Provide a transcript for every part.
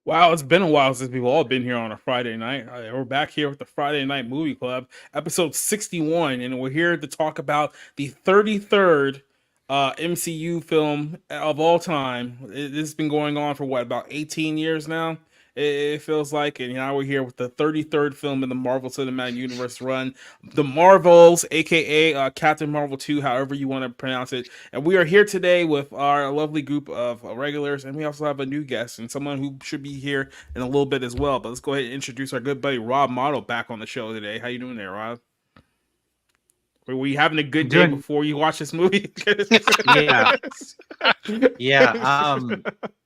Wow, it's been a while since we've all been here on a Friday night. We're back here with the Friday Night Movie Club, episode 61, and we're here to talk about the 33rd MCU film of all time. This has been going on for what, about 18 years now? It feels like, and now we're here with the 33rd film in the Marvel Cinematic Universe run, the Marvels, aka Captain Marvel 2, however you want to pronounce it. And we are here today with our lovely group of regulars, and we also have a new guest and someone who should be here in a little bit as well. But let's go ahead and introduce our good buddy Rob Motto back on the show today. How you doing there, Rob? Were you having a good day before you watch this movie? Yeah.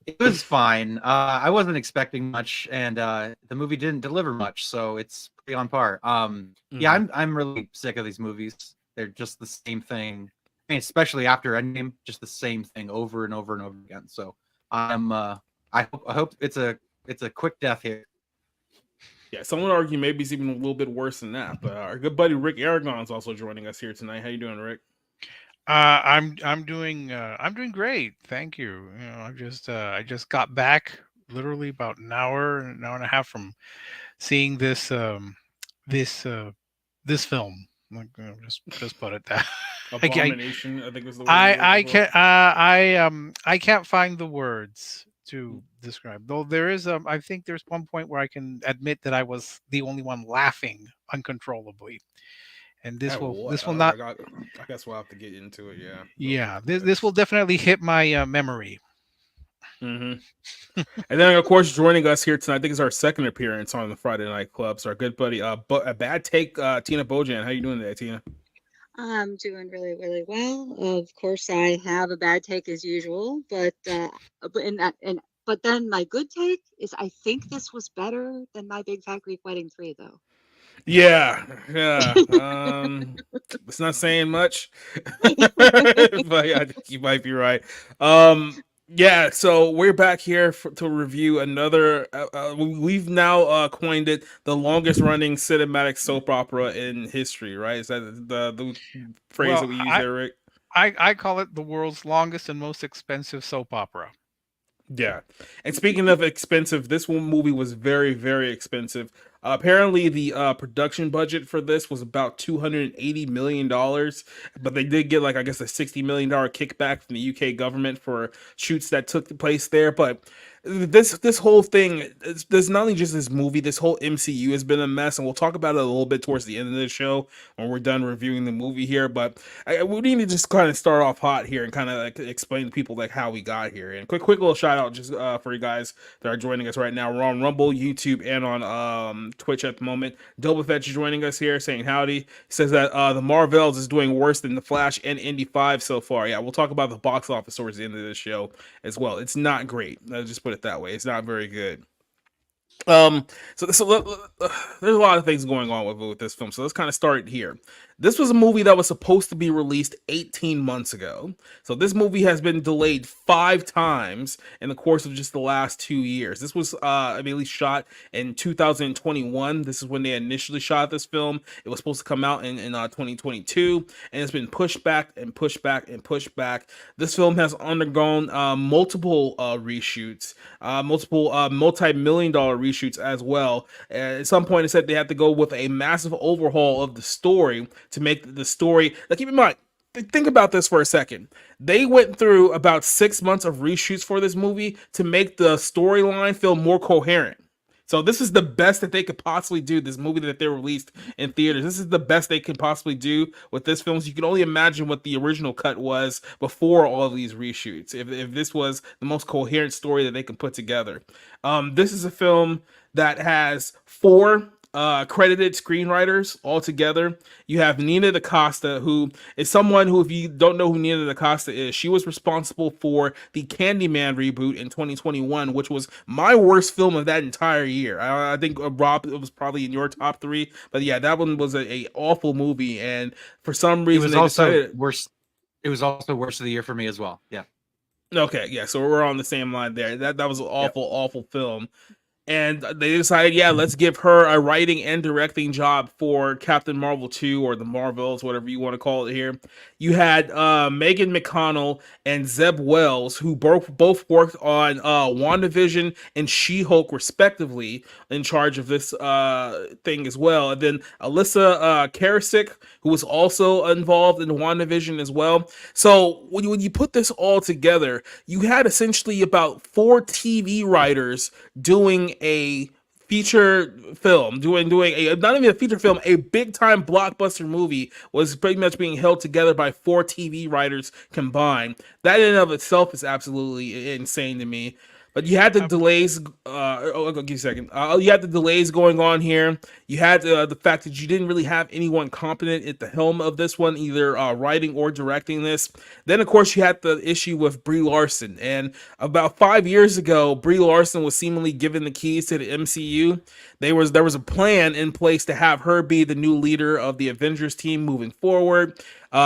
It was fine. I wasn't expecting much, and the movie didn't deliver much, so it's pretty on par. Yeah, I'm really sick of these movies. They're just the same thing. I mean, especially after Endgame, just the same thing over and over and over again. So I hope it's a quick death here. Yeah, some would argue maybe it's even a little bit worse than that. But our good buddy Rick Aragon is also joining us here tonight. How you doing, Rick? I'm doing great, thank you. You know, I just got back literally about an hour and a half from seeing this this film. Like, just put it that. Abomination, I think was the word. I can't find the words to describe. Though there is I think there's one point where I can admit that I was the only one laughing uncontrollably. And this will not. I guess we'll have to get into it. Yeah. Yeah. This will definitely hit my memory. And then, of course, joining us here tonight, I think it's our second appearance on the Friday Night Clubs. Our good buddy, a bad take, Tina Bojan. How you doing today, Tina? I'm doing really, really well. Of course, I have a bad take as usual, but then my good take is I think this was better than My Big Fat Greek Wedding 3, though. Yeah. It's not saying much, but I think you might be right. Yeah, so we're back here to review another. We've now coined it the longest running cinematic soap opera in history, right? Is that the phrase that we use there, Rick? I call it the world's longest and most expensive soap opera. Yeah, and speaking of expensive, this movie was very, very expensive. Apparently, the production budget for this was about $280 million, but they did get, like, I guess, a $60 million kickback from the UK government for shoots that took place there. But this whole thing, there's not only just this movie, this whole MCU has been a mess, and we'll talk about it a little bit towards the end of the show when we're done reviewing the movie here. But we need to just kind of start off hot here and kind of like explain to people like how we got here. And quick little shout out just for you guys that are joining us right now. We're on Rumble, YouTube, and on Twitch at the moment. Double Fetch is joining us here, saying howdy. He says that the Marvels is doing worse than the Flash and Indy 5 so far. Yeah, we'll talk about the box office towards the end of this show as well. It's not great. I'll just put it that way. It's not very good. So there's a lot of things going on with this film. So let's kind of start here. This was a movie that was supposed to be released 18 months ago. So this movie has been delayed 5 times in the course of just the last 2 years. This was I mean, at least shot in 2021. This is when they initially shot this film. It was supposed to come out in 2022, and it's been pushed back and pushed back and pushed back. This film has undergone multiple reshoots, multiple multi-million-dollar reshoots as well. At some point, it said they had to go with a massive overhaul of the story to make the story. Now, keep in mind, think about this for a second. They went through about 6 months of reshoots for this movie to make the storyline feel more coherent. So this is the best that they could possibly do. This movie that they released in theaters, this is the best they can possibly do with this film. So you can only imagine what the original cut was before all of these reshoots. If this was the most coherent story that they can put together. This is a film that has 4 credited screenwriters altogether. You have Nina DaCosta, who is someone who, if you don't know who Nina DaCosta is, she was responsible for the Candyman reboot in 2021, which was my worst film of that entire year. I think Rob, it was probably in your top 3, but yeah, that one was a awful movie, and for some reason it was also worse. It was also worst of the year for me as well. Yeah. Okay, yeah, so we're on the same line there. That was an awful film. And they decided, yeah, let's give her a writing and directing job for Captain Marvel 2, or the Marvels, whatever you want to call it here. You had Megan McConnell and Zeb Wells, who both worked on WandaVision and She-Hulk, respectively, in charge of this thing as well. And then Alyssa Karasik, who was also involved in WandaVision as well. So when you put this all together, you had essentially about 4 TV writers doing a feature film, doing a not even a feature film, a big time blockbuster movie was pretty much being held together by 4 TV writers combined. That in and of itself is absolutely insane to me. But you had the delays. I'll give you a second. You had the delays going on here. You had the fact that you didn't really have anyone competent at the helm of this one, either writing or directing this. Then, of course, you had the issue with Brie Larson. And about 5 years ago, Brie Larson was seemingly given the keys to the MCU. There was a plan in place to have her be the new leader of the Avengers team moving forward.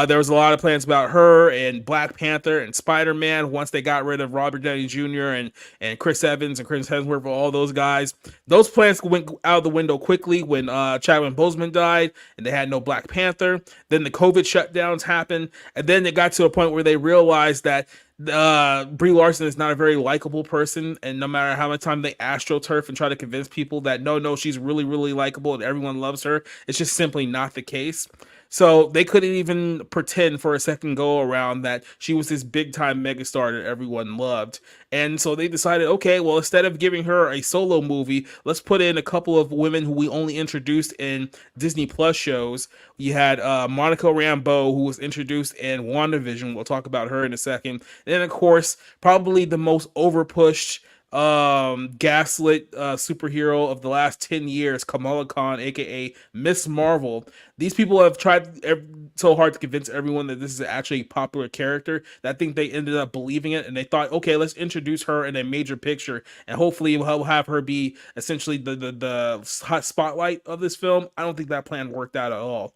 There was a lot of plans about her and Black Panther and Spider-Man once they got rid of Robert Downey Jr. and Chris Evans and Chris Hemsworth, all those guys. Those plans went out the window quickly when Chadwick Boseman died and they had no Black Panther. Then the COVID shutdowns happened, and then it got to a point where they realized that Brie Larson is not a very likable person, and no matter how much time they astroturf and try to convince people that no, she's really, really likable and everyone loves her, it's just simply not the case. So they couldn't even pretend for a second go around that she was this big time megastar that everyone loved. And so they decided, okay, well, instead of giving her a solo movie, let's put in a couple of women who we only introduced in Disney Plus shows. You had Monica Rambeau, who was introduced in WandaVision. We'll talk about her in a second. And then, of course, probably the most overpushed gaslit superhero of the last 10 years, Kamala Khan, aka Miss Marvel. These people have tried so hard to convince everyone that this is actually a popular character that I think they ended up believing it, and they thought, okay, let's introduce her in a major picture and hopefully we'll have her be essentially the hot spotlight of this film. I don't think that plan worked out at all.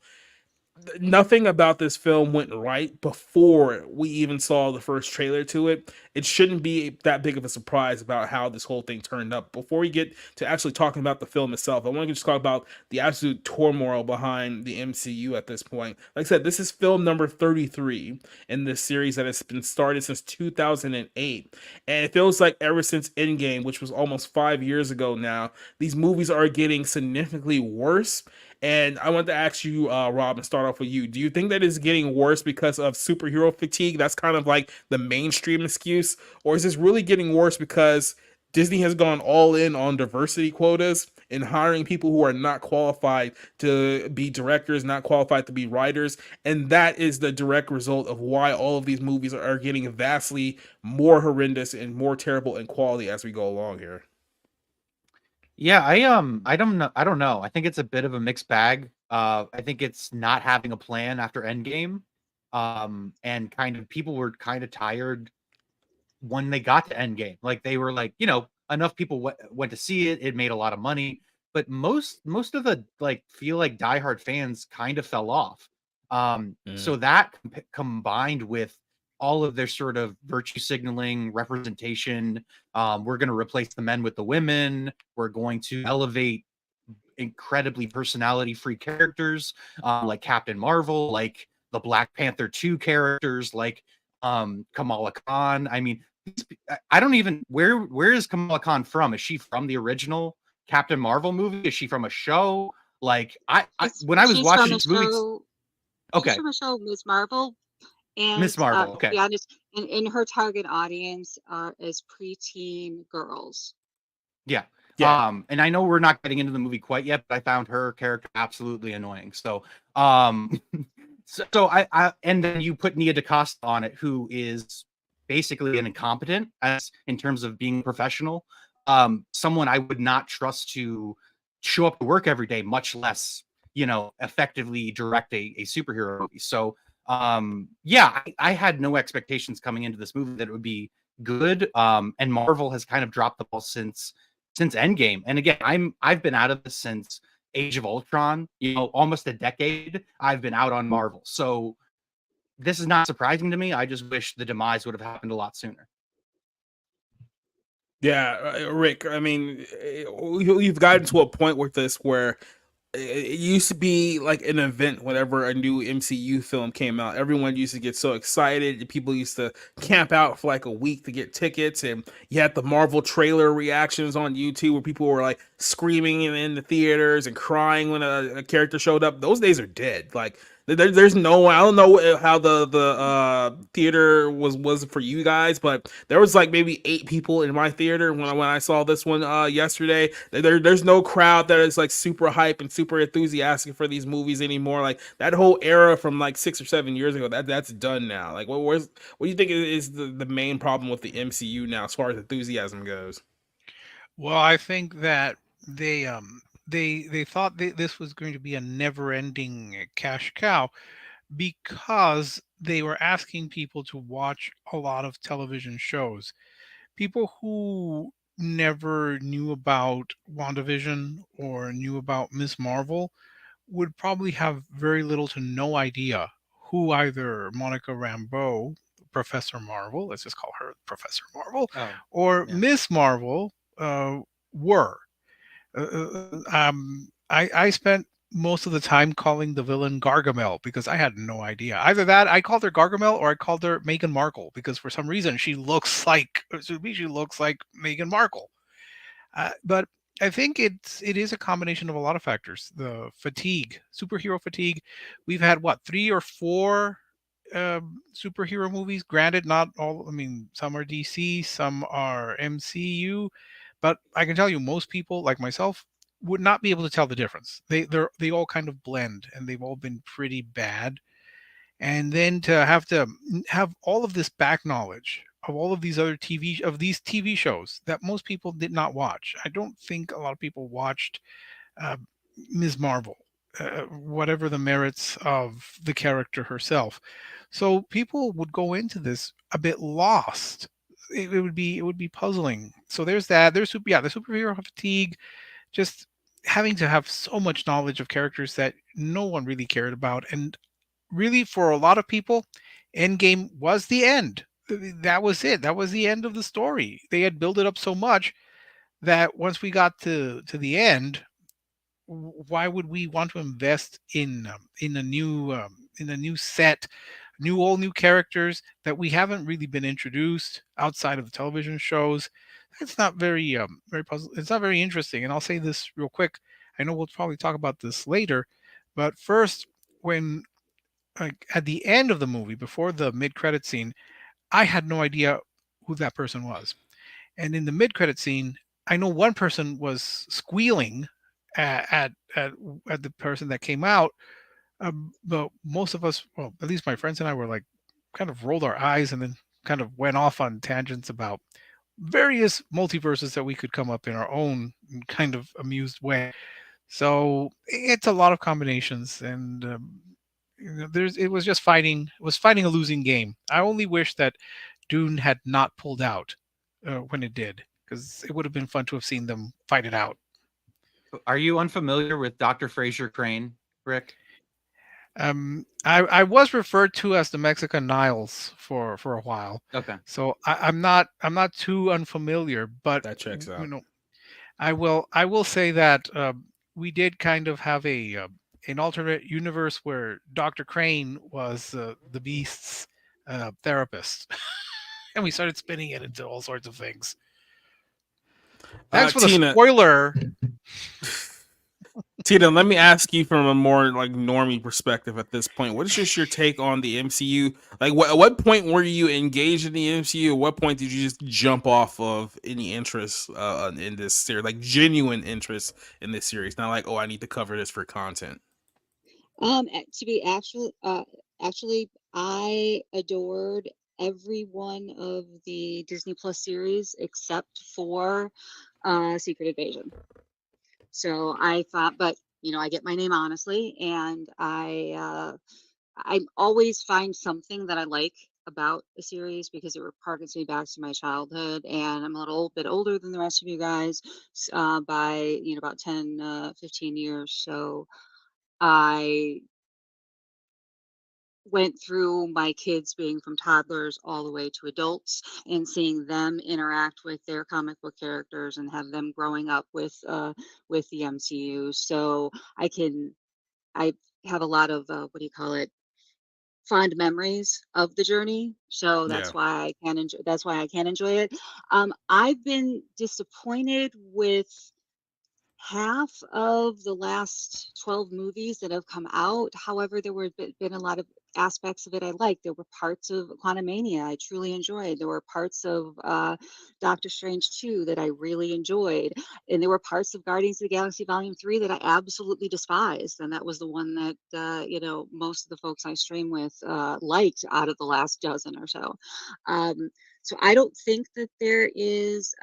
Nothing about this film went right before we even saw the first trailer to it. It shouldn't be that big of a surprise about how this whole thing turned up. Before we get to actually talking about the film itself, I want to just talk about the absolute turmoil behind the MCU at this point. Like I said, this is film number 33 in this series that has been started since 2008. And it feels like ever since Endgame, which was almost 5 years ago now, these movies are getting significantly worse. And I want to ask you, Rob, and start off with you. Do you think that it's getting worse because of superhero fatigue? That's kind of like the mainstream excuse. Or is this really getting worse because Disney has gone all in on diversity quotas and hiring people who are not qualified to be directors, not qualified to be writers. And that is the direct result of why all of these movies are getting vastly more horrendous and more terrible in quality as we go along here. Yeah, I don't know. I don't know. I think it's a bit of a mixed bag. I think it's not having a plan after Endgame. And kind of people were kind of tired when they got to Endgame. Like they were like, enough people went to see it. It made a lot of money, but most of the like feel like diehard fans kind of fell off. So that combined with all of their sort of virtue signaling representation, we're going to replace the men with the women. We're going to elevate incredibly personality free characters, like Captain Marvel, like the Black Panther 2 characters, like Kamala Khan. I mean, I don't even where is Kamala Khan from? Is she from the original Captain Marvel movie? Is she from a show? Like when I was watching these movies, okay, she's from a show, Ms. Marvel, and Miss Marvel, to okay, be honest, in her target audience is preteen girls. yeah. Yeah. And I know we're not getting into the movie quite yet, but I found her character absolutely annoying. So, so I and then you put Nia DaCosta on it, who is basically an incompetent as in terms of being professional. Someone I would not trust to show up to work every day, much less, effectively direct a superhero movie. So, yeah, I had no expectations coming into this movie that it would be good. And Marvel has kind of dropped the ball since Endgame. And again, I've been out of this since Age of Ultron, almost a decade. I've been out on Marvel. So this is not surprising to me. I just wish the demise would have happened a lot sooner. Yeah, Rick, I mean, you've gotten to a point with this where it used to be like an event whenever a new MCU film came out. Everyone used to get so excited. People used to camp out for like a week to get tickets, and you had the Marvel trailer reactions on YouTube where people were like screaming in the theaters and crying when a character showed up. Those days are dead. Like there's no, I don't know how the theater was for you guys, but there was like maybe 8 people in my theater when I saw this one yesterday. There's no crowd that is like super hype and super enthusiastic for these movies anymore. Like that whole era from like 6 or 7 years ago, that's done now. Like what do you think is the main problem with the MCU now as far as enthusiasm goes? Well, I think that they thought this was going to be a never-ending cash cow because they were asking people to watch a lot of television shows. People who never knew about WandaVision or knew about Miss Marvel would probably have very little to no idea who either Monica Rambeau, Professor Marvel, let's just call her Professor Marvel, Oh, or yeah. Miss Marvel were. I spent most of the time calling the villain Gargamel because I had no idea. Either that, I called her Gargamel, or I called her Meghan Markle because for some reason she looks like, to me, she looks like Meghan Markle. But I think it is a combination of a lot of factors. The fatigue, superhero fatigue. We've had what, 3 or 4 superhero movies. Granted, not all. I mean, some are DC, some are MCU, but I can tell you, most people like myself would not be able to tell the difference. They all kind of blend, and they've all been pretty bad. And then to have all of this back knowledge of all of these other TV shows that most people did not watch. I don't think a lot of people watched uh, Ms. Marvel, whatever the merits of the character herself. So people would go into this a bit lost. It would be puzzling. So there's that. The superhero fatigue, just having to have so much knowledge of characters that no one really cared about, and really for a lot of people, Endgame was the end. That was it. That was the end of the story. They had built it up so much that once we got to the end, why would we want to invest in a new set, all new characters that we haven't really been introduced outside of the television shows? It's not very puzzle. It's not very interesting. And I'll say this real quick. I know we'll probably talk about this later, but first, when like at the end of the movie, before the mid-credit scene, I had no idea who that person was. And in the mid-credit scene, I know one person was squealing at the person that came out, but most of us, well, at least my friends and I, were like, kind of rolled our eyes and then kind of went off on tangents about various multiverses that we could come up in our own kind of amused way. So it's a lot of combinations, and it was just fighting. It was fighting a losing game. I only wish that Dune had not pulled out when it did, because it would have been fun to have seen them fight it out. Are you unfamiliar with Dr. Fraser Crane, Rick? I was referred to as the Mexican Niles for a while, Okay. so I'm not too unfamiliar. But That checks out. I will say that we did kind of have a an alternate universe where Doctor Crane was the Beast's therapist, and we started spinning it into all sorts of things. Thanks for the Tina, spoiler. Tina, let me ask you from a more like normie perspective at this point. What is just your take on the MCU? Like, at what point were you engaged in the MCU? At what point did you just jump off of any interest in this series, like genuine interest in this series? Not like, oh, I need to cover this for content. To be actually, I adored every one of the Disney Plus series except for Secret Invasion. So I thought, but I get my name honestly, and I always find something that I like about a series because it harkens me back to my childhood, and I'm a little bit older than the rest of you guys by about 10, 15 years. So I went through my kids being from toddlers all the way to adults and seeing them interact with their comic book characters and have them growing up with the MCU. So I have a lot of what do you call it, fond memories of the journey. So Yeah. that's why I can enjoy it. I've been disappointed with half of the last 12 movies that have come out. However, there were been a lot of aspects of it I liked. There were parts of Quantumania I truly enjoyed. There were parts of Doctor Strange 2 that I really enjoyed. And there were parts of Guardians of the Galaxy Volume 3 that I absolutely despised. And that was the one that, most of the folks I stream with liked out of the last dozen or so. So I don't think that there is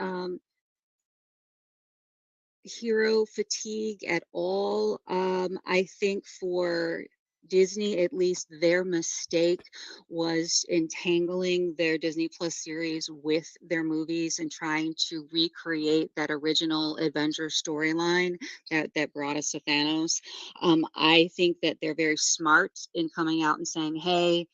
hero fatigue at all. I think for Disney, at least their mistake was entangling their Disney Plus series with their movies and trying to recreate that original Avengers storyline that brought us to Thanos. I think that they're very smart in coming out and saying, hey,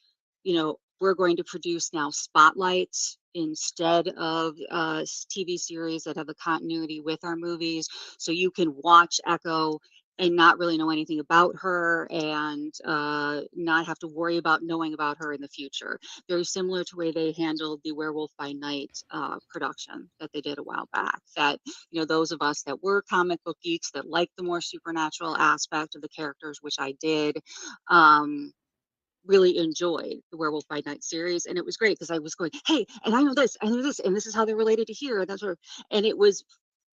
we're going to produce now spotlights instead of TV series that have a continuity with our movies. So you can watch Echo and not really know anything about her and not have to worry about knowing about her in the future. Very similar to the way they handled the Werewolf by Night production that they did a while back. That, those of us that were comic book geeks that liked the more supernatural aspect of the characters, which I did, really enjoyed the Werewolf by Night series, and it was great because I was going, hey, and I know this, and this is how they're related to here, and and it was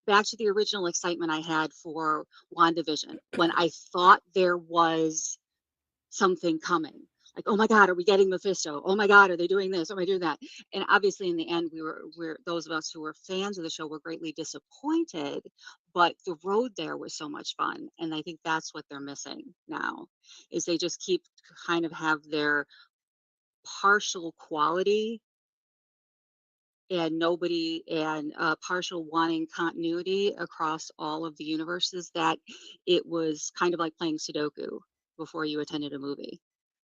back to the original excitement I had for WandaVision when I thought there was something coming. Like, oh my God, are we getting Mephisto? Oh my God, are they doing this? Am I doing that? And obviously, in the end, we're those of us who were fans of the show were greatly disappointed. But the road there was so much fun, and I think that's what they're missing now, is they just keep kind of have their partial quality and nobody and partial wanting continuity across all of the universes, that it was kind of like playing Sudoku before you attended a movie.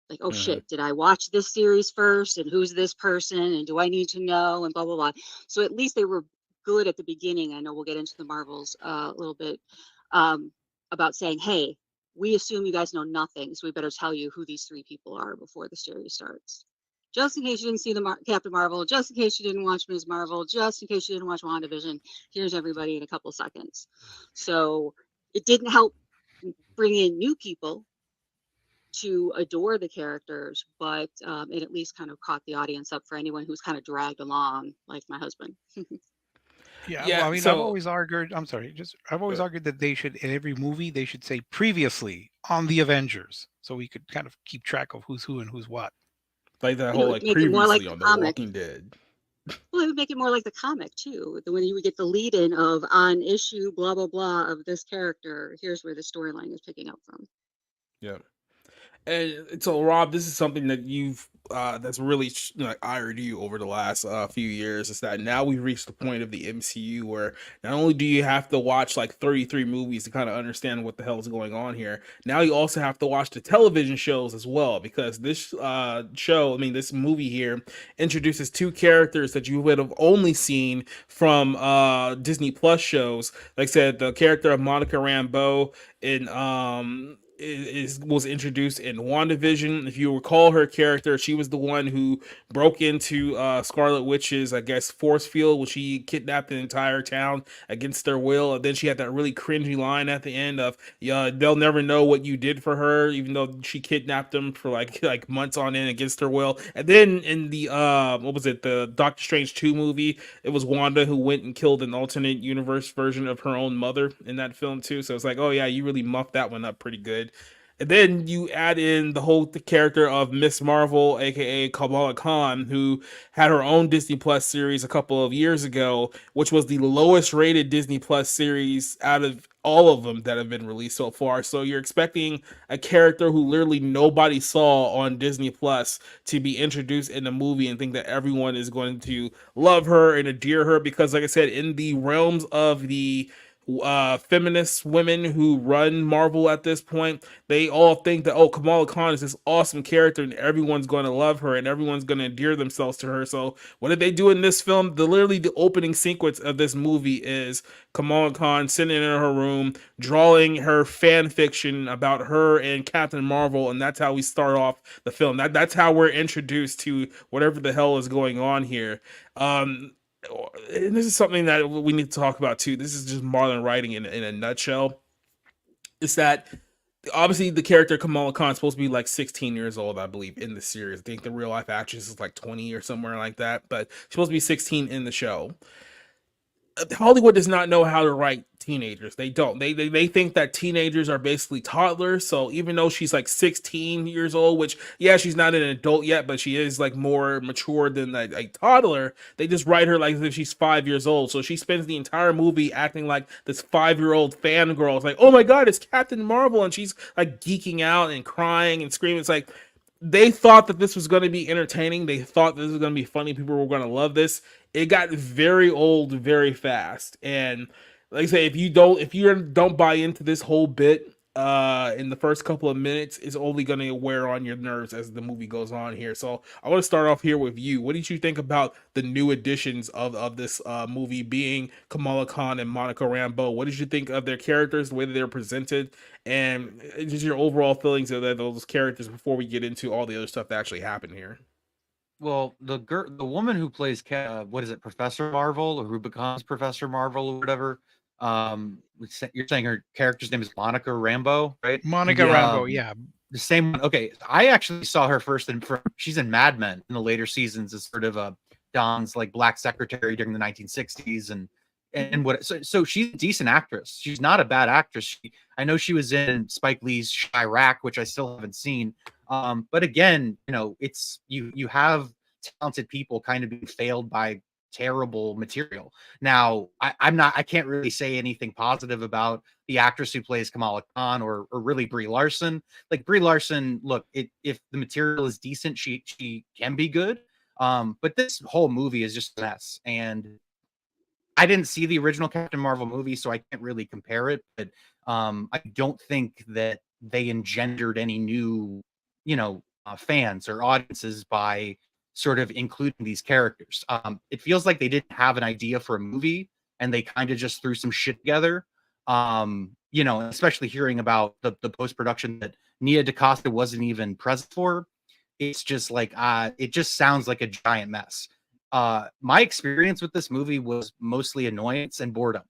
Like, oh Mhm. shit, did I watch this series first? And who's this person? And do I need to know? And blah, blah, blah. So at least they were good at the beginning. I know we'll get into the Marvels a little bit um, about saying, hey, we assume you guys know nothing. So we better tell you who these three people are before the series starts. Just in case you didn't see the Captain Marvel, just in case you didn't watch Ms. Marvel, just in case you didn't watch WandaVision, here's everybody in a couple seconds. So it didn't help bring in new people to adore the characters, but it at least kind of caught the audience up for anyone who's kind of dragged along, like my husband. Yeah, well, I Yeah. mean, I've So always argued. I'm sorry, just I've always argued that they should in every movie they should say previously on the Avengers, so we could kind of keep track of who's who and who's what. like that And it whole would like make it more like previously the on The comic. Walking Dead. Well, it would make it more like the comic too. When you would get the lead in of on issue blah blah blah of this character, here's where the storyline is picking up from. Yeah. And so, Rob, this is something that you've that's really like ironed you over the last few years. Is that now we've reached the point of the MCU where not only do you have to watch like 33 movies to kind of understand what the hell is going on here, now you also have to watch the television shows as well, because this this movie here introduces two characters that you would have only seen from Disney Plus shows. Like I said, the character of Monica Rambeau in was introduced in WandaVision. If you recall her character, she was the one who broke into Scarlet Witch's, I guess, force field when she kidnapped an entire town against their will. And then she had that really cringy line at the end of, "Yeah, they'll never know what you did for her," even though she kidnapped them for like months on end against her will. And then in the what was it, the Doctor Strange 2 movie, it was Wanda who went and killed an alternate universe version of her own mother in that film too. So it's like, oh yeah, you really muffed that one up pretty good. And then you add in the character of Miss Marvel, aka Kamala Khan, who had her own Disney Plus series a couple of years ago, which was the lowest rated Disney Plus series out of all of them that have been released so far. So you're expecting a character who literally nobody saw on Disney Plus to be introduced in the movie and think that everyone is going to love her and adhere her, because, like I said, in the realms of the feminist women who run Marvel at this point, they all think that, oh, Kamala Khan is this awesome character and everyone's going to love her and everyone's going to endear themselves to her. So what did they do in this film? The opening sequence of this movie is Kamala Khan sitting in her room drawing her fan fiction about her and Captain Marvel, and that's how we start off the film. That's how we're introduced to whatever the hell is going on here. And this is something that we need to talk about too. This is just Marlon writing in a nutshell. Is that obviously the character Kamala Khan is supposed to be like 16 years old, I believe, in the series. I think the real life actress is like 20 or somewhere like that, but she's supposed to be 16 in the show. Hollywood does not know how to write teenagers. They don't. They think that teenagers are basically toddlers. So even though she's like 16 years old, which, yeah, she's not an adult yet, but she is like more mature than a toddler, they just write her like as if she's 5 years old. So she spends the entire movie acting like this 5-year-old fangirl. It's like, oh my god, it's Captain Marvel, and she's like geeking out and crying and screaming. It's like they thought that this was going to be entertaining. They thought this was going to be funny. People were going to love this. It got very old very fast. And like I say, if you don't buy into this whole bit in the first couple of minutes, it's only going to wear on your nerves as the movie goes on here. So I want to start off here with you. What did you think about the new additions of this movie, being Kamala Khan and Monica Rambeau? What did you think of their characters, the way that they're presented, and just your overall feelings of those characters before we get into all the other stuff that actually happened here? Well, the woman who plays what is it, Professor Marvel, or who becomes Professor Marvel or whatever. You're saying her character's name is Monica Rambeau, right? Monica Yeah. Rambeau, yeah. The same one. Okay, I actually saw her first she's in Mad Men in the later seasons as sort of a Don's like black secretary during the 1960s, and what. So she's a decent actress. She's not a bad actress. I know she was in Spike Lee's Chirac, which I still haven't seen. But again, it's you have talented people kind of being failed by terrible material. Now, I can't really say anything positive about the actress who plays Kamala Khan or really Brie Larson. Like Brie Larson, look, if the material is decent, she can be good. But this whole movie is just a mess. And I didn't see the original Captain Marvel movie, so I can't really compare it. But I don't think that they engendered any new, fans or audiences by sort of including these characters. It feels like they didn't have an idea for a movie and they kind of just threw some shit together. Especially hearing about the post-production that Nia DaCosta wasn't even present for. It's just like, it just sounds like a giant mess. My experience with this movie was mostly annoyance and boredom.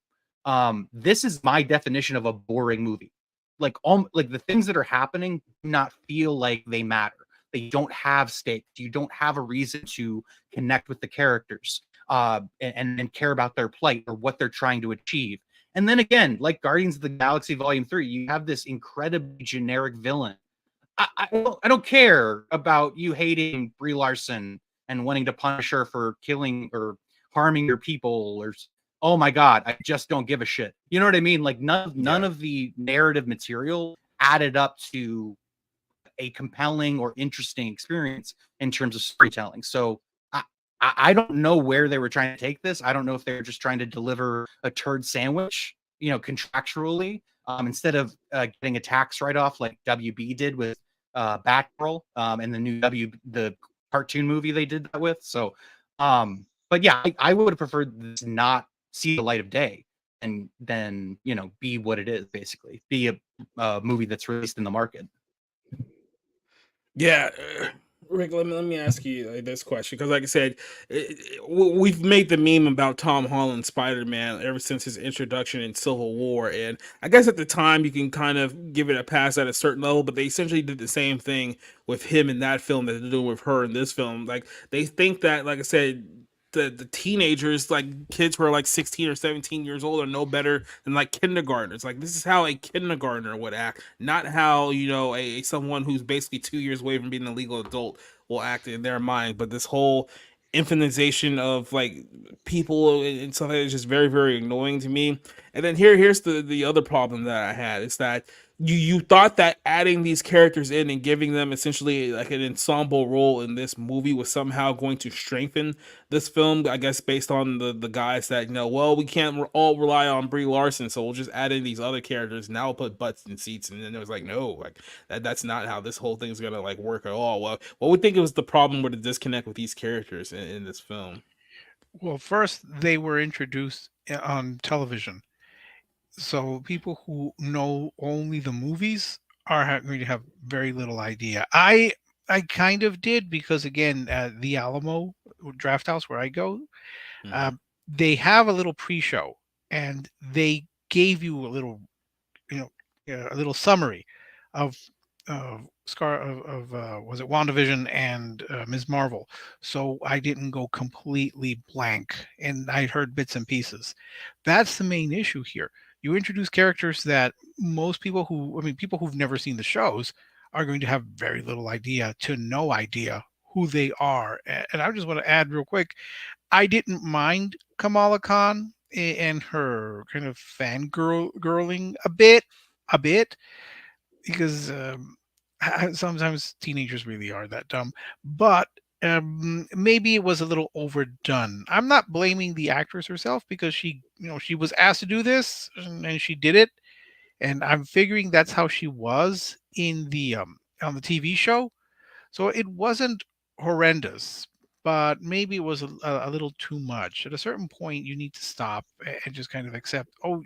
This is my definition of a boring movie. Like the things that are happening do not feel like they matter. They don't have stakes. You don't have a reason to connect with the characters. and care about their plight or what they're trying to achieve. And then again, like Guardians of the Galaxy Volume 3, you have this incredibly generic villain. I don't care about you hating Brie Larson and wanting to punish her for killing or harming your people, or oh my god, I just don't give a shit. You know what I mean? Like none of the narrative material added up to a compelling or interesting experience in terms of storytelling. So I don't know where they were trying to take this. I don't know if they were just trying to deliver a turd sandwich, contractually, instead of getting a tax write-off like WB did with Batgirl, and the cartoon movie they did that with. So, but yeah, I would have preferred this not see the light of day and then be what it is, basically be a movie that's released in the market. Yeah, Rick, let me ask you this question because, like I said, we've made the meme about Tom Holland Spider-Man ever since his introduction in Civil War, and I guess at the time you can kind of give it a pass at a certain level, but they essentially did the same thing with him in that film that they're doing with her in this film. Like they think that, like I said, the teenagers, like kids who are like 16 or 17 years old, are no better than like kindergartners. Like this is how a kindergartner would act, not how a someone who's basically 2 years away from being a legal adult will act in their mind. But this whole infinitization of like people and stuff is just very, very annoying to me. And then here's the other problem that I had is that you thought that adding these characters in and giving them essentially like an ensemble role in this movie was somehow going to strengthen this film, I guess, based on the guys that well, we can't all rely on Brie Larson, so we'll just add in these other characters. Now we'll put butts in seats, and then it was like, no, like that's not how this whole thing's gonna like work at all. Well, what would think it was the problem with the disconnect with these characters in this film? Well, first they were introduced on television, so people who know only the movies are going to have very little idea. I kind of did because again, the Alamo Draft House where I go, Mhm. uh, they have a little pre-show, and they gave you a little, you know, a little summary of was it WandaVision and Ms. Marvel. So I didn't go completely blank, and I heard bits and pieces. That's the main issue here. You introduce characters that most people people who've never seen the shows are going to have very little idea to no idea who they are. And I just want to add real quick, I didn't mind Kamala Khan and her kind of fangirling a bit, because sometimes teenagers really are that dumb. But maybe it was a little overdone. I'm not blaming the actress herself because she was asked to do this and she did it, and I'm figuring that's how she was in the on the TV show. So it wasn't horrendous, but maybe it was a little too much. At a certain point, you need to stop and just kind of accept, oh,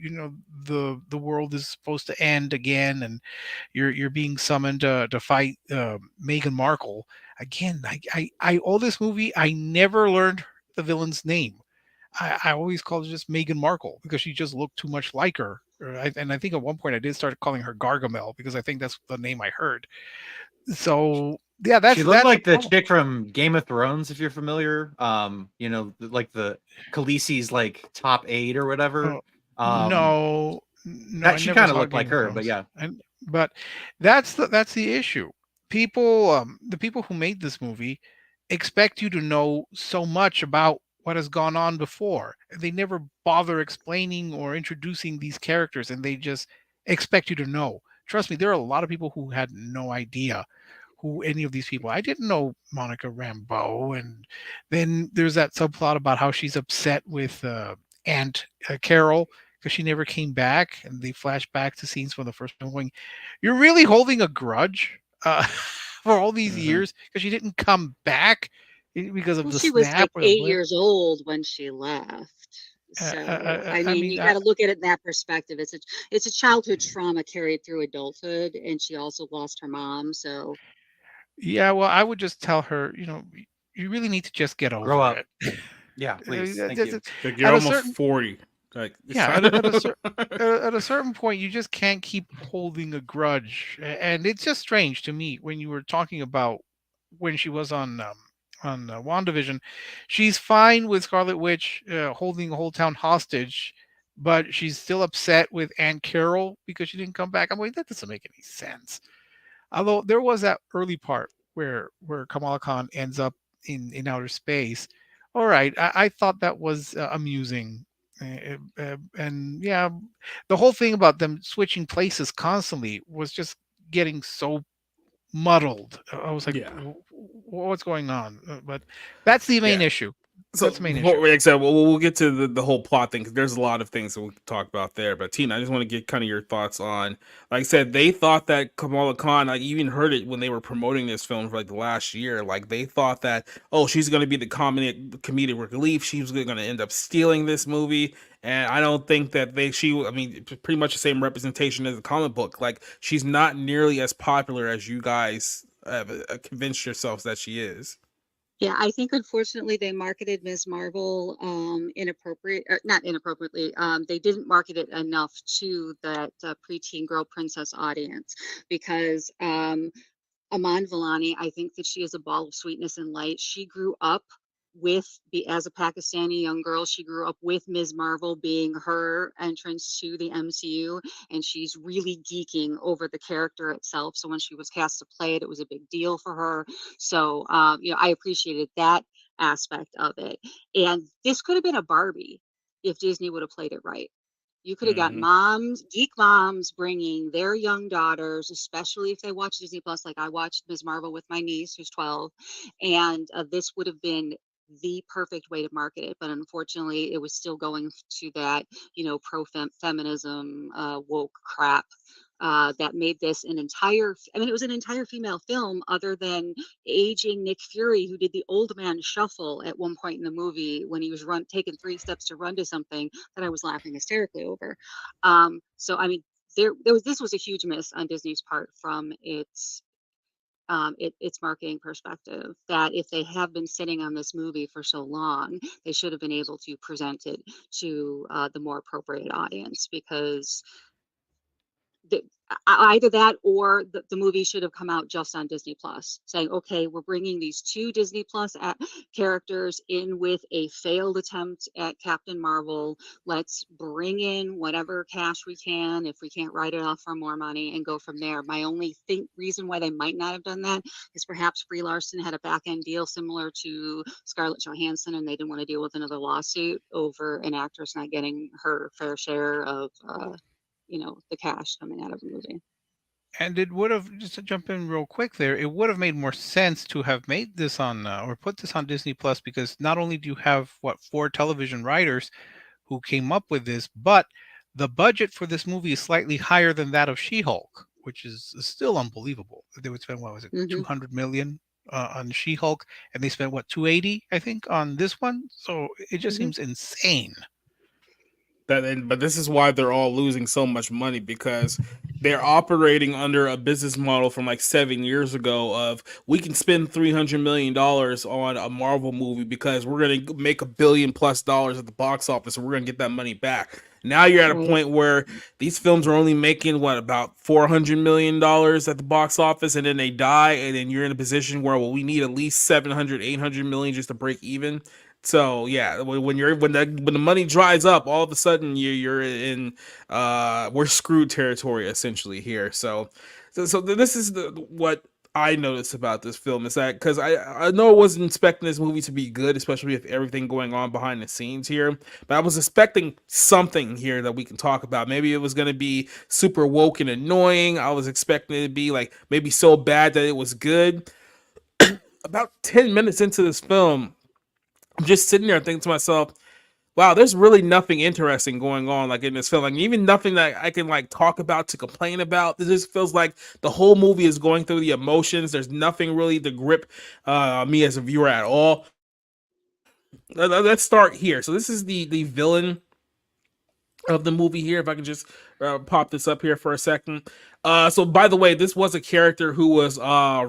the world is supposed to end again, and you're being summoned to fight Meghan Markle again. I all this movie, I never learned the villain's name. I always called her just Meghan Markle because she just looked too much like her. And I think at one point I did start calling her Gargamel because I think that's the name I heard. So yeah, She looked that's the like the problem. chick from Game of Thrones, if you're familiar. Like the Khaleesi's like top 8 or whatever. Oh, Um, no, no, that I she never kind of saw looked like Game of her, but Thrones. yeah. But that's the issue. People, the people who made this movie expect you to know so much about what has gone on before. They never bother explaining or introducing these characters, and they just expect you to know. Trust me, there are a lot of people who had no idea who any of these people. I didn't know Monica Rambeau, and then there's that subplot about how she's upset with Aunt Carol because she never came back, and they flash back to scenes from the first film. Going, you're really holding a grudge for all these Mhm. years because she didn't come back because of Well, the she was snap like or the 8 blip. years old when she left. So, I I mean, mean, you got to look at it in that perspective. It's a childhood trauma carried through adulthood, and she also lost her mom. So, yeah. Well, I would just tell her, you really need to just get Grow over up. it. Yeah, please. Thank you. Like you're At a almost certain 40. Like it's Yeah, time. at a certain point, you just can't keep holding a grudge, and it's just strange to me when you were talking about when she was WandaVision, she's fine with Scarlet Witch holding the whole town hostage, but she's still upset with Aunt Carol because she didn't come back. I'm like, that doesn't make any sense. Although there was that early part where Kamala Khan ends up in outer space. All right, I thought that was amusing. And yeah, the whole thing about them switching places constantly was just getting so muddled. I was like, Yeah. What's going on?" But that's the main Yeah. issue. So, That's the main issue. like I said, we'll get to the whole plot thing, 'cause there's a lot of things that we can talk about there. But Tina, I just want to get kind of your thoughts on, like I said, they thought that Kamala Khan, I even heard it when they were promoting this film for like the last year. Like they thought that, oh, she's going to be the comedic relief. She was going to end up stealing this movie. And I don't think that I mean, it's pretty much the same representation as the comic book. Like she's not nearly as popular as you guys have convinced yourselves that she is. Yeah, I think unfortunately they marketed Ms. Marvel not inappropriately. They didn't market it enough to that preteen girl princess audience because Aman Vellani, I think that she is a ball of sweetness and light. She grew up as a Pakistani young girl, she grew up with Ms. Marvel being her entrance to the MCU, and she's really geeking over the character itself. So when she was cast to play it, it was a big deal for her. So, I appreciated that aspect of it. And this could have been a Barbie if Disney would have played it right. You could have got Hmm. geek moms bringing their young daughters, especially if they watch Disney Plus. Like I watched Ms. Marvel with my niece, who's 12, and this would have been the perfect way to market it. But unfortunately, it was still going to that, pro-feminism, woke crap. That made this it was an entire female film, other than aging Nick Fury, who did the old man shuffle at one point in the movie when he was taking 3 steps to run to something that I was laughing hysterically over. So I mean, this was a huge miss on Disney's part from its marketing perspective. That if they have been sitting on this movie for so long, they should have been able to present it to the more appropriate audience, because the, either that or the movie should have come out just on Disney Plus, saying, okay, we're bringing these two Disney Plus characters in with a failed attempt at Captain Marvel. Let's bring in whatever cash we can, if we can't write it off for more money, and go from there. My only reason why they might not have done that is perhaps Brie Larson had a back end deal similar to Scarlett Johansson, and they didn't want to deal with another lawsuit over an actress not getting her fair share of the cash coming out of the movie. And it would have, just to jump in real quick there, it would have made more sense to have made this on or put this on Disney Plus, because not only do you have four television writers who came up with this, but the budget for this movie is slightly higher than that of She-Hulk, which is still unbelievable. They would spend, what was it, Mm-hmm. 200 million on She-Hulk, and they spent 280, I think, on this one. So it just Mm-hmm. seems insane. But this is why they're all losing so much money, because they're operating under a business model from like 7 years ago of, we can spend $300 million on a Marvel movie because we're going to make $1 billion plus at the box office, and we're going to get that money back. Now you're at a Right. point where these films are only making about $400 million at the box office, and then they die, and then you're in a position where, well, we need at least 700, 800 million just to break even. So yeah, when the money dries up, all of a sudden you're in we're screwed territory essentially here. So this is what I noticed about this film, is that, because I know I wasn't expecting this movie to be good, especially with everything going on behind the scenes here, but I was expecting something here that we can talk about. Maybe it was going to be super woke and annoying. I was expecting it to be like maybe so bad that it was good. About 10 minutes into this film, I'm just sitting there thinking to myself, wow, there's really nothing interesting going on like in this film. Like even nothing that I can like talk about to complain about. This just feels like the whole movie is going through the emotions. There's nothing really to grip me as a viewer at all. Let's start here. So this is the villain of the movie here. If I can just pop this up here for a second. So by the way, this was a character who was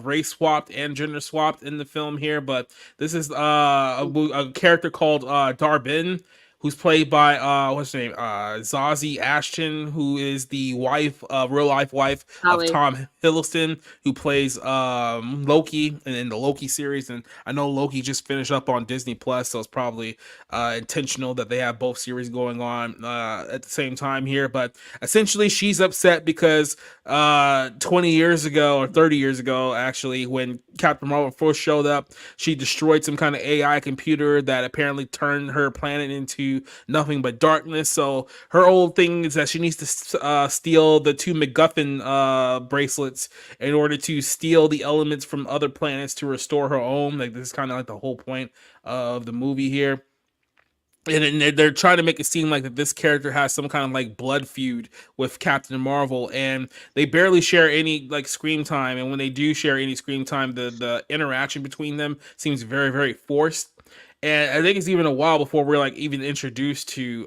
race swapped and gender swapped in the film here, but this is a character called Darbin. who's played by what's her name? Zazie Ashton, who is the wife, real life wife of Holly. Tom Hiddleston, who plays Loki in the Loki series. And I know Loki just finished up on Disney Plus, so it's probably intentional that they have both series going on at the same time here. But essentially, she's upset because 20 years ago or 30 years ago, actually, when Captain Marvel first showed up, she destroyed some kind of AI computer that apparently turned her planet into nothing but darkness. So her old thing is that she needs to steal the two MacGuffin bracelets in order to steal the elements from other planets to restore her own. Like, this is kind of like the whole point of the movie here. And they're trying to make it seem like that this character has some kind of like blood feud with Captain Marvel, and they barely share any like screen time. And when they do share any screen time, the interaction between them seems very, very forced. And I think it's even a while before we're like even introduced to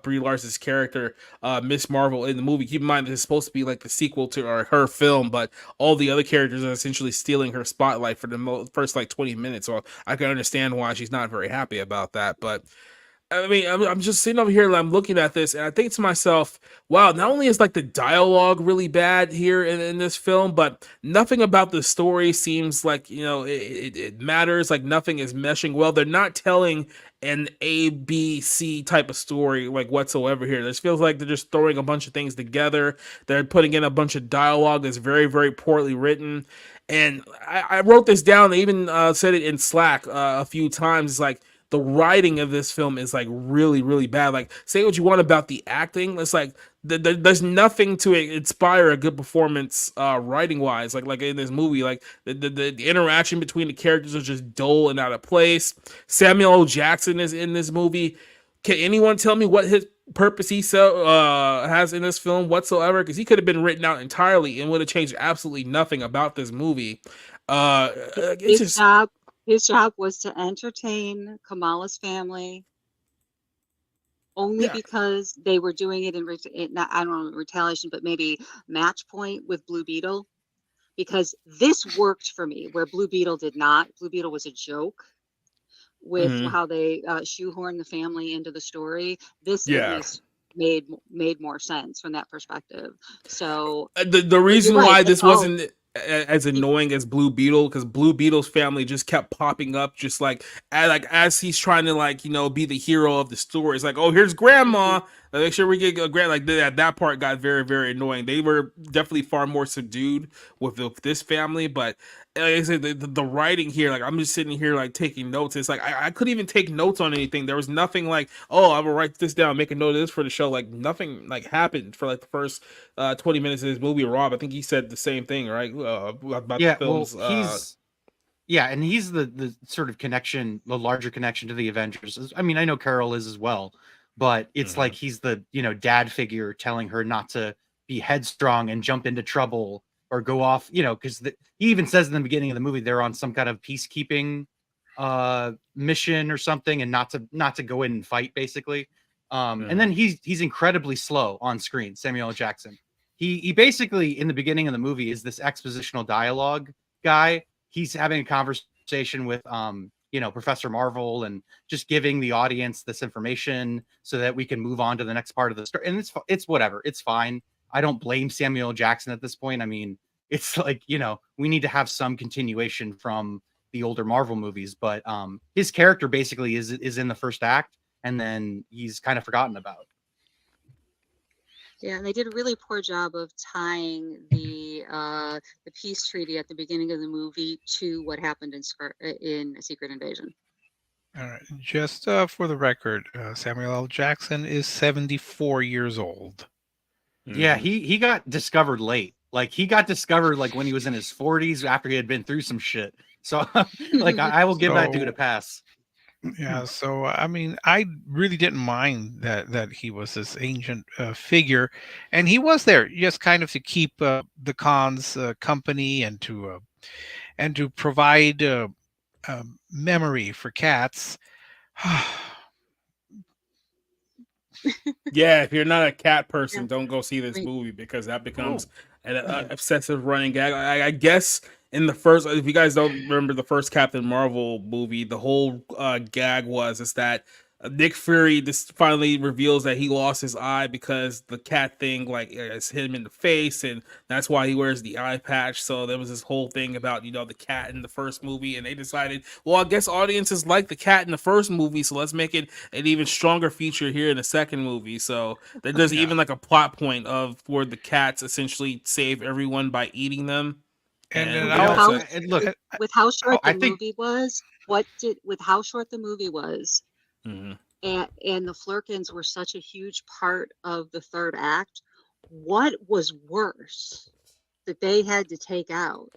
Brie Larson's character, Miss Marvel, in the movie. Keep in mind this is supposed to be like the sequel to her film, but all the other characters are essentially stealing her spotlight for the first like 20 minutes. So I can understand why she's not very happy about that, but. I mean, I'm just sitting over here and I'm looking at this and I think to myself, wow, not only is like the dialogue really bad here in this film, but nothing about the story seems like, it matters. Like nothing is meshing well. They're not telling an ABC type of story like whatsoever here. This feels like they're just throwing a bunch of things together. They're putting in a bunch of dialogue that's very, very poorly written. And I wrote this down. They even said it in Slack a few times. It's like, the writing of this film is like really, really bad. Like, say what you want about the acting, it's like there's nothing to inspire a good performance writing wise. Like in this movie, like the interaction between the characters is just dull and out of place. Samuel L. Jackson is in this movie. Can anyone tell me what his purpose he has in this film whatsoever? Because he could have been written out entirely and would have changed absolutely nothing about this movie. It's just His job was to entertain Kamala's family, only because they were doing it not, I don't know, retaliation, but maybe match point with Blue Beetle. Because this worked for me, where Blue Beetle did not. Blue Beetle was a joke with how they shoehorn the family into the story. This at least made more sense from that perspective. So the reason why this wasn't as annoying as Blue Beetle, because Blue Beetle's family just kept popping up, just like as he's trying to be the hero of the story. It's like, oh, here's Grandma. Make sure we get a grand. Like that part got very, very annoying. They were definitely far more subdued with this family, but like I said, the writing here, like I'm just sitting here like taking notes. It's like I couldn't even take notes on anything. There was nothing like, oh, I will write this down, make a note of this for the show. Like nothing like happened for like the first 20 minutes of this movie. Rob, I think he said the same thing, right? About the films. Well, and he's the sort of connection, the larger connection to the Avengers. I mean, I know Carol is as well, but it's like he's the dad figure telling her not to be headstrong and jump into trouble or go off, because he even says in the beginning of the movie they're on some kind of peacekeeping mission or something, and not to go in and fight, basically. And then he's incredibly slow on screen. Samuel L. Jackson. He basically in the beginning of the movie is this expositional dialogue guy. He's having a conversation with Professor Marvel and just giving the audience this information so that we can move on to the next part of the story. And it's whatever. It's fine. I don't blame Samuel L. Jackson at this point. I mean, it's like, we need to have some continuation from the older Marvel movies, but his character basically is in the first act, and then he's kind of forgotten about. Yeah, and they did a really poor job of tying the peace treaty at the beginning of the movie to what happened in A Secret Invasion. All right, just for the record, Samuel L. Jackson is 74 years old. Yeah, he got discovered late. Like he got discovered like when he was in his 40s after he had been through some shit. So like I will give that dude a pass. Yeah, so I mean, I really didn't mind that he was this ancient figure, and he was there just kind of to keep the Khan's company and to provide memory for cats. Yeah, if you're not a cat person, don't go see this movie, because that becomes an obsessive running gag. I guess in the first, if you guys don't remember the first Captain Marvel movie, the whole gag is that Nick Fury just finally reveals that he lost his eye because the cat thing like has hit him in the face, and that's why he wears the eye patch. So there was this whole thing about the cat in the first movie, and they decided, well, I guess audiences like the cat in the first movie, so let's make it an even stronger feature here in the second movie. So there's Yeah. even like a plot point of where the cats essentially save everyone by eating them. And then And With I they also how also And look, uh, with how short I the think movie was, with how short the movie was, Mhm. and the Flurkins were such a huge part of the third act, what was worse that they had to take out?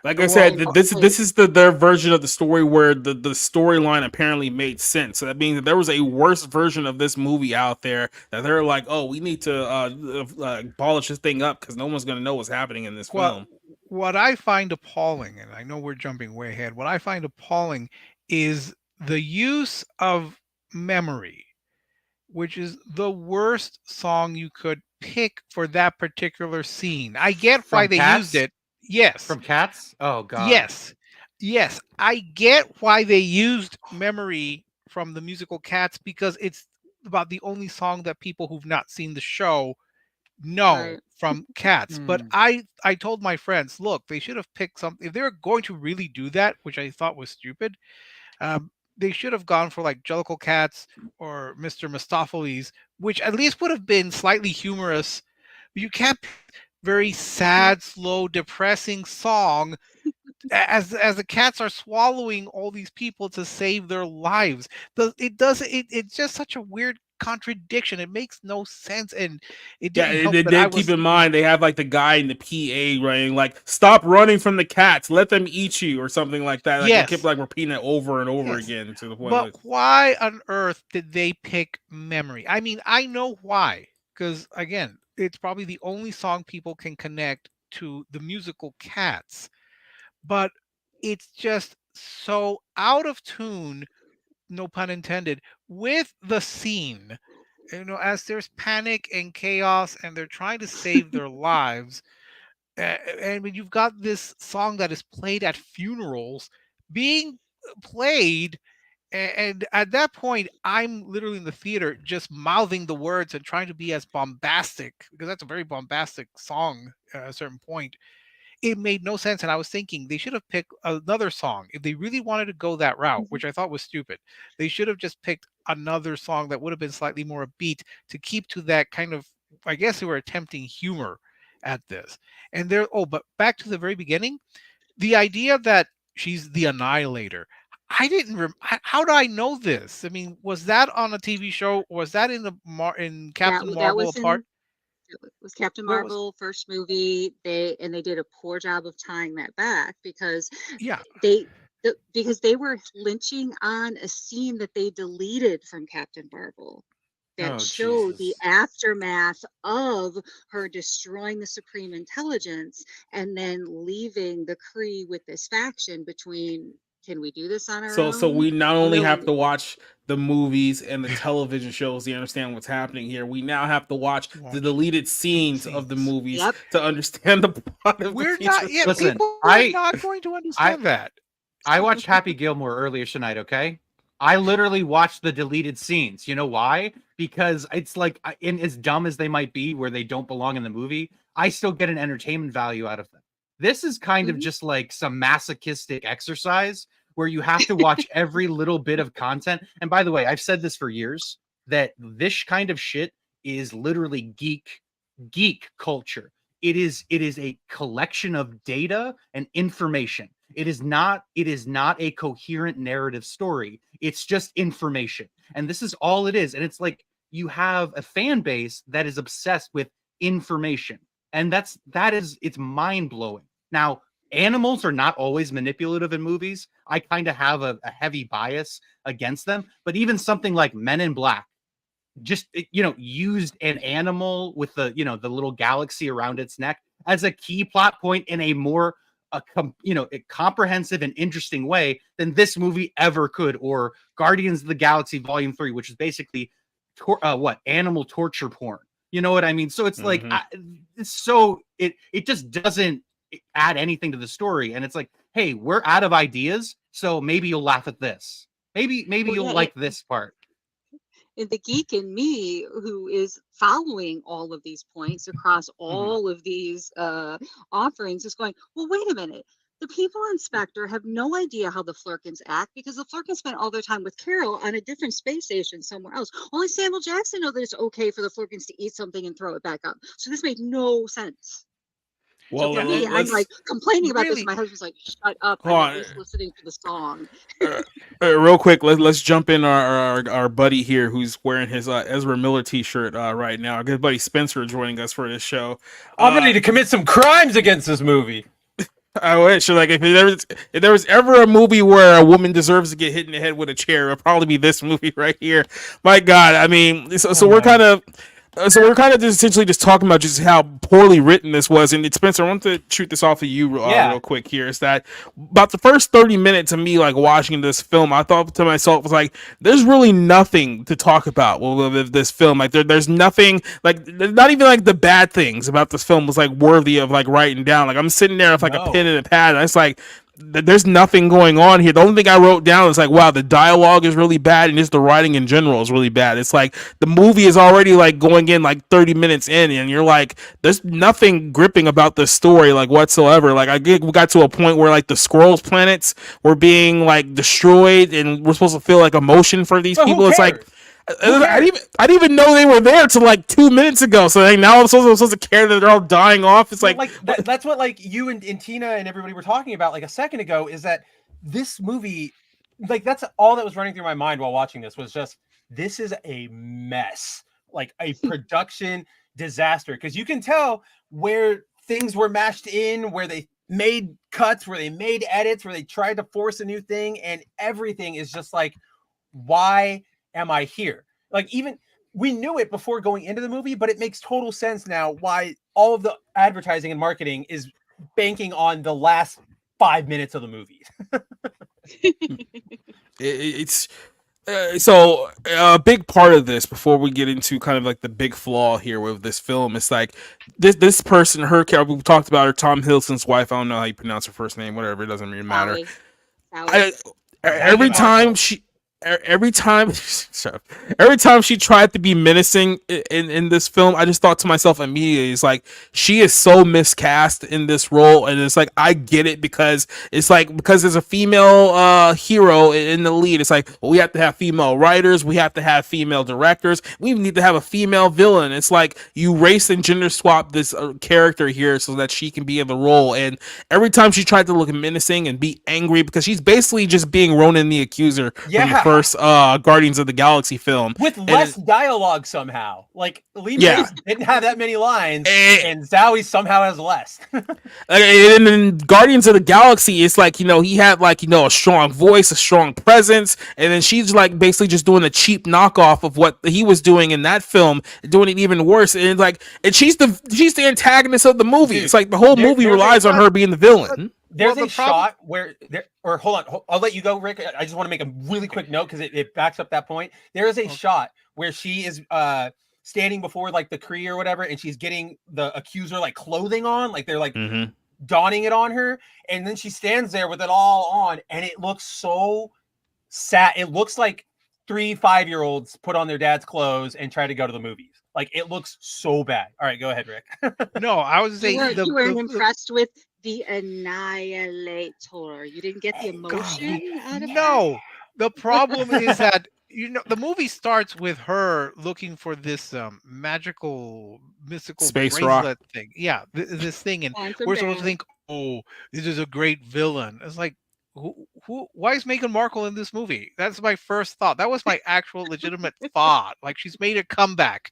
Like I said, well, this is their version of the story where the storyline apparently made sense. So that means that there was a worse version of this movie out there that they're like, oh, we need to polish this thing up because no one's gonna know what's happening in this what film. what I find appalling, and I know we're jumping way ahead. What I find appalling is the use of memory, which is the worst song you could pick for that particular scene. I get why from they used Cats, it. Yes. from Cats. Oh God. Yes. Yes. I get why they used memory from the musical Cats because it's about the only song that people who've not seen the show know Right. from Cats. But Hmm. I told my friends, look, they should have picked something if they were going to really do that, which I thought was stupid. They should have gone for like Jellicle Cats or Mr. Mistopheles, which at least would have been slightly humorous. But you can't pick very sad, slow, depressing song as the cats are swallowing all these people to save their lives. It's just such a weird contradiction. It makes no sense, and it Yeah, didn't and help they that I did keep was in mind they have like the guy in the PA running like, "Stop running from the cats, let them eat you," or something like that. Like they kept yes, like repeating it over and over yes. again to the point But like, why on earth did they pick Memory? I mean, I know why, because again, it's probably the only song people can connect to the musical Cats, but it's just so out of tune, no pun intended, with the scene. As there's panic and chaos and they're trying to save their lives, and when you've got this song that is played at funerals being played, and at that point, I'm literally in the theater just mouthing the words and trying to be as bombastic because that's a very bombastic song at a certain point. It made no sense, and I was thinking they should have picked another song if they really wanted to go that route, which I thought was stupid. They should have just picked another song that would have been slightly more upbeat to keep to that kind of. I guess they were attempting humor at this, and there. Oh, but back to the very beginning, the idea that she's the Annihilator. I didn't. How do I know this? I mean, was that on a TV show? Was that in in Captain That Marvel was apart? in it was Captain Where was? Marvel first movie. They did a poor job of tying that back because Yeah. they because they were lynching on a scene that they deleted from Captain Marvel that Oh showed the Jesus. aftermath of her destroying the Supreme Intelligence and then leaving the Kree with this faction between, can we do this on our so own? we not only have No, to watch the movies and the television shows to understand what's happening here, we now have to watch the Watch deleted the scenes of the scenes. movies yep. to understand the plot of the We're feature not yet. film. Listen, People are I not going to I understand that. I watched Happy Gilmore earlier tonight, okay? I literally watched the deleted scenes. You know why? Because it's like, in as dumb as they might be, where they don't belong in the movie, I still get an entertainment value out of them. This is kind of Mhm. just like some masochistic exercise where you have to watch every little bit of content. And by the way, I've said this for years that this kind of shit is literally geek culture. It is a collection of data and information. It is not a coherent narrative story. It's just information. And this is all it is. And it's like you have a fan base that is obsessed with information. And it's mind-blowing. Now, animals are not always manipulative in movies. I kind of have a heavy bias against them, but even something like Men in Black just used an animal with the little galaxy around its neck as a key plot point in a more a comprehensive and interesting way than this movie ever could, or Guardians of the Galaxy Volume 3, which is basically animal torture porn. You know what I mean? So it's like Mhm. it just doesn't add anything to the story, and it's like, hey, we're out of ideas, so maybe you'll laugh at this. Maybe Well, you'll yeah, like this part. and the geek in me who is following all of these points across all of these offerings is going, well, wait a minute. The people in Spectre have no idea how the Flurkins act because the Flurkins spent all their time with Carol on a different space station somewhere else. Only Samuel Jackson knows that it's okay for the Flurkins to eat something and throw it back up. So this made no sense. So Well, for Yeah, me, and I'm let's like complaining about this. really, My husband's like, shut up. hold I'm at on. least listening to the song. Real quick, let's jump in our buddy here who's wearing his Ezra Miller t-shirt right now. Our good buddy Spencer joining us for this show. I'm ready to commit some crimes against this movie. I wish, like, if there was ever a movie where a woman deserves to get hit in the head with a chair, it'd probably be this movie right here. My God, I mean, so we're kind of. So we're kind of just essentially just talking about just how poorly written this was. And Spencer, I want to shoot this off of you real quick here. Is that about the first 30 minutes of me like watching this film, I thought to myself, was like, there's really nothing to talk about with this film. Like there's nothing, like not even like the bad things about this film was like worthy of like writing down. Like I'm sitting there with like a pen and a pad, and it's like, there's nothing going on here. The only thing I wrote down is like, wow, the dialogue is really bad, and just the writing in general is really bad. It's like the movie is already like going in like 30 minutes in, and you're like, there's nothing gripping about the story like whatsoever. Like we got to a point where like the Skrulls planets were being like destroyed, and we're supposed to feel like emotion for these people. It's like, I didn't even know they were there till like 2 minutes ago. So like now I'm supposed to care that they're all dying off. It's like that's what like you and Tina and everybody were talking about like a second ago, is that this movie, like that's all that was running through my mind while watching this, was just, this is a mess, like a production disaster, because you can tell where things were mashed in, where they made cuts, where they made edits, where they tried to force a new thing, and everything is just like, why am I here? Like, even we knew it before going into the movie, but it makes total sense now why all of the advertising and marketing is banking on the last 5 minutes of the movie. it's so a big part of this, before we get into kind of like the big flaw here with this film, is like this person, we talked about her, Tom Hiddleston's wife. I don't know how you pronounce her first name, whatever, it doesn't really matter. Sally. Every time she every time every time she tried to be menacing in this film, I just thought to myself immediately, it's like, she is so miscast in this role. And it's like, I get it, because it's like, because there's a female hero in the lead, it's like, well, we have to have female writers, we have to have female directors, we even need to have a female villain. It's like, you race and gender swap this character here so that she can be in the role. And every time she tried to look menacing and be angry, because she's basically just being Ronan the Accuser from the first Guardians of the Galaxy film, with less dialogue somehow. Like, Lee Pace didn't have that many lines, and Zowie somehow has less. And in Guardians of the Galaxy, it's like, he had like, a strong voice, a strong presence, and then she's like basically just doing a cheap knockoff of what he was doing in that film, doing it even worse. And like, and she's the antagonist of the movie. Dude, it's like the whole movie relies on her being the villain. There's a shot where hold on, I'll let you go, Rick. I just want to make a really quick note because it backs up that point. There is a shot where she is standing before like the Kree or whatever, and she's getting the accuser like clothing on, like they're like donning it on her, and then she stands there with it all on, and it looks so sad. It looks like 3 5-year-olds put on their dad's clothes and try to go to the movies. Like, it looks so bad. All right, go ahead, Rick. No, I was saying you weren't impressed with the Annihilator. You didn't get the emotion out of No, the problem is that the movie starts with her looking for this mystical space bracelet rock thing. Yeah, this thing, and we're supposed to think, oh, this is a great villain. It's like, why is Meghan Markle in this movie? That's my first thought. That was my actual legitimate thought. Like, she's made a comeback.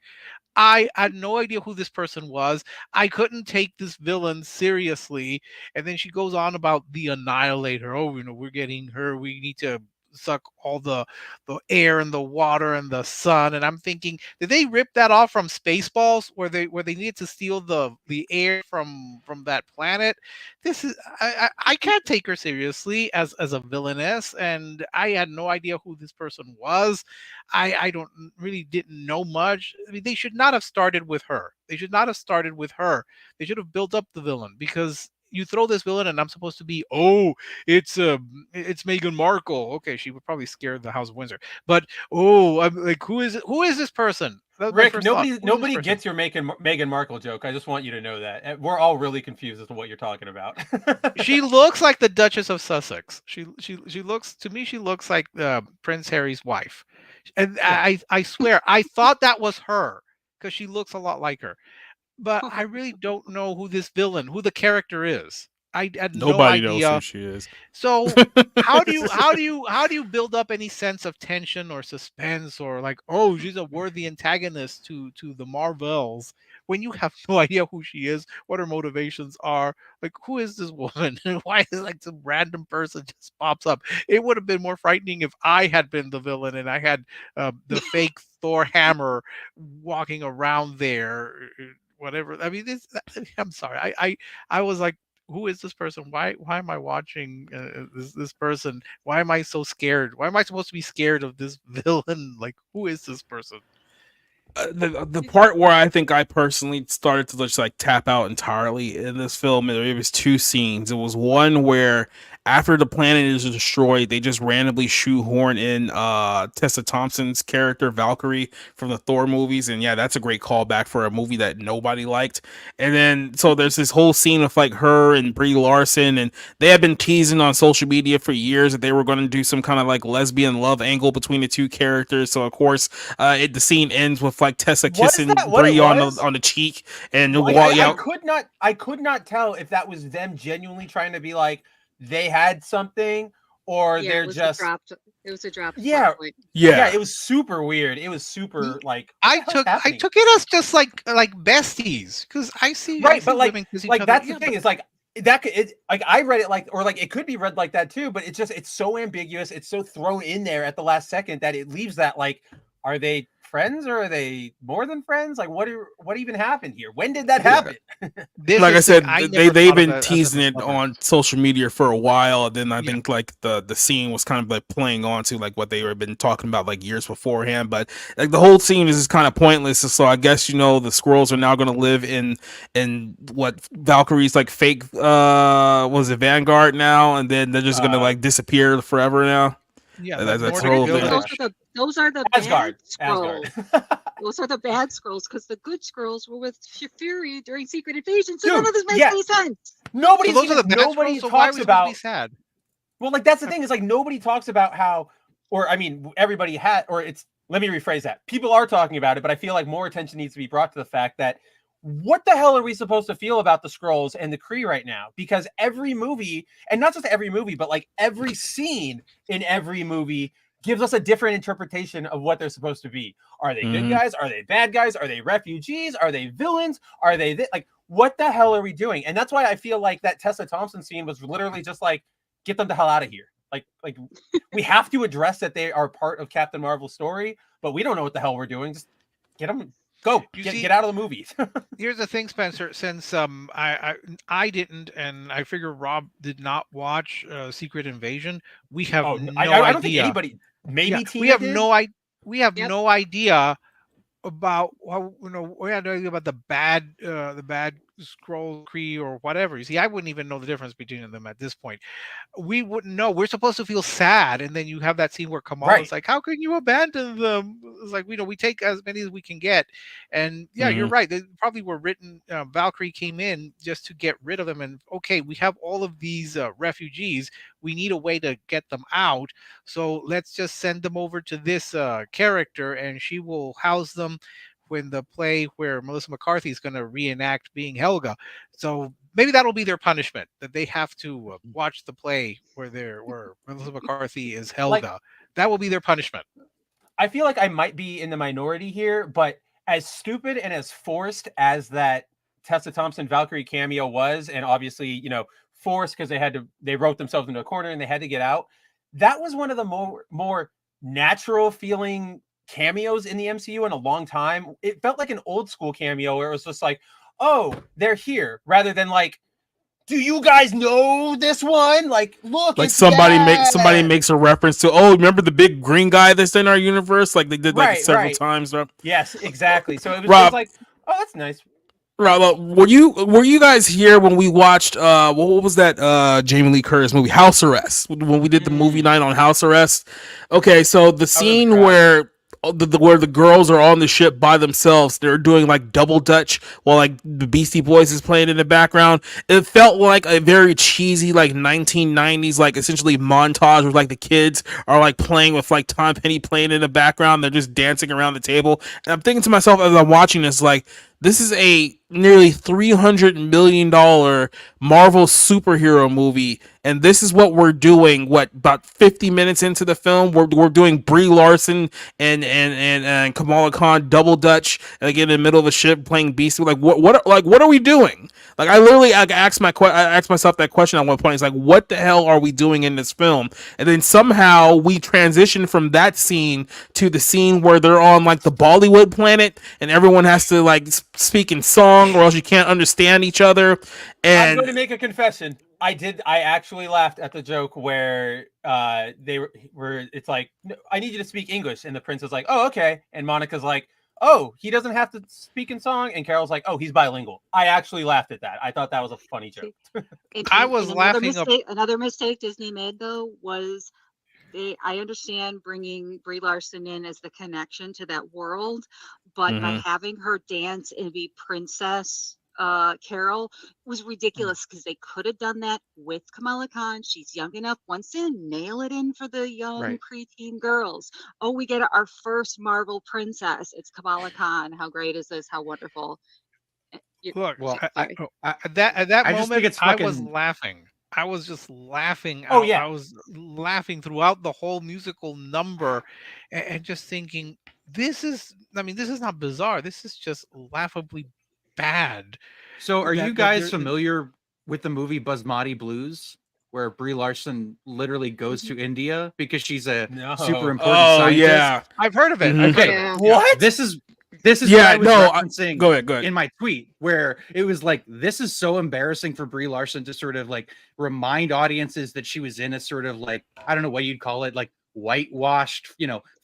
I had no idea who this person was. I couldn't take this villain seriously. And then she goes on about the Annihilator. Oh, we're getting her. We need to suck all the air and the water and the sun. And I'm thinking, did they rip that off from Spaceballs, where they needed to steal the air from that planet? This is I can't take her seriously as a villainess, and I had no idea who this person was. I didn't know much. I mean, they should not have started with her. They should not have started with her. They should have built up the villain, because you throw this villain, and I'm supposed to be, oh, it's Meghan Markle. Okay, she would probably scare the House of Windsor, but oh, I'm like, who is this person? That was my Rick, first thought. Who is this nobody person? gets your Meghan Markle joke. I just want you to know that. We're all really confused as to what you're talking about. She looks like the Duchess of Sussex. She looks, to me, she looks like Prince Harry's wife, and Yeah. I swear I thought that was her because she looks a lot like her. But I really don't know who the character is. I had no Nobody knows who idea. she is. So how do you build up any sense of tension or suspense, or like, oh, she's a worthy antagonist to the Marvels, when you have no idea who she is, what her motivations are? Like, who is this woman? Why is, like, some random person just pops up? It would have been more frightening if I had been the villain and I had the fake Thor hammer walking around there. Whatever. I mean, I'm sorry. I was like, who is this person? Why am I watching this person? Why am I so scared? Why am I supposed to be scared of this villain? Like, who is this person? The part where I think I personally started to just like tap out entirely in this film, it was two scenes. It was one where after the planet is destroyed, they just randomly shoehorn in Tessa Thompson's character Valkyrie from the Thor movies, and yeah, that's a great callback for a movie that nobody liked. And then so there's this whole scene of like her and Brie Larson, and they had been teasing on social media for years that they were going to do some kind of like lesbian love angle between the two characters. So of course, the scene ends with like Tessa kissing Brie on the cheek, and I could not tell if that was them genuinely trying to be like they had something, or they're just it was a drop. Yeah, it was super weird. It was super like I took it as just like besties, because I see but like women kiss each like other. that's the thing. It's like that it's like I read it like, or like it could be read like that too, but it's so ambiguous. It's so thrown in there at the last second that it leaves that like, are they friends or are they more than friends? Like what even happened here? When did that happen? Like I said, they've been teasing it on social media for a while, and then I think like the scene was kind of like playing on to like what they were been talking about like years beforehand, but like the whole scene is just kind of pointless. So I guess, you know, the squirrels are now going to live in what Valkyrie's like fake was it Vanguard now, and then they're just going to like disappear forever now. Yeah, that's those are the Asgard. bad scrolls. Those are the bad scrolls, because the good scrolls were with Fury during Secret Invasion. So none of this makes any sense. Nobody talks about. Sad. Well, like that's the thing, is like nobody talks about how, or I mean, everybody had, or it's. Let me rephrase that. People are talking about it, but I feel like more attention needs to be brought to the fact that what the hell are we supposed to feel about the Skrulls and the Kree right now? Because every movie, and not just every movie, but like every scene in every movie gives us a different interpretation of what they're supposed to be. Are they good guys? Are they bad guys? Are they refugees? Are they villains? Are they like, what the hell are we doing? And that's why I feel like that Tessa Thompson scene was literally just like, get them the hell out of here. Like we have to address that they are part of Captain Marvel's story, but we don't know what the hell we're doing. Just get them. Go get out of the movies. Here's the thing, Spencer. Since I didn't, and I figure Rob did not watch Secret Invasion, we have no idea. I don't think anybody. Maybe Tina we have did? no idea about we had no idea about the bad Skrull, Kree, or whatever. You see, I wouldn't even know the difference between them at this point. We wouldn't know. We're supposed to feel sad, and then you have that scene where Kamala is like, "How can you abandon them?" It's like, we take as many as we can get, and you're right. They probably were written. Valkyrie came in just to get rid of them, and okay, we have all of these refugees. We need a way to get them out, so let's just send them over to this character, and she will house them when the play where Melissa McCarthy is going to reenact being Helga. So maybe that'll be their punishment, that they have to watch the play where Melissa McCarthy is Helga. That will be their punishment. I feel like I might be in the minority here, but as stupid and as forced as that Tessa Thompson Valkyrie cameo was, and obviously, forced because they wrote themselves into a corner and they had to get out. That was one of the more natural feeling cameos in the MCU in a long time. It felt like an old school cameo where it was just like, oh, they're here, rather than like, do you guys know this one? Like, look, like somebody makes a reference to, oh, remember the big green guy that's in our universe? Like they did several times. Yes, exactly. So it was just like, oh, that's nice. Right, well, were you guys here when we watched what was that Jamie Lee Curtis movie, House Arrest, when we did the movie night on House Arrest? Okay, so the was in the scene crowd. where where the girls are on the ship by themselves, they're doing like double dutch while like the Beastie Boys is playing in the background. It felt like a very cheesy like 1990s like essentially montage where like the kids are like playing with like Tom Petty playing in the background. They're just dancing around the table, and I'm thinking to myself as I'm watching this, like, this is a nearly $300 million Marvel superhero movie, and this is what we're doing. What, about 50 minutes into the film, we're doing Brie Larson and Kamala Khan double dutch, like in the middle of a ship playing Beastie. Like what are we doing? Like, I literally asked myself that question at one point. It's like, what the hell are we doing in this film? And then somehow we transition from that scene to the scene where they're on like the Bollywood planet, and everyone has to like speak in song, or else you can't understand each other. I'm going to And make a confession. I actually laughed at the joke where they were. It's like, "No, I need you to speak English," and the prince is like, "Oh, okay," and Monica's like, "Oh, he doesn't have to speak in song," and Carol's like, "Oh, he's bilingual." I actually laughed at that. I thought that was a funny joke. I was laughing Another mistake Disney made though was I understand bringing Brie Larson in as the connection to that world, but by having her dance and be Princess Carol was ridiculous because they could have done that with Kamala Khan. She's young enough. Once they nail it in for the young Right. preteen girls, oh, we get our first Marvel princess. It's Kamala Khan. How great is this? How wonderful. Look, Well, Sorry. at that I just think moment, it's I was fucking. laughing. I was just laughing Oh out. yeah. I was laughing throughout the whole musical number, and just thinking, this is. I mean, this is not bizarre. This is just laughably bad. So, are you That guys there. familiar with the movie Basmati Blues, where Brie Larson literally goes to India because she's a No. super important oh scientist? yeah, I've heard of it. Mhm. I've heard Okay, of it. Yeah. What? this is what yeah. I was No, referencing go ahead. in my tweet, where it was like, this is so embarrassing for Brie Larson to sort of like remind audiences that she was in a sort of like, I don't know what you'd call it, like whitewashed,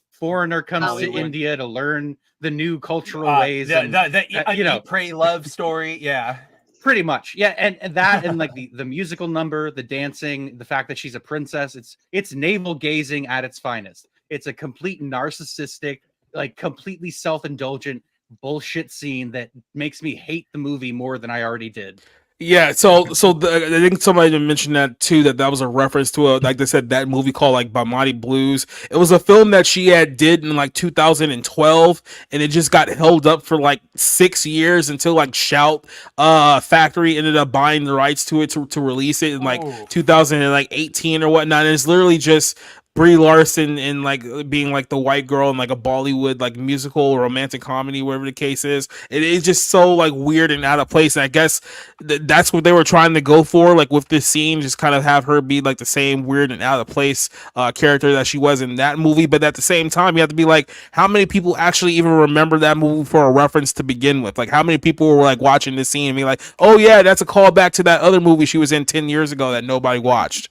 foreigner comes to Hollywood. India to learn the new cultural ways, the and Eat, Pray, Love story. Yeah. pretty much, yeah, and that, and like the musical number, the dancing, the fact that she's a princess, it's navel gazing at its finest. It's a complete narcissistic, like completely self-indulgent bullshit scene that makes me hate the movie more than I already did. Yeah, I think somebody mentioned that too. That was a reference to like they said, that movie called like Bamati Blues. It was a film that she had did in like 2012, and it just got held up for like 6 years until like Shout Factory ended up buying the rights to it to release it in like Oh. 2018 or whatnot. And it's literally just Brie Larson and like being like the white girl in like a Bollywood like musical or romantic comedy, whatever the case is. It is just so like weird and out of place. And I guess that's what they were trying to go for, like with this scene, just kind of have her be like the same weird and out of place character that she was in that movie. But at the same time, you have to be like, how many people actually even remember that movie for a reference to begin with? Like, how many people were like watching this scene and be like, oh yeah, that's a callback to that other movie she was in 10 years ago that nobody watched?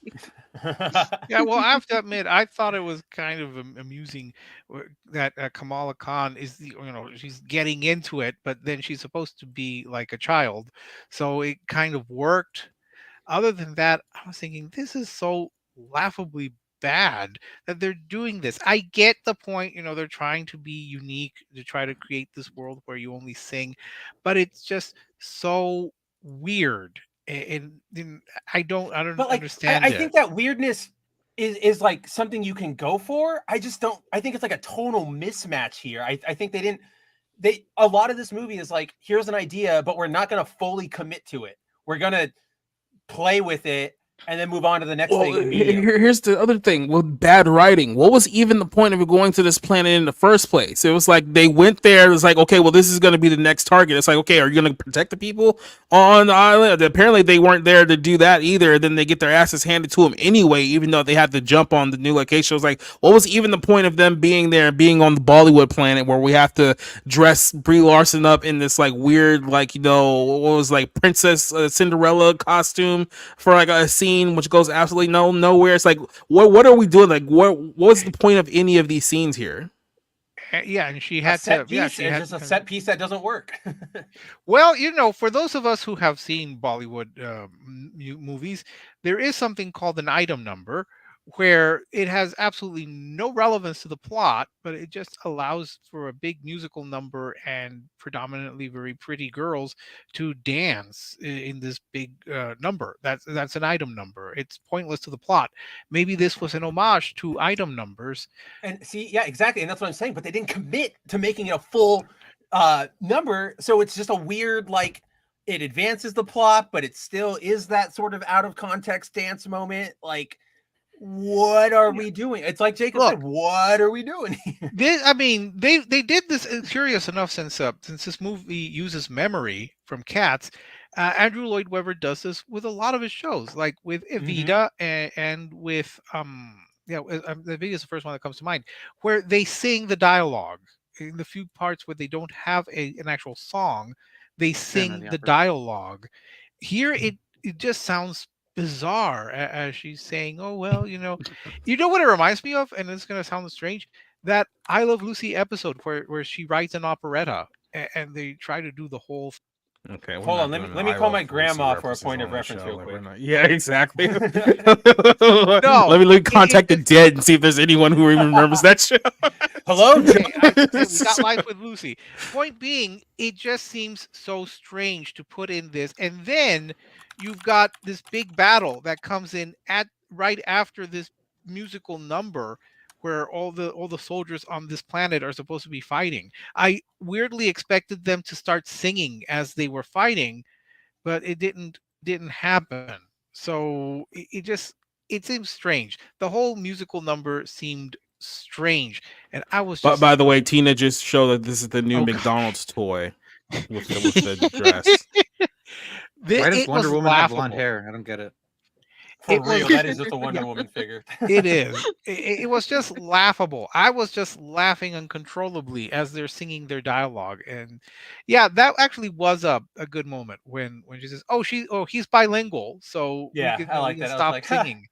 Yeah, well, I have to admit, I thought it was kind of amusing that Kamala Khan is she's getting into it, but then she's supposed to be like a child, so it kind of worked. Other than that, I was thinking this is so laughably bad that they're doing this. I get the point, they're trying to be unique to try to create this world where you only sing, but it's just so weird. And I don't But like, understand I it. think that weirdness is like something you can go for. I just don't. I think it's like a tonal mismatch here. I think they didn't. A lot of this movie is like, here's an idea, but we're not going to fully commit to it. We're going to play with it and then move on to the next Well, thing immediately. here's the other thing with bad writing. What was even the point of going to this planet in the first place? It was like they went there. It was like, okay, well, this is going to be the next target. It's like, okay, are you going to protect the people on the island? Apparently, they weren't there to do that either. Then they get their asses handed to them anyway, even though they had to jump on the new location. It was like, what was even the point of them being there, being on the Bollywood planet where we have to dress Brie Larson up in this like weird, like, what was like Princess Cinderella costume for like a scene which goes absolutely nowhere. It's like, what are we doing? Like, what's the point of any of these scenes here? Yeah, and she A had set to. Yeah, piece she is had just a to. set piece that doesn't work. Well, for those of us who have seen Bollywood movies, there is something called an item number where it has absolutely no relevance to the plot, but it just allows for a big musical number and predominantly very pretty girls to dance in this big number. That's an item number. It's pointless to the plot. Maybe this was an homage to item numbers. And see, yeah, exactly. And that's what I'm saying. But they didn't commit to making it a full number. So it's just a weird, like, it advances the plot, but it still is that sort of out of context dance moment. Like, what are we doing? It's like Jacob Look, said, what are we doing here? They did this. Curious enough, since this movie uses memory from Cats, Andrew Lloyd Webber does this with a lot of his shows, like with Evita and with Evita is the first one that comes to mind, where they sing the dialogue in the few parts where they don't have an actual song, they sing the dialogue. Here it just sounds bizarre as she's saying, "Oh well, you know what it reminds me of," and it's gonna sound strange. That I Love Lucy episode where she writes an operetta and they try to do the whole. Okay, we're Hold not on, doing let me I call Love my Lucy grandma for a references point of on the reference show, real like, we're quick. not- Yeah, exactly. No, Let me contact the it- dead and see if there's anyone who even remembers that show. Hello, Joe? Okay, we got Life with Lucy. Point being, it just seems so strange to put in this, and then you've got this big battle that comes in at right after this musical number where all the soldiers on this planet are supposed to be fighting. I weirdly expected them to start singing as they were fighting, but it didn't happen. So it seems strange. The whole musical number seemed strange, and I was But just by the way, Tina just showed that this is the new oh McDonald's toy with the dress. Why does it was Wonder Woman have blonde laughable. hair? I don't get it. For It was real, that is just a Wonder Woman figure. it is. It was just laughable. I was just laughing uncontrollably as they're singing their dialogue, and yeah, that actually was a good moment when she says, he's bilingual, so Yeah, I we like can that. I was stop like, huh. singing."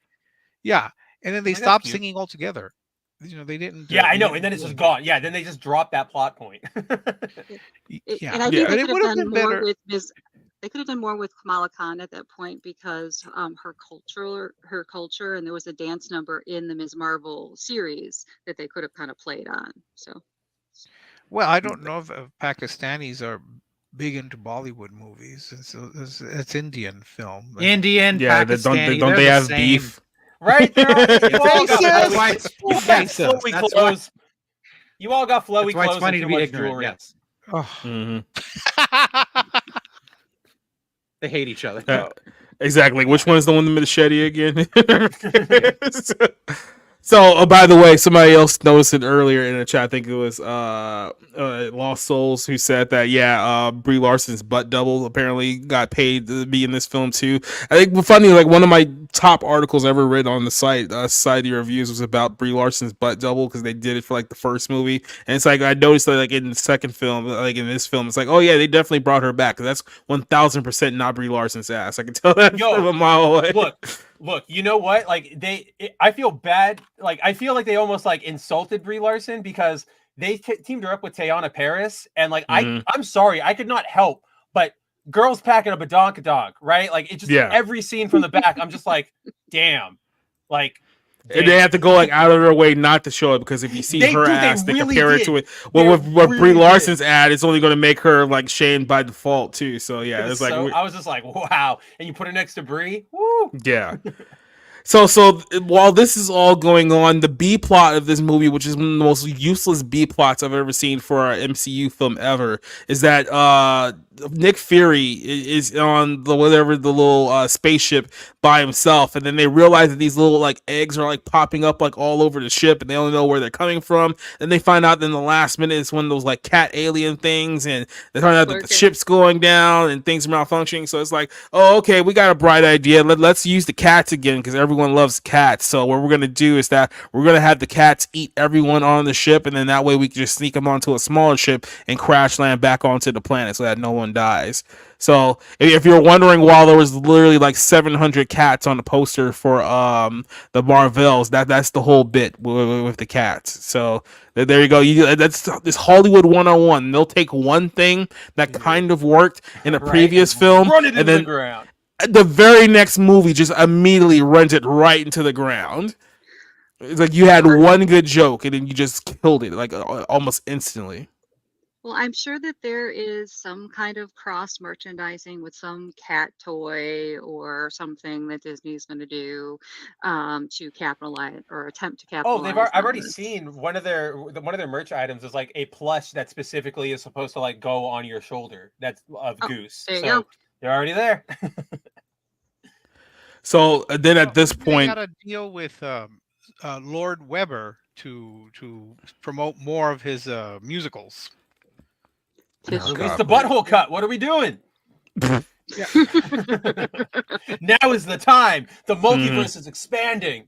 Yeah, and then they Like, that's stopped cute. singing altogether. They didn't. Yeah, I They know. didn't And then it's do just anything. gone. Yeah, then they just dropped that plot point. Yeah, And I Yeah, think and they it could have would have done been more better. with Ms. They could have done more with Kamala Khan at that point because her culture, and there was a dance number in the Ms. Marvel series that they could have kind of played on. So Well, I don't know if Pakistanis are big into Bollywood movies. It's Indian film. Indian, Yeah, Pakistani, don't they're they the have same. beef? Right? You all got Racist! flowy, you got Racist. flowy That's why- clothes. You all got flowy That's why it's clothes and funny to too be much ignorant. jewelry. Yes, Oh. Mhm. they hate each other. Exactly. Which one is the one with the machete again? So, by the way, somebody else noticed it earlier in the chat. I think it was Lost Souls who said that Brie Larson's butt double apparently got paid to be in this film too. I think funny, like one of my top articles I ever read on the site, Society Reviews, was about Brie Larson's butt double because they did it for like the first movie, and it's like I noticed that like in the second film, like in this film, it's like, oh yeah, they definitely brought her back because that's 1000% not Brie Larson's ass. I can tell that Yo, from a mile away. Look, you know what? Like I feel bad. Like I feel like they almost like insulted Brie Larson because they teamed her up with Teyana Paris, and like I'm sorry, I could not help but girls packing a badonkadonk, right? Like it just every scene from the back, I'm just like, damn, like. And they have to go like out of their way not to show it because if you see her ass, they really compare it to it. Well, with Brie Larson's ad, it's only going to make her like shamed by default too. So yeah, it's like I was just like, wow. And you put her next to Brie, woo. Yeah. So while this is all going on, the B plot of this movie, which is one of the most useless B plots I've ever seen for an MCU film ever, is that Nick Fury is on the little spaceship by himself, and then they realize that these little like eggs are like popping up like all over the ship, and they don't know where they're coming from. And they find out in the last minute it's one of those like cat alien things, and they find out that the ship's going down and things are malfunctioning. So it's like, oh, okay, we got a bright idea. Let's use the cats again because everyone everyone loves cats. So what we're gonna do is that we're gonna have the cats eat everyone on the ship, and then that way we can just sneak them onto a smaller ship and crash land back onto the planet so that no one dies. So if you're wondering why there was literally like 700 cats on the poster for the Marvels, that's the whole bit with the cats. So there you go. That's this Hollywood 101. They'll take one thing that kind of worked in a previous film, run it into and then the ground. the very next movie just immediately runs it right into the ground. It's like you had one good joke and then you just killed it like almost instantly. Well, I'm sure that there is some kind of cross merchandising with some cat toy or something that Disney's going to do to capitalize or attempt to Oh, capitalize. I've on already this. seen one of their merch items is like a plush that specifically is supposed to like go on your shoulder. That's of Goose. There you So go. they're already there. So then at this Maybe point, they got to deal with Lord Webber to promote more of his musicals. Oh, Release God, the butthole cut. What are we doing? Now is the time. The multiverse is expanding.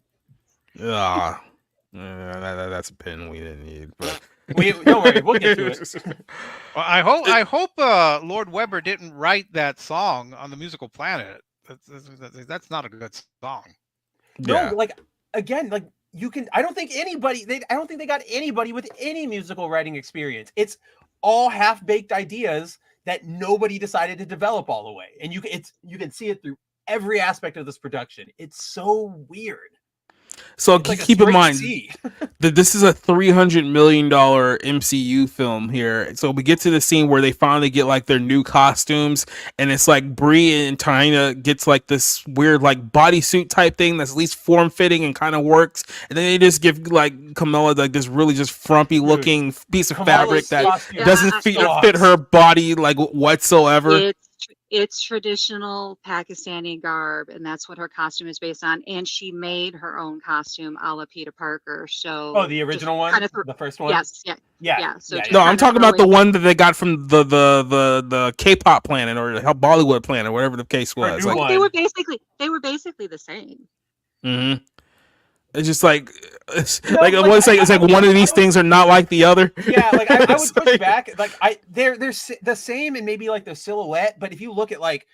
that's a pin we didn't need. But Don't worry, we'll get to it. Well, I hope Lord Webber didn't write that song on the Musical Planet. That's not a good song. Yeah. No, like again, like you can. I don't think they got anybody with any musical writing experience. It's all half-baked ideas that nobody decided to develop all the way, and you can see it through every aspect of this production. It's so weird. So It's like a keep in straight mind C. that this is a $300 million MCU film here. So we get to the scene where they finally get like their new costumes, and it's like Brie and Tina gets like this weird like bodysuit type thing that's at least form fitting and kind of works, and then they just give like Kamala like this really just frumpy looking piece of fabric that costume doesn't fit her body like whatsoever. It's traditional Pakistani garb, and that's what her costume is based on. And she made her own costume a la Peter Parker. So the original one, kind of the first one. Yes, yeah. So yeah, No, I'm kind of talking about the throwing- one that they got from the K-pop planet or the Bollywood planet, whatever the case Or was. new Like, one. They were basically the same. mhm. It's just like it's No, like it's like one of these things are not like the other. Yeah, like I It's would push like- back. Like they're the same and maybe like the silhouette, but if you look at like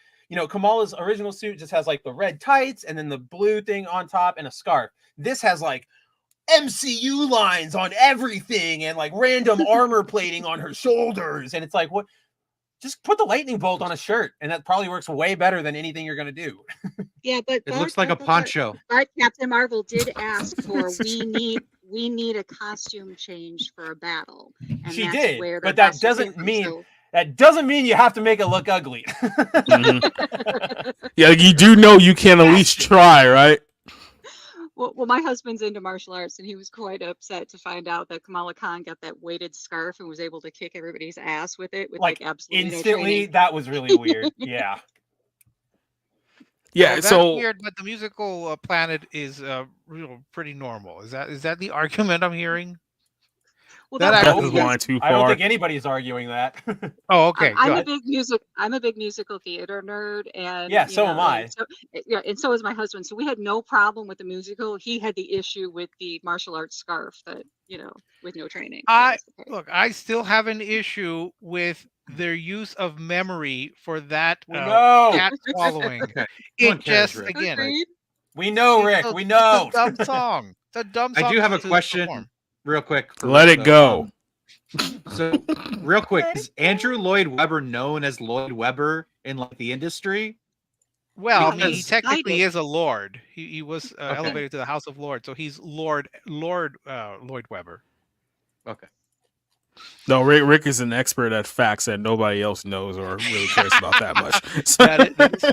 Kamala's original suit just has like the red tights and then the blue thing on top and a scarf. This has like MCU lines on everything and like random armor plating on her shoulders, and it's like what? Just put the lightning bolt on a shirt, and that probably works way better than anything you're gonna do. Yeah, but It looks like a poncho. But Captain Marvel did ask for we need a costume change for a battle. And She that's did, where but their that costume doesn't came from, mean so- that doesn't mean you have to make it look ugly. Mhm. Yeah, you do know you can at least try, right? Well, my husband's into martial arts, and he was quite upset to find out that Kamala Khan got that weighted scarf and was able to kick everybody's ass with it, with like absolutely no Instantly, training. that was really weird. Yeah. Yeah, Oh, that's so weird, but the musical planet is pretty normal. Is that the argument I'm hearing? Well, that that actually is going too I don't far. think anybody's arguing that. Oh, okay. I'm good. a big musical theater nerd, and Yeah, so am I. And so is my husband. So we had no problem with the musical. He had the issue with the martial arts scarf that with no training. Look, I still have an issue with their use of memory for that No. cat swallowing. Okay. It just Rick. again, Agreed. We know, Rick. it's a- We know. It's a dumb song. It's a dumb song. I do have a to question, perform. real quick. for Let Rick, it though. go. So, real quick, is Andrew Lloyd Webber known as Lloyd Webber in like the industry? Well, I mean, he Because- technically is a lord. He was Okay. elevated to the House of Lords, so he's Lloyd Webber. Okay. No, Rick is an expert at facts that nobody else knows or really cares about that much. So-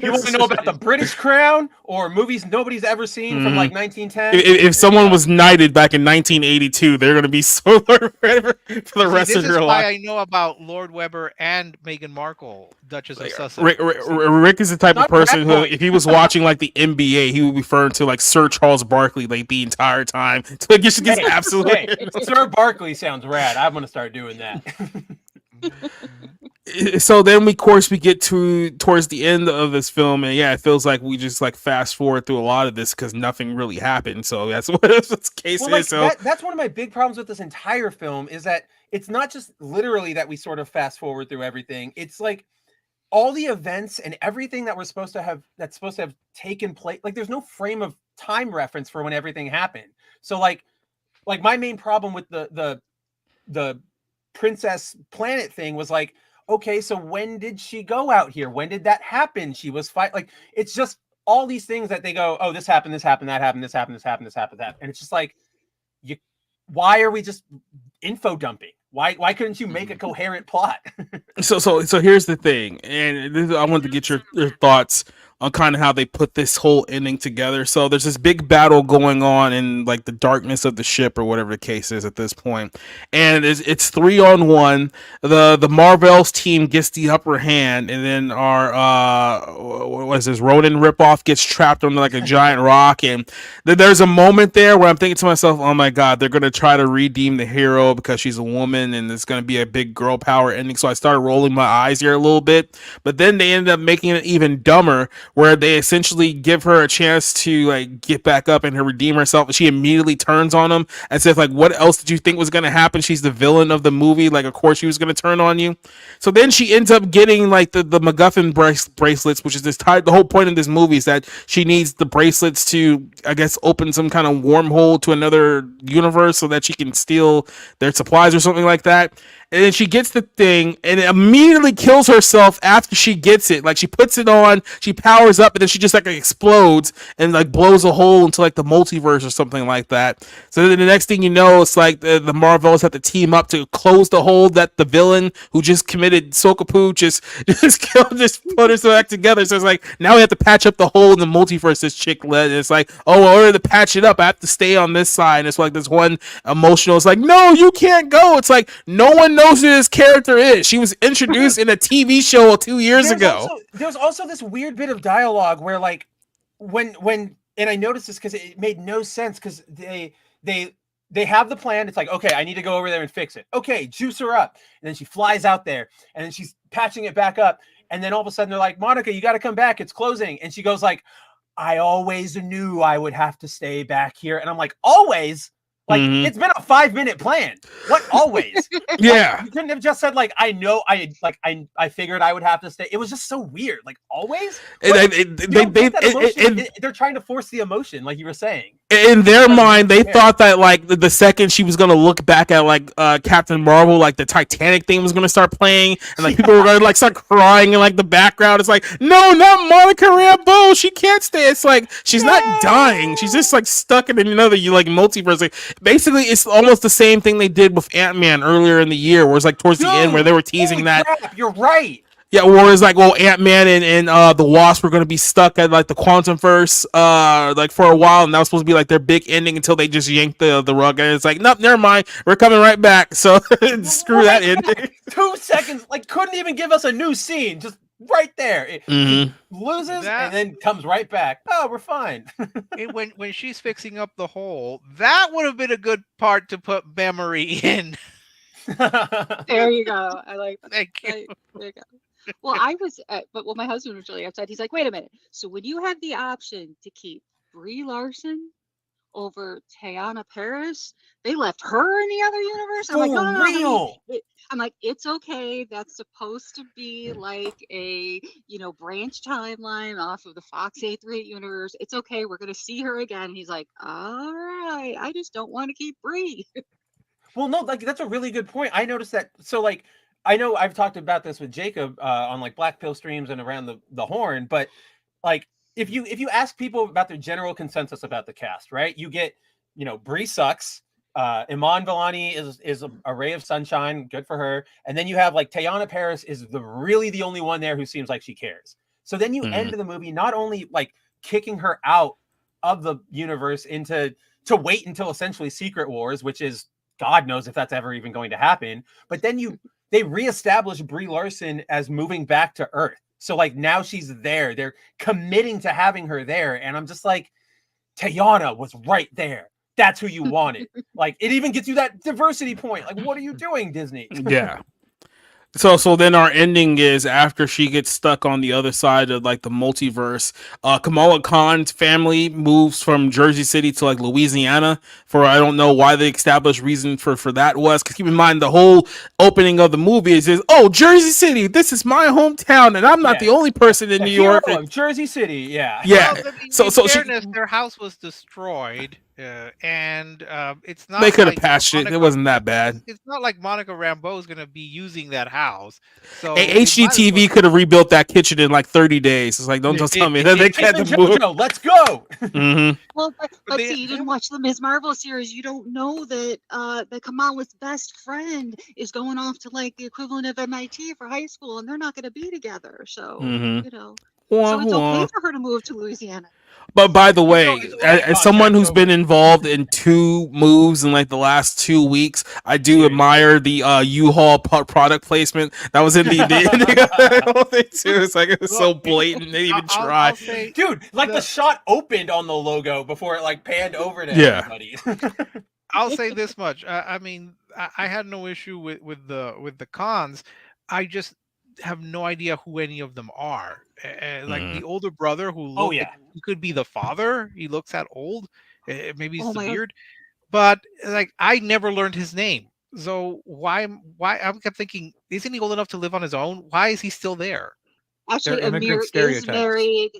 You want to know about the British Crown or movies nobody's ever seen from like 1910? if someone was knighted back in 1982, they're going to be so forever for the rest this of is their why life. I know about Lord Webber and Meghan Markle, Duchess of Sussex. Rick is the type of Not person that who, point. if he was watching like the NBA, he would be referring to like Sir Charles Barkley like the entire time. So like, just gets Hey, absolutely. Sir Barkley sounds rad. I'm gonna start doing that. So then of course we get towards the end of this film, and yeah, it feels like we just like fast forward through a lot of this because nothing really happened. So that's what the case Well, like is. So that's one of my big problems with this entire film is that it's not just literally that we sort of fast forward through everything. It's like all the events and everything that that's supposed to have taken place. Like there's no frame of time reference for when everything happened. So like my main problem with the princess planet thing was like, okay, so when did she go out here? When did that happen? She was like, it's just all these things that they go, oh, this happened, that happened, this happened, that. And it's just like, why are we just info dumping? Why couldn't you make a coherent plot? So here's the thing, and I wanted to get your thoughts on kind of how they put this whole ending together. So there's this big battle going on in like the darkness of the ship or whatever the case is at this point, and it's 3-on-1. The Marvel's team gets the upper hand, and then our what is this Ronin ripoff gets trapped on like a giant rock, and there's a moment there where I'm thinking to myself, oh my god, they're gonna try to redeem the hero because she's a woman, and it's gonna be a big girl power ending. So I started rolling my eyes here a little bit, but then they ended up making it even dumber, where they essentially give her a chance to like get back up and her redeem herself, and she immediately turns on them as if like, what else did you think was gonna happen? She's the villain of the movie, like of course she was gonna turn on you. So then she ends up getting like the MacGuffin bracelets, which is the whole point of this movie is that she needs the bracelets to, I guess, open some kind of wormhole to another universe so that she can steal their supplies or something like that. And then she gets the thing and immediately kills herself after she gets it. Like she puts it on, she powers up, and then she just like explodes and like blows a hole into like the multiverse or something like that. So then the next thing you know, it's like the Marvels have to team up to close the hole that the villain who just committed Sokapoo just put herself back together. So it's like now we have to patch up the hole in the multiverse this chick led. And it's like, oh, in order to patch it up, I have to stay on this side. And it's like this one emotional. It's like, no, you can't go. It's like no one knows who this character is. She was introduced in a TV show 2 years ago. There's also this weird bit of dialogue where like when and I noticed this because it made no sense because they have the plan. It's like, okay, I need to go over there and fix it. Okay, juice her up. And then she flies out there and then she's patching it back up. And then all of a sudden they're like, Monica, you got to come back. It's closing. And she goes like, I always knew I would have to stay back here. And I'm like, always? Like, it's been a 5-minute plan. What always? Yeah. Like, you couldn't have just said, like, I know, I figured I would have to stay. It was just so weird. Like, always? They're trying to force the emotion, like you were saying. In their mind, they thought that, like, the second she was going to look back at, like, Captain Marvel, like, the Titanic thing was going to start playing, and, like, people were going to, like, start crying in, like, the background. It's like, no, not Monica Rambeau. She can't stay. It's like, she's not dying. She's just, like, stuck in another, like, multiverse. Like, basically, it's almost the same thing they did with Ant-Man earlier in the year, where it's, like, towards the end, where they were teasing that. Crap, you're right. Yeah, whereas like, well, Ant-Man and the Wasp were going to be stuck at like the quantum verse like for a while, and that was supposed to be like their big ending until they just yanked the rug, and it's like, nope, never mind, we're coming right back. So screw that ending. 2 seconds, like couldn't even give us a new scene, just right there. It loses and then comes right back. Oh, we're fine. when she's fixing up the hole, that would have been a good part to put memory in. There you go. I like that. Thank you. There you go. Well, I was, but my husband was really upset. He's like, wait a minute. So when you have the option to keep Brie Larson over Teyana Paris, they left her in the other universe? I'm like, no. I'm like, it's okay. That's supposed to be like a, branch timeline off of the Fox 838 universe. It's okay. We're going to see her again. And he's like, all right. I just don't want to keep Brie. Well, no, like that's a really good point. I noticed that. So like, I know I've talked about this with Jacob on like Black Pill streams and around the horn, but like if you ask people about their general consensus about the cast, right? You get, Brie sucks. Iman Vellani is a ray of sunshine, good for her. And then you have like Teyana Paris is really the only one there who seems like she cares. So then you end the movie not only like kicking her out of the universe to wait until essentially Secret Wars, which is God knows if that's ever even going to happen, but then they reestablish Brie Larson as moving back to Earth. So like now she's there. They're committing to having her there. And I'm just like, Teyana was right there. That's who you wanted. Like it even gets you that diversity point. Like, what are you doing, Disney? Yeah. So then our ending is after she gets stuck on the other side of like the multiverse. Kamala Khan's family moves from Jersey City to like Louisiana for I don't know why the established reason for that was. Because keep in mind the whole opening of the movie is oh Jersey City, this is my hometown, and I'm not the Yes. only person in The New hero York. of Jersey City. Yeah. Yeah. Well, I mean, So in so she fairness, their house was destroyed, and it's they not could have like patched it. It Monica. wasn't that bad. It's not like Monica Rambeau is going to be using that house, so they might as well. HGTV could have rebuilt that kitchen in like 30 days. It's like don't tell me that they Chip can't and move. JoJo, let's go. Mm-hmm. Well, but they, see, you they didn't watch the Ms. Marvel series. You don't know that that Kamala's best friend is going off to like the equivalent of MIT for high school, and they're not going to be together. So Mm-hmm. you know, so Wah, it's okay wah. for her to move to Louisiana. But by the way, It's a right as someone contract. who's So been involved in 2 moves in like the last 2 weeks, I do admire the U-Haul product placement that was in the ending of the whole thing too. It's like it was so look, blatant. They didn't even try. I'll say, dude, like the shot opened on the logo before it like panned over to Yeah. everybody. I'll say this much. I mean, I had no issue with the cons. I just have no idea who any of them are. Like Mhm. the older brother who Oh, look, yeah. he could be the father. He looks that old. Maybe it's Oh the my God. beard, but like I never learned his name. So why I kept thinking, isn't he old enough to live on his own? Why is he still there? Actually, They're immigrant Amir is stereotypes. married.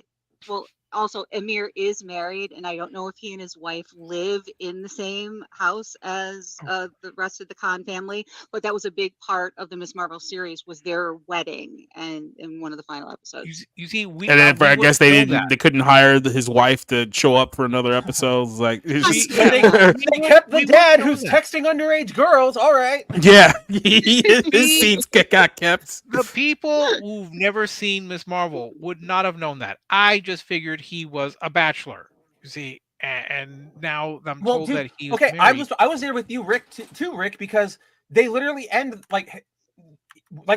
Well, also Amir is married, and I don't know if he and his wife live in the same house as the rest of the Khan family. But that was a big part of the Miss Marvel series was their wedding, and in one of the final episodes. You see, we And then we I would guess have they known that. didn't. They couldn't hire his wife to show up for another episode. It's like it's We, just, yeah, They, we they kept the we would dad know who's that. texting underage girls. All right. yeah, his scenes got kept. The people who've never seen Miss Marvel would not have known that. I just figured he was a bachelor. You see, and now I'm Well, told dude, that he's okay, married. I was there with you, Rick, too, Rick, because they literally end like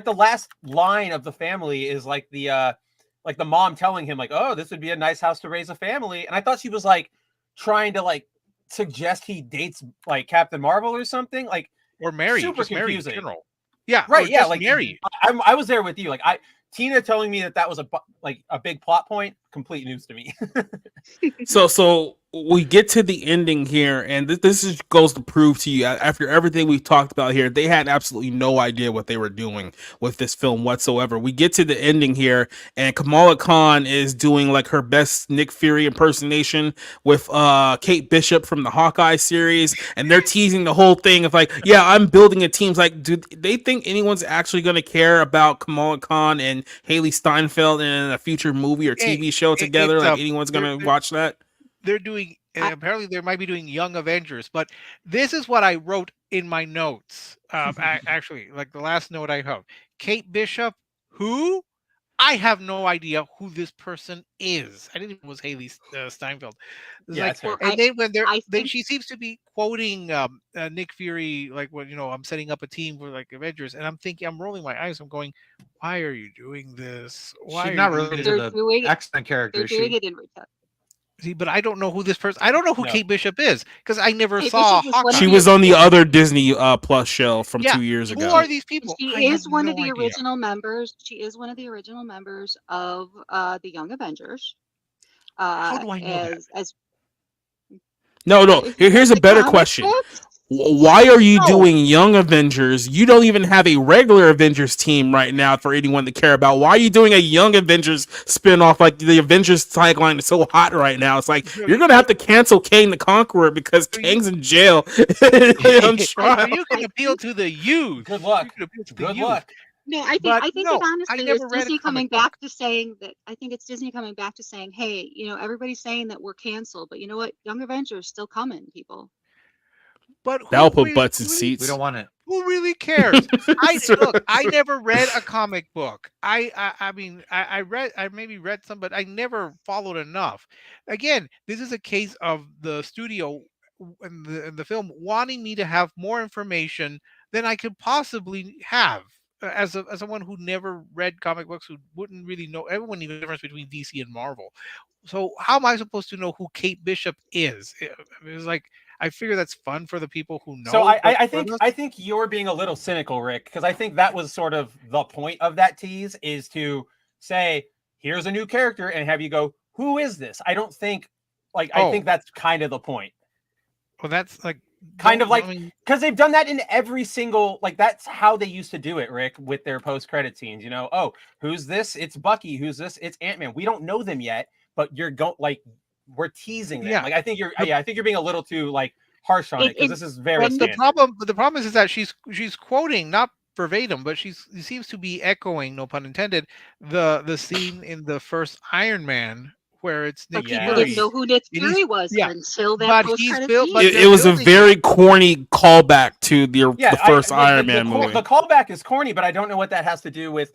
the last line of the family is like the mom telling him like, oh, this would be a nice house to raise a family, and I thought she was like trying to like suggest he dates like Captain Marvel or something, like Or married, super just married in confusing. general. Yeah, Right? or Yeah, just like married. I was there with you, like Tina telling me that was like a big plot point, complete news to me. So we get to the ending here, and this is, goes to prove to you after everything we've talked about here, they had absolutely no idea what they were doing with this film whatsoever. We get to the ending here, and Kamala Khan is doing like her best Nick Fury impersonation with Kate Bishop from the Hawkeye series, and they're teasing the whole thing of like, yeah, I'm building a team. It's like, do they think anyone's actually going to care about Kamala Khan and Haley Steinfeld in a future movie or Hey, TV show together? it's Like anyone's going to watch that? they're doing I- apparently they might be doing Young Avengers, but this is what I wrote in my notes. Actually, like the last note I have, Kate Bishop, who I have no idea who this person is. I didn't even know it was Haley Steinfeld. It's Yeah, like, that's fair. and then when I then think she seems to be quoting Nick Fury, like when I'm setting up a team for like Avengers, and I'm thinking, I'm rolling my eyes, I'm going, why are you doing this? Why She's are not you doing related this? to they're the doing it. X-Men character. They're is doing she? it in return. See, but I don't know who this person. I don't know who No. Kate Bishop is because I never Kate saw Bishop was one of Hawkeye. She the- was on the yeah. other Disney Plus show from Yeah, 2 years who ago. are these people? She I is have one no of the idea. original members. She is one of the original members of the Young Avengers. How do I know that? As No, if you here's read a the better comic question. books, Why are you No. doing Young Avengers? You don't even have a regular Avengers team right now for anyone to care about. Why are you doing a Young Avengers spinoff? Like the Avengers tagline is so hot right now. It's like you're gonna have to cancel Kang the Conqueror because So you- Kang's in jail on So trial. you can I appeal to the youth. Good luck. You can appeal to the Good youth. luck. no, I But think no, it honestly I is never read a Disney coming comic book. back to saying that. I think it's Disney coming back to saying, hey, everybody's saying that we're canceled, but you know what? Young Avengers still coming, people. But That'll who put really, butts in who really, seats. We don't want it. who really cares? Look. I never read a comic book. I mean, I maybe read some, but I never followed enough. Again, this is a case of the studio in the film wanting me to have more information than I could possibly have. As someone who never read comic books, who wouldn't really know, everyone knew the difference between DC and Marvel. So how am I supposed to know who Kate Bishop is? It was like I figure that's fun for the people who know. So but I for think us- I think you're being a little cynical, Rick, because I think that was sort of the point of that tease, is to say, here's a new character and have you go, who is this? I don't think I Oh. think that's kind of the point. well, that's like Kind of don't- like, I mean, because they've done that in every single, like, that's how they used to do it, Rick, with their post-credit scenes. You know, oh, who's this? It's Bucky. Who's this? It's Ant-Man. We don't know them yet, but we're teasing them. Yeah. Like, I think you're The- I think you're being a little too harsh on it, because this is very and the standard. problem is that she's quoting, not verbatim, but she seems to be echoing, no pun intended, the scene in the first Iron Man where it's But Nick people Fury. didn't know who Nick And he's- Fury was yeah, until that but post he's credit built- scene. but It was a building very corny callback to the first Iron Man movie. The callback is corny, but I don't know what that has to do with,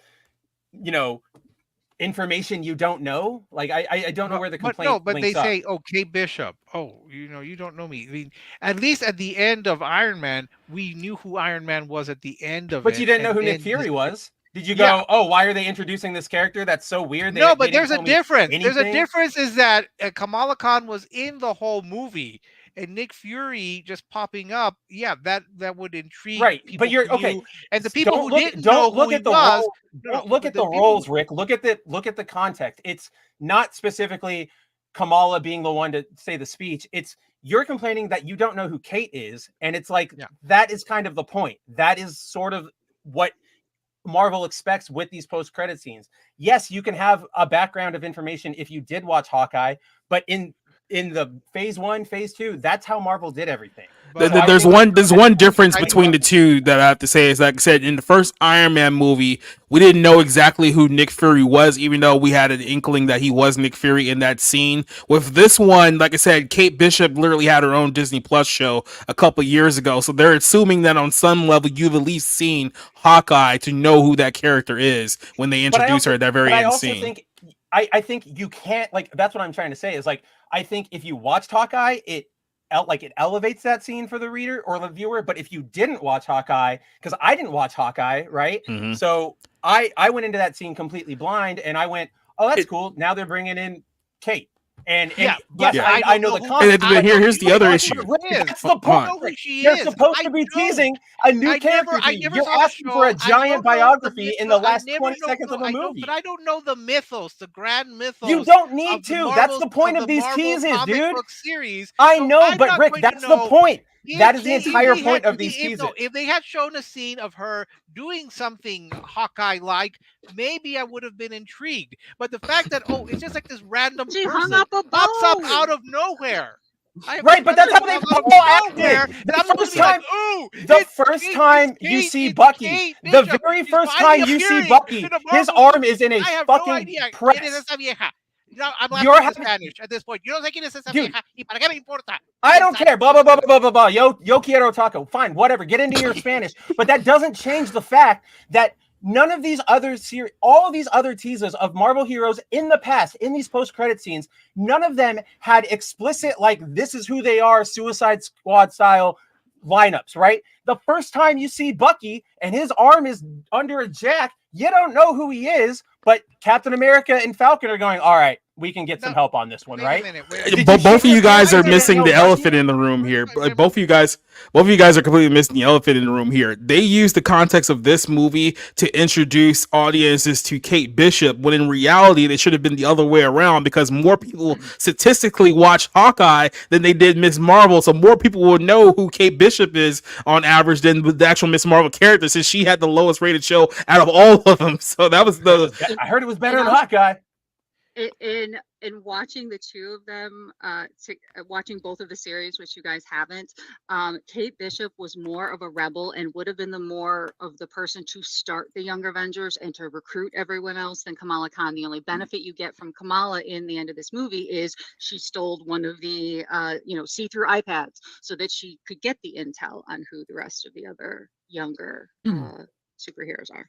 information you don't know. Like, I don't know where the complaint but links they up. say, "Oh, Kate Bishop. Oh, you don't know me." I mean, at least at the end of Iron Man, we knew who Iron Man was at the end of it. But you didn't know and who Nick then Fury this- was. Did you go, Yeah. oh, why are they introducing this character? That's so weird. No, They but didn't there's a tell me difference. There's a anything?" difference is that Kamala Khan was in the whole movie, and Nick Fury just popping up. Yeah, that would intrigue Right, people but you're who okay. knew- and the people Don't who look, didn't don't know look who at he the was. role. No, Don't look but at the people- roles, Rick. Look at the context. It's not specifically Kamala being the one to say the speech. It's you're complaining that you don't know who Kate is, and it's like Yeah. that is kind of the point. That is sort of what Marvel expects with these post-credit scenes. Yes, you can have a background of information if you did watch Hawkeye, but in the phase 1, phase 2, that's how Marvel did everything. But So I There's think- one difference between the two that I have to say is, like I said, in the first Iron Man movie, we didn't know exactly who Nick Fury was, even though we had an inkling that he was Nick Fury in that scene. With this one, like I said, Kate Bishop literally had her own Disney Plus show a couple years ago, so they're assuming that on some level you've at least seen Hawkeye to know who that character is when they But I introduce her at that very but I end also scene. think I think you can't, like, that's what I'm trying to say is, like, I think if you watched Hawkeye, it elevates that scene for the reader or the viewer. But if you didn't watch Hawkeye, because I didn't watch Hawkeye, right? Mhm. So I went into that scene completely blind, and I went, oh, that's cool. Now they're bringing in Kate. And Yeah, yes, but I know the who- concept. And here's the other issue. That's the Hold on. I know who point. she They're is. supposed I to be don't. teasing a new I character. never You're saw the asking for a show. I giant don't know the biography in the mythos. I last never 20 know- seconds of no, a I know, movie. but I don't know the mythos, the grand mythos. You don't need of the to. That's the Marvel- point of the these Marvel teases, comic dude. book series. I So know, I'm but not Rick, going to that's the know point. That is the if entire they point had- of these teases. If they had shown a scene of her doing something Hawkeye-like, maybe I would have been intrigued. But the fact that it's just like this random She person hung up a pops up bow. out of nowhere. Right, but that's how they've come all acted. And The I'm gonna first be like, time- ooh, The it's first Kate, time it's you Kate, see it's Bucky, Kate the Bishop. very She's first finally time you see appearing Bucky, in a his Marvel arm movie. is in a I have no fucking idea. press. ¿Quién es esa vieja? No, I'm You're laughing in having- Spanish at this point. You don't sé quién es esa Dude. vieja. ¿Y para qué me importa? I don't care. Blah blah blah blah blah blah. Yo quiero taco. Fine, whatever. Get into your Spanish, but that doesn't change the fact that none of these other all of these other teasers of Marvel heroes in the past, in these post-credit scenes, none of them had explicit, like, this is who they are, Suicide Squad style lineups, right? The first time you see Bucky and his arm is under a jack, you don't know who he is, but Captain America and Falcon are going, all right, we can get some help on this one, Wait a right? minute, Did you Both of see you this guys guy are that missing didn't the know Bucky? elephant in the room here. Both of you guys are completely missing the elephant in the room here. They use the context of this movie to introduce audiences to Kate Bishop, when in reality they should have been the other way around, because more people statistically watch Hawkeye than they did Miss Marvel, so more people will know who Kate Bishop is on average than the actual Miss Marvel character, since she had the lowest rated show out of all of them. So that was I heard it was better than Hawkeye. In watching the two of them, watching both of the series, which you guys haven't, Kate Bishop was more of a rebel and would have been the more of the person to start the Young Avengers and to recruit everyone else than Kamala Khan. The only benefit you get from Kamala in the end of this movie is she stole one of the see-through iPads so that she could get the intel on who the rest of the other younger superheroes are.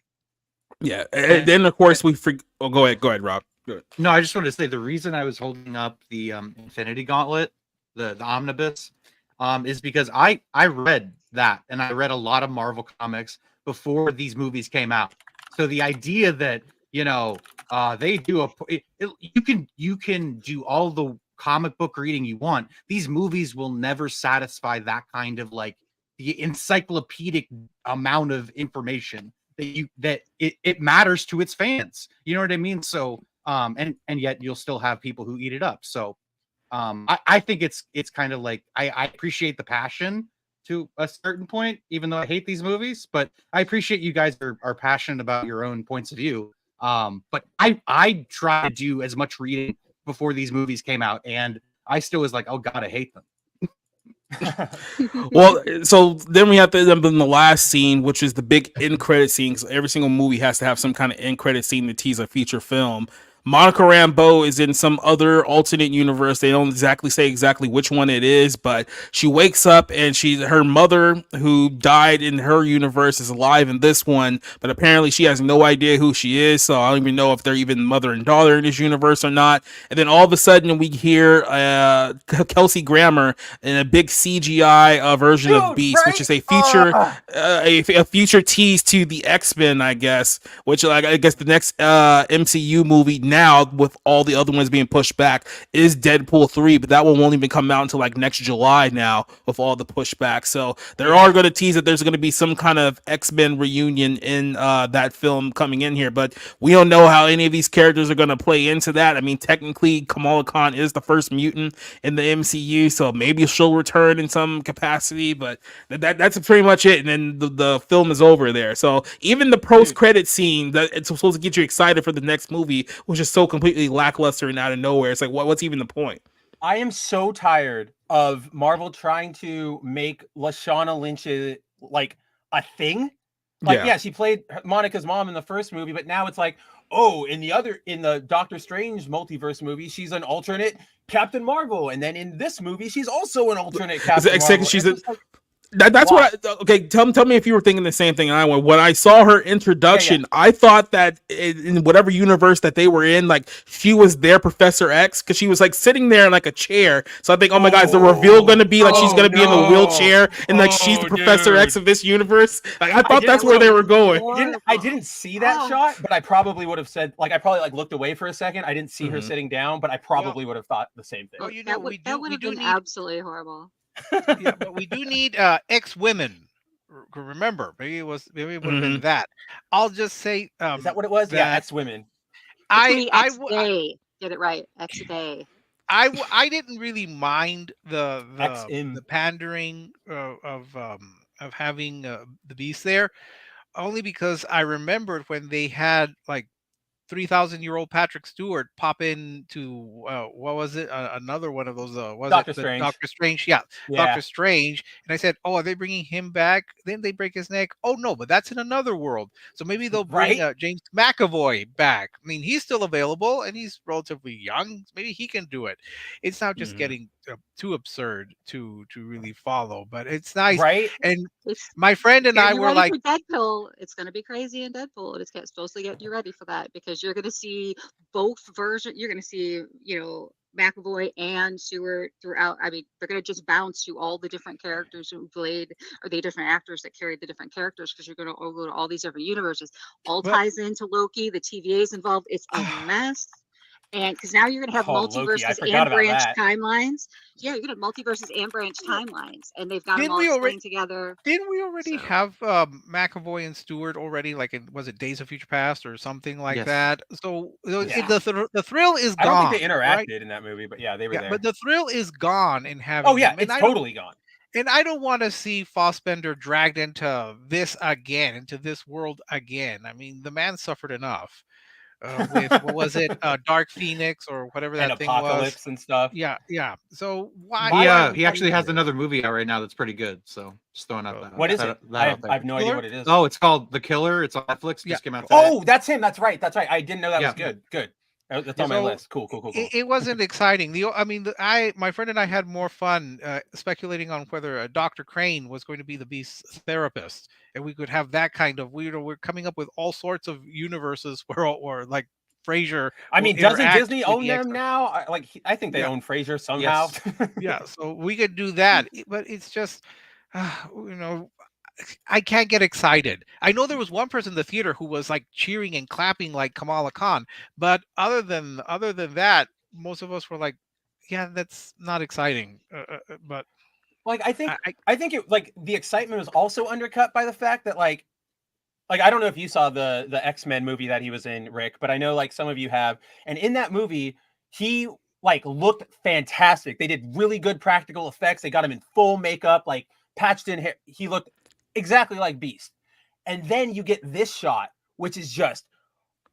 yeah. And then of course go ahead, Rob. Good. No, I just wanted to say the reason I was holding up the Infinity Gauntlet, the omnibus, is because I read that, and I read a lot of Marvel comics before these movies came out. So the idea that they do you can do all the comic book reading you want, these movies will never satisfy that kind of like the encyclopedic amount of information that it matters to its fans. You know what I mean? So and yet you'll still have people who eat it up. So I think it's kind of like I appreciate the passion to a certain point, even though I hate these movies, but I appreciate you guys are passionate about your own points of view. But I tried to do as much reading before these movies came out, and I still was like, oh god, I hate them. Well, so then we have to end up in the last scene, which is the big end credit scene. So every single movie has to have some kind of end credit scene to tease a feature film. Monica Rambeau is in some other alternate universe. They don't exactly say exactly which one it is, but she wakes up and her mother, who died in her universe, is alive in this one. But apparently she has no idea who she is, so I don't even know if they're even mother and daughter in this universe or not. And then all of a sudden we hear Kelsey Grammer in a big CGI version of Beast, right? which is a future a future tease to the X-Men, I guess. Which I guess the next MCU movie now, with all the other ones being pushed back, is Deadpool 3, but that one won't even come out until like next July now with all the pushback. So they are going to tease that there's going to be some kind of X-Men reunion in that film coming in here, but we don't know how any of these characters are going to play into that. I mean, technically Kamala Khan is the first mutant in the MCU, so maybe she'll return in some capacity, but that's pretty much it. And then the film is over there. So even the post-credit scene that it's supposed to get you excited for the next movie was just so completely lackluster and out of nowhere. It's like, what's even the point? I am so tired of Marvel trying to make Lashana Lynch like a thing. Like, yeah, she played Monica's mom in the first movie, but now it's like, oh, in the Doctor Strange multiverse movie, she's an alternate Captain Marvel, and then in this movie, she's also an alternate Captain Marvel. She's that's what okay, tell me if you were thinking the same thing I was. When I saw her introduction, I thought that in whatever universe that they were in, like she was their Professor X, because she was like sitting there in like a chair. So I think, oh my god, is the reveal going to be like she's going to be in a wheelchair and like she's the Professor X of this universe? Like I thought that's where they were going. I didn't see that shot, but I probably would have said, like, I probably like looked away for a second. I didn't see her sitting down, but I probably would have thought the same thing. Oh, that would have been absolutely horrible. Yeah, but we do need X-women. Remember, maybe it would have been that. I'll just say, is that what it was? Yeah, X-women. I get it right. X-A. I didn't really mind the pandering of having the Beast there, only because I remembered when they had like 3,000-year-old Patrick Stewart pop into what was it? Another one of those. Was Doctor it Strange? Doctor Strange, yeah, Doctor Strange. And I said, "Oh, are they bringing him back?" Then they break his neck. Oh no, but that's in another world. So maybe they'll bring James McAvoy back. I mean, he's still available and he's relatively young. Maybe he can do it. It's not just getting too absurd to really follow, but it's nice, right? And my friend and I were like, Deadpool. It's going to be crazy in Deadpool. It's supposed to get you ready for that, because you're going to see both versions. You're going to see, McAvoy and Stewart throughout. I mean, they're going to just bounce to all the different characters who played, or the different actors that carried the different characters, because you're going to go to all these different universes. All ties into Loki. The TVA is involved. It's a mess. And because now you're going to have multiverses and branch timelines. Yeah, you're going to have multiverses and branch timelines, and they've got them all explained together. Didn't we already have McAvoy and Stewart already? Like, was it Days of Future Past or something like that? So the thrill is gone. I don't think they interacted in that movie, but yeah, they were there. But the thrill is gone in having. Oh yeah, it's totally gone. And I don't want to see Fassbender dragged into this again, into this world again. I mean, the man suffered enough. With what was it, Dark Phoenix or whatever that thing Apocalypse was, and stuff. Yeah. So why? He actually has another movie out right now that's pretty good. So just throwing out that. What is it? I have no idea what it is. Oh, it's called The Killer. It's on Netflix. Just came out. Oh, that's him. That's right. I didn't know that was good. Good. That's on my list. Cool. It wasn't exciting. My friend and I had more fun speculating on whether Dr. Crane was going to be the Beast's therapist, and we could have that kind of we're coming up with all sorts of universes or like Frasier. I mean, doesn't Disney own them now? I think they own Frasier somehow. Yeah, so we could do that, but it's just I can't get excited. I know there was one person in the theater who was like cheering and clapping like Kamala Khan, but other than that, most of us were like, yeah, that's not exciting. But Like I, I I think it like the excitement was also undercut by the fact that like I don't know if you saw the X-Men movie that he was in, Rick, but I know like some of you have. And in that movie, he like looked fantastic. They did really good practical effects. They got him in full makeup, like patched in hair. He looked exactly like Beast. And then you get this shot, which is just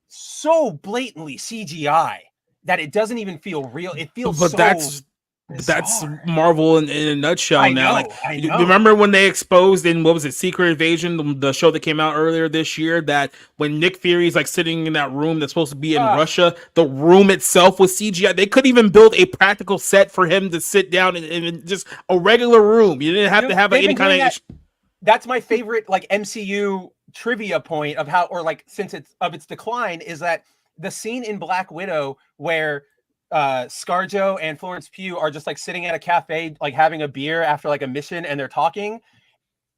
so blatantly CGI that it doesn't even feel real. It feels But so that's bizarre. Marvel in a nutshell now. Like, I you know. remember when they exposed in what was it, Secret Invasion, the show that came out earlier this year, that when Nick Fury's like sitting in that room that's supposed to be in Ugh. Russia, the room itself was CGI. They couldn't even build a practical set for him to sit down in just a regular room. You didn't have to have like, They've any been doing kind that. of. That's my favorite like MCU trivia point of how, or like since it's of its decline, is that the scene in Black Widow where ScarJo and Florence Pugh are just like sitting at a cafe, like having a beer after like a mission, and they're talking.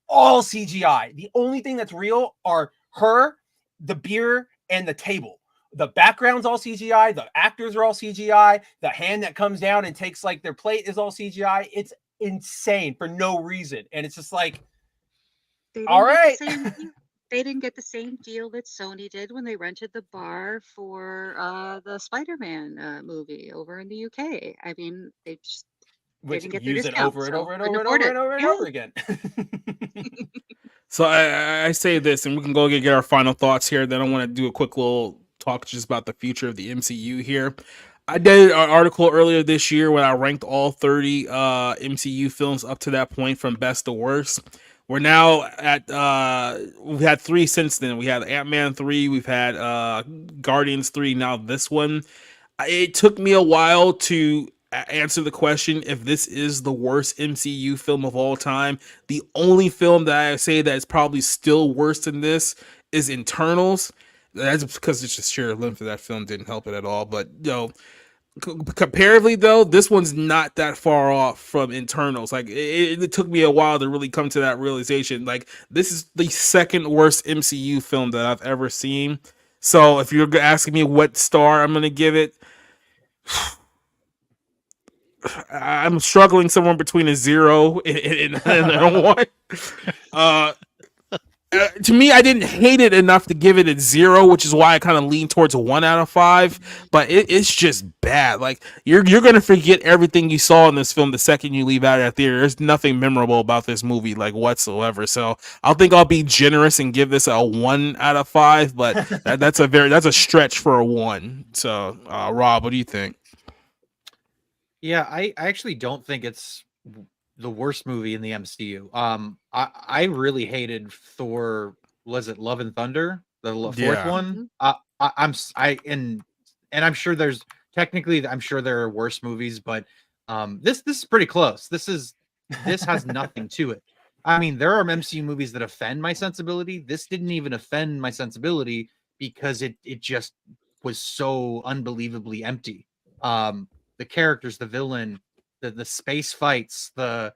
All CGI. The only thing that's real are her, the beer, and the table. The background's all CGI. The actors are all CGI. The hand that comes down and takes like their plate is all CGI. It's insane for no reason, and it's just like, They all didn't get the right. same deal. They didn't get the same deal that Sony did when they rented the bar for the Spider-Man movie over in the UK. I mean, they Which didn't get their use it discount, over and so over and couldn't over and afford over it. and over and Yeah. over again. So I say this, and we can go get our final thoughts here. Then I want to do a quick little talk just about the future of the MCU here. I did an article earlier this year where I ranked all 30 MCU films up to that point from best to worst. We're now at we've had three since then. We had Ant-Man 3, we've had Guardians 3, now this one. It took me a while to answer the question if this is the worst MCU film of all time. The only film that I say that is probably still worse than this is Internals. That's because it's just sheer length of that film didn't help it at all. But comparatively though, this one's not that far off from Internals. Like it took me a while to really come to that realization. Like this is the second worst MCU film that I've ever seen. So if you're asking me what star I'm gonna give it, I'm struggling somewhere between a 0 and a 1. Uh, to me, I didn't hate it enough to give it a 0, which is why I kind of lean towards a 1 out of 5. But it's just bad. Like you're gonna forget everything you saw in this film the second you leave out of that theater. There's nothing memorable about this movie like whatsoever. So I think I'll be generous and give this a 1 out of 5. But that's a stretch for a 1. So Rob, what do you think? Yeah, I actually don't think it's the worst movie in the MCU. I really hated Thor. Was it Love and Thunder, the fourth Yeah. one? And I'm sure there's technically I'm sure there are worse movies, but this is pretty close. This has nothing to it. I mean, there are MCU movies that offend my sensibility. This didn't even offend my sensibility because it just was so unbelievably empty. The characters, the villain, the space fights, the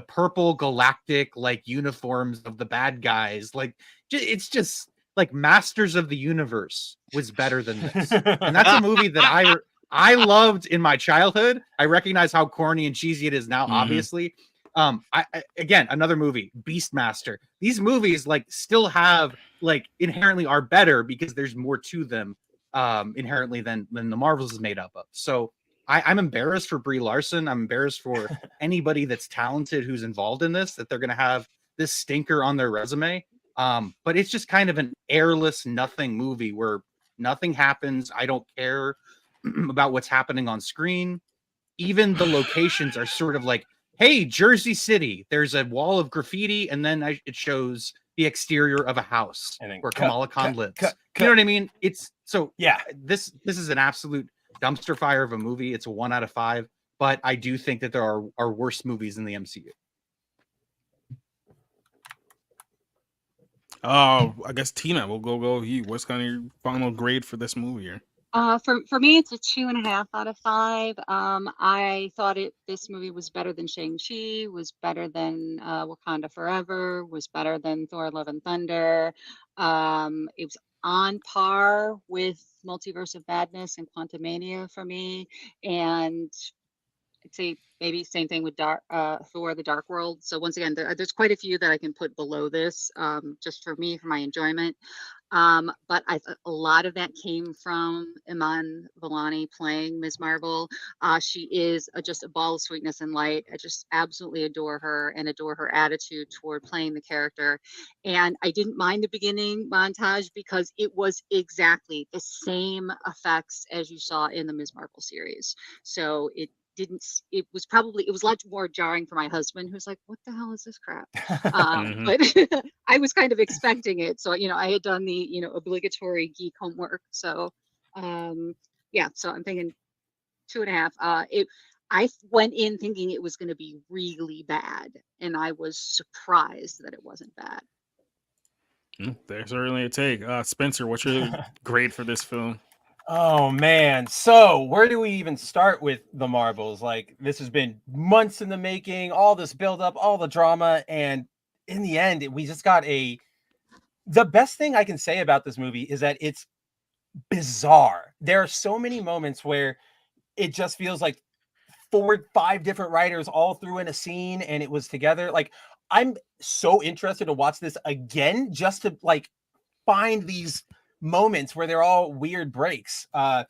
purple galactic like uniforms of the bad guys, like it's just like Masters of the Universe was better than this, and that's a movie that I loved in my childhood. I recognize how corny and cheesy it is now, obviously. Again, another movie, Beastmaster. These movies like still have like inherently are better because there's more to them inherently than the Marvels is made up of. So I'm embarrassed for Brie Larson. I'm embarrassed for anybody that's talented who's involved in this, that they're going to have this stinker on their resume. But it's just kind of an airless nothing movie where nothing happens. I don't care about what's happening on screen. Even the locations are sort of like, hey, Jersey City, there's a wall of graffiti, and then it shows the exterior of a house where Kamala Khan lives. You know what I mean? It's so yeah. This is an absolute dumpster fire of a movie. It's a 1 out of 5, but I do think that there are worse movies in the MCU. I guess Tina, we'll go you. What's kind of your final grade for this movie here? For me, it's a 2.5 out of 5. I thought this movie was better than Shang-Chi, was better than Wakanda Forever, was better than Thor: Love and Thunder. It was on par with Multiverse of Madness and Quantumania for me, and I'd say maybe same thing with Thor: The Dark World. So once again, there's quite a few that I can put below this, just for me, for my enjoyment. But a lot of that came from Iman Vellani playing Ms. Marvel. She is just a ball of sweetness and light. I just absolutely adore her and adore her attitude toward playing the character. And I didn't mind the beginning montage because it was exactly the same effects as you saw in the Ms. Marvel series. So it was a lot more jarring for my husband, who's like, what the hell is this crap? But I was kind of expecting it. So, I had done the, obligatory geek homework. So, yeah, so I'm thinking 2.5. I went in thinking it was going to be really bad, and I was surprised that it wasn't bad. There's certainly a take. Spencer, what's your grade for this film? Oh man. So where do we even start with the Marvels? Like, this has been months in the making, all this build up, all the drama, and in the end, we just got the best thing I can say about this movie is that it's bizarre. There are so many moments where it just feels like 4-5 different writers all threw in a scene and it was together. Like, I'm so interested to watch this again just to like find these moments where they're all weird breaks. The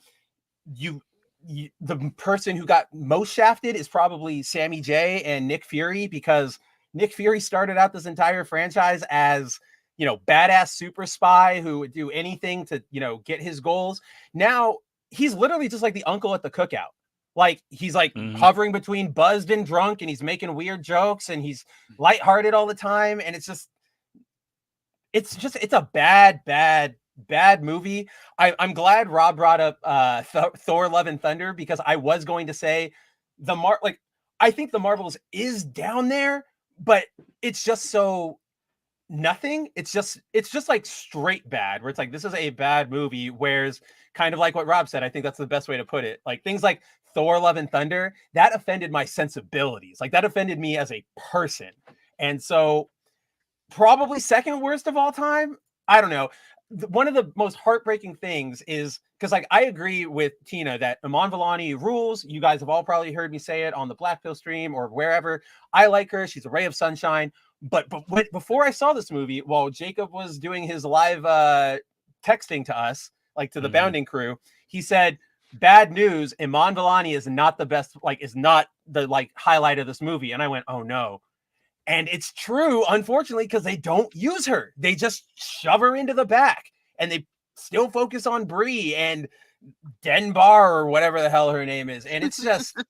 person who got most shafted is probably Sammy J and Nick Fury, because Nick Fury started out this entire franchise as, badass super spy who would do anything to, get his goals. Now he's literally just like the uncle at the cookout. Like, he's like hovering between buzzed and drunk, and he's making weird jokes, and he's lighthearted all the time. And it's a bad movie. I'm glad Rob brought up Thor: Love and Thunder, because I was going to say I think the Marvels is down there, but it's just so nothing. It's just like straight bad, where it's like, this is a bad movie. Whereas, kind of like what Rob said, I think that's the best way to put it. Like, things like Thor: Love and Thunder, that offended my sensibilities. Like, that offended me as a person. And so, probably second worst of all time. I don't know. One of the most heartbreaking things is, because like, I agree with Tina that Iman Vellani rules. You guys have all probably heard me say it on the Black Pill stream or wherever. I like her. She's a ray of sunshine. But before I saw this movie, while Jacob was doing his live texting to us, like to the Bounding crew, he said, bad news, Iman Vellani is not the best, is not the highlight of this movie. And I went, oh no. And it's true, unfortunately, because they don't use her. They just shove her into the back, and they still focus on Bree and Denbar or whatever the hell her name is. And it's just,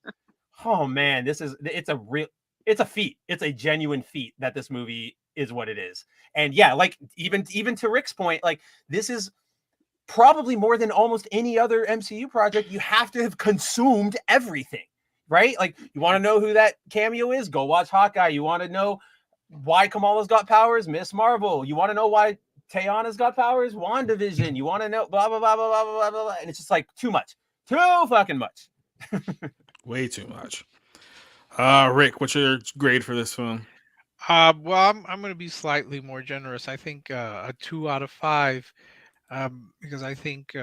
oh man, it's a feat. It's a genuine feat that this movie is what it is. And yeah, like even to Rick's point, like, this is probably more than almost any other MCU project. You have to have consumed everything. Right? Like, you want to know who that cameo is? Go watch Hawkeye. You want to know why Kamala's got powers? Miss Marvel. You want to know why Teyana's got powers? WandaVision. You want to know blah, blah, blah, blah, blah, blah, blah, blah. And it's just like too much. Too fucking much. Way too much. Rick, what's your grade for this film? Well, I'm going to be slightly more generous. I think a 2 out of 5, because I think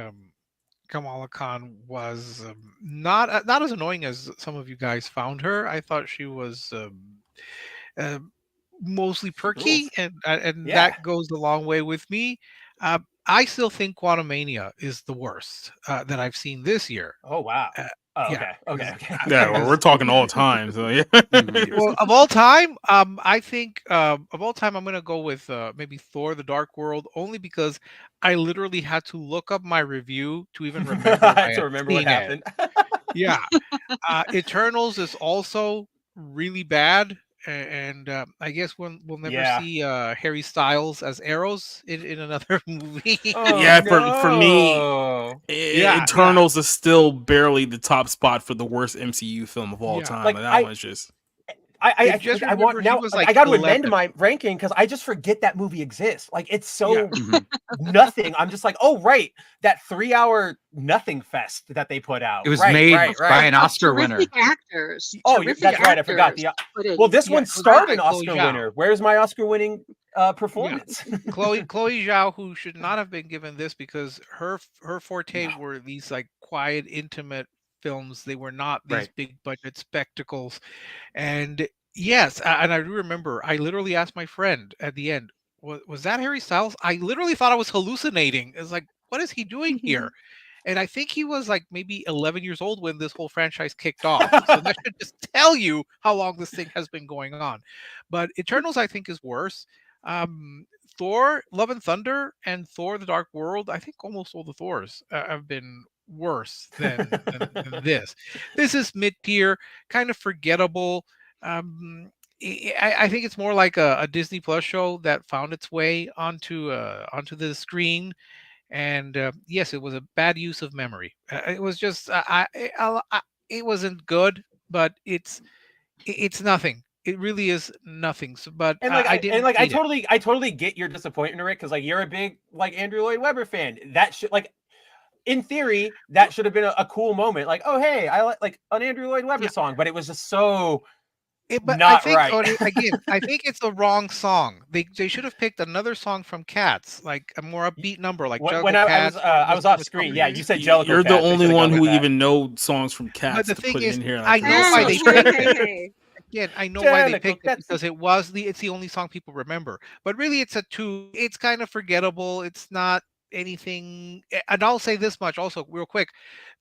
Kamala Khan was not as annoying as some of you guys found her. I thought she was mostly perky, and that goes a long way with me. I still think Quantumania is the worst that I've seen this year. Oh wow. Okay. Yeah, well, we're talking all time, so yeah. Well, of all time, I think of all time, I'm gonna go with maybe Thor: The Dark World, only because I literally had to look up my review to even remember what happened. Yeah, Eternals is also really bad, and I guess we'll never see Harry Styles as Arrows in another movie. For me, Eternals is still barely the top spot for the worst MCU film of all time. Like, that one's just. I just I want remember he now. was Like, like I got to 11. amend my ranking because I just forget that movie exists. Like, it's so Mhm. nothing. I'm just like, oh right, that 3-hour nothing fest that they put out. It was Right, made right, by right. an Oscar winner. Terrific actors. Oh, Terrific that's right. I forgot actors the. put in. Well, this Yeah, one it was starred by an Chloe Oscar Zhao. winner. Where's my Oscar-winning performance? Chloe Zhao, who should not have been given this because her forte No. were these like quiet, intimate films. They were not these Right. big budget spectacles. And yes, and I do remember I literally asked my friend at the end, was that Harry Styles? I literally thought I was hallucinating. It's like, what is he doing here? And I think he was like maybe 11 years old when this whole franchise kicked off. So that should just tell you how long this thing has been going on. But Eternals, I think, is worse. Um, Thor, Love and Thunder, and Thor: The Dark World. I think almost all the Thors have been worse than this. This is mid tier, kind of forgettable. I think it's more like a Disney Plus show that found its way onto the screen, and yes, it was a bad use of memory. It was just it wasn't good, but it's nothing. It really is nothing. So, but And I didn't hate it. I totally get your disappointment, Rick, because like you're a big like Andrew Lloyd Webber fan. That should like in theory that should have been a cool moment. Like, oh hey, I like an Andrew Lloyd Webber Yeah. song, but it was just so But I not think right. again, I think it's the wrong song. They should have picked another song from Cats, like a more upbeat number, like When Juggle I Cats. Or was off Mr. screen. Yeah, Humphries. you said Jellicle You're the Cats. They only should have one gone who with that. even know songs from But Cats the to thing put is, in here. I Like, know this why Hey, they sucks. hey, picked hey, it. hey. Again, I know why they Jellicle picked it Cats. because it's the only song people remember. But really, it's kind of forgettable. It's not anything. And I'll say this much also, real quick: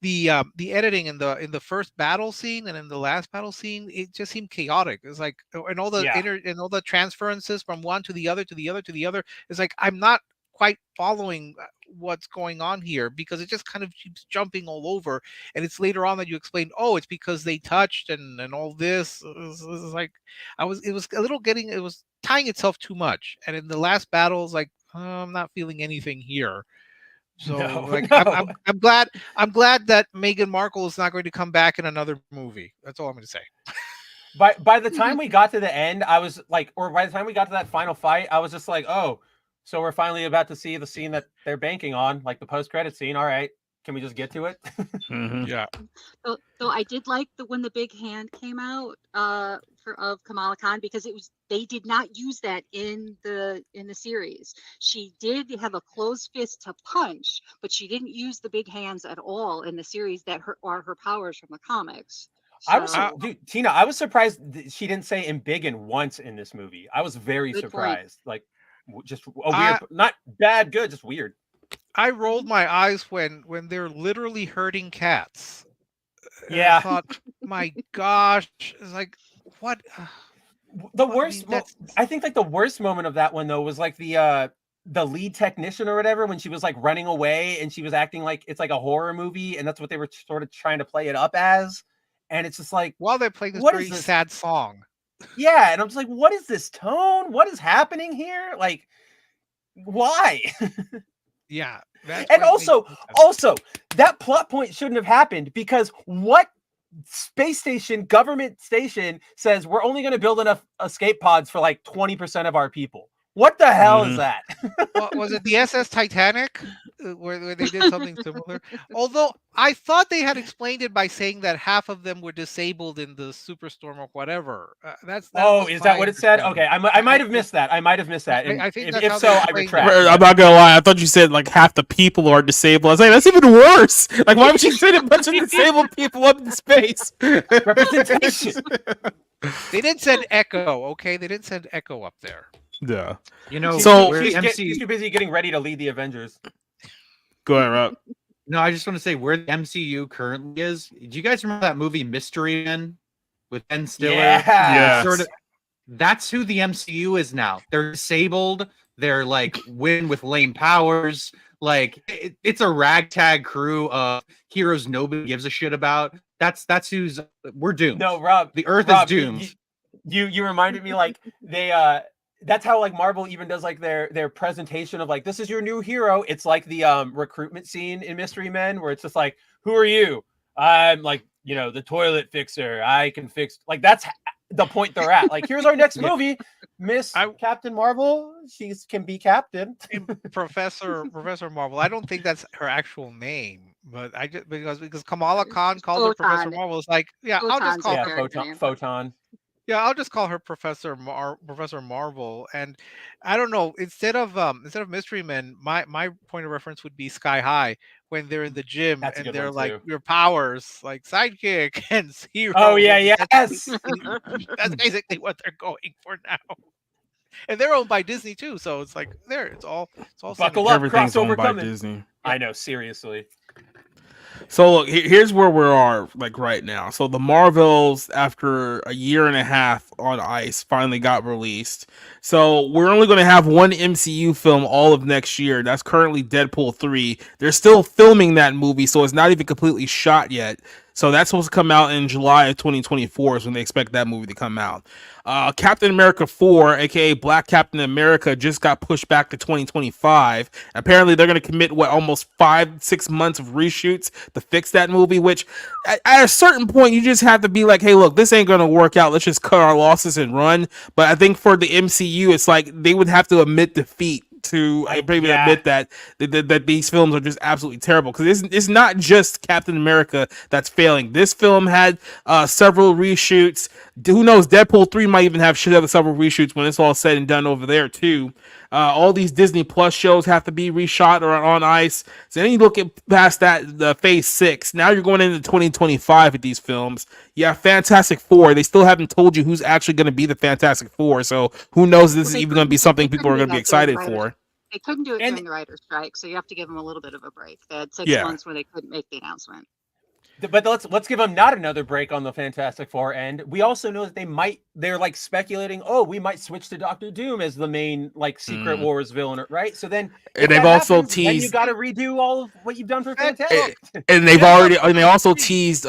the editing in the first battle scene and in the last battle scene, it just seemed chaotic. It's like and all the Yeah. and all the transferences from one to the other to the other to the other. It's like I'm not quite following what's going on here because it just kind of keeps jumping all over, and it's later on that you explain, oh, it's because they touched and all this. It was like it was a little getting, it was tying itself too much, and in the last battle it's like, I'm not feeling anything here. So No, like no. I'm glad that Meghan Markle is not going to come back in another movie. That's all I'm going to say. By the time we got to the end, I was like, or by the time we got to that final fight, I was just like, oh, so we're finally about to see the scene that they're banking on, like the post-credit scene. All right, can we just get to it? Mhm. Yeah. Though I did like the when the big hand came out of Kamala Khan, because they did not use that in the series. She did have a closed fist to punch, but she didn't use the big hands at all in the series that are her powers from the comics. I was, So dude, Tina, I was surprised she didn't say "embiggen" once in this movie. I was very good point. surprised. Like, just a weird, I not bad, good, just weird. I rolled my eyes when they're literally hurting cats. And I Yeah, thought, my gosh, it's like what the I worst. mean, that's I think like the worst moment of that one though was like the lead technician or whatever when she was like running away and she was acting like it's like a horror movie and that's what they were sort of trying to play it up as, and it's just like, while they're playing this what is very this? sad song. Yeah, and I'm just like, what is this tone? What is happening here? Like, why? Yeah, that's And what makes no sense. also, that plot point shouldn't have happened because what space station, government station says we're only going to build enough escape pods for like 20% of our people? What the hell is Mhm. that? Well, was it the SS Titanic where they did something similar? Although I thought they had explained it by saying that half of them were disabled in the superstorm or whatever. That Oh, was is that my what it said? understanding. Okay, I might have I, missed that. I might have missed that. And I think that's if how so, they I explained it. retract. I'm not gonna lie. I thought you said like half the people are disabled. I was like, that's even worse. Like, why would you send a bunch of disabled people up in space? Representation. They didn't send Echo, okay? They didn't send Echo up there. Yeah. You know, So- where the She's too busy getting ready to lead the Avengers. Go ahead, Rob. No, I just want to say where the MCU currently is. Do you guys remember that movie Mystery Men with Ben Stiller? Yeah. Yes. Sort of. That's who the MCU is now. They're disabled. They're like win with lame powers. Like it's a ragtag crew of heroes nobody gives a shit about. That's who's we're doomed. No, Rob. The Earth Rob, is doomed. You reminded me like they that's how like Marvel even does like their presentation of like, this is your new hero. It's like the recruitment scene in Mystery Men where it's just like, who are you? I'm like, the toilet fixer. I can fix, like, that's the point they're at. Like, here's our next Yeah. movie, Miss I- Captain Marvel. She can be captain. Professor Marvel. I don't think that's her actual name, but I just because Kamala Khan called her Professor Photon. Marvel. It's like, yeah, I'll just Photon's call her Yeah, her. character photon. name. Photon. Yeah, I'll just call her Professor Marvel. And I don't know. Instead of Mystery Men, my point of reference would be Sky High when they're in the gym That's a and good they're one, like too. your powers, like sidekick and zero. Oh yeah, Like, yes. that's basically what they're going for now. And they're owned by Disney too, so it's like there, it's all Buckle synergy. up, Everything's crossover owned by coming. Disney. I know, seriously. So look, here's where we are like right now. So the Marvels, after a year and a half on ice, finally got released. So we're only going to have one MCU film all of next year. That's currently Deadpool 3. They're still filming that movie, so it's not even completely shot yet. So that's supposed to come out in July of 2024 is when they expect that movie to come out. Captain America 4, aka Black Captain America, just got pushed back to 2025. Apparently, they're going to commit almost 5-6 months of reshoots to fix that movie. Which, at a certain point, you just have to be like, "Hey, look, this ain't going to work out. Let's just cut our losses and run." But I think for the MCU, it's like they would have to admit defeat to maybe admit that these films are just absolutely terrible, because it's not just Captain America that's failing. This film had several reshoots. Who knows? Deadpool 3 might even have several reshoots when it's all said and done over there too. All these Disney Plus shows have to be reshot or on ice. So then you look at past that, the Phase 6. Now you're going into 2025 with these films. Yeah, Fantastic Four. They still haven't told you who's actually going to be the Fantastic Four. So who knows if this is even going to be something people are going to be excited for. They couldn't do it And- during the writer's strike, so you have to give them a little bit of a break. They had 6 Yeah. months where they couldn't make the announcement. But let's give them not another break on the Fantastic Four end. We also know that they're like speculating, oh, we might switch to Doctor Doom as the main like Secret Wars villain, right? So then if And they've that also happens, then you teased, got to redo all of what you've done for That- Fantastic. and they've Yeah, already, and they also teased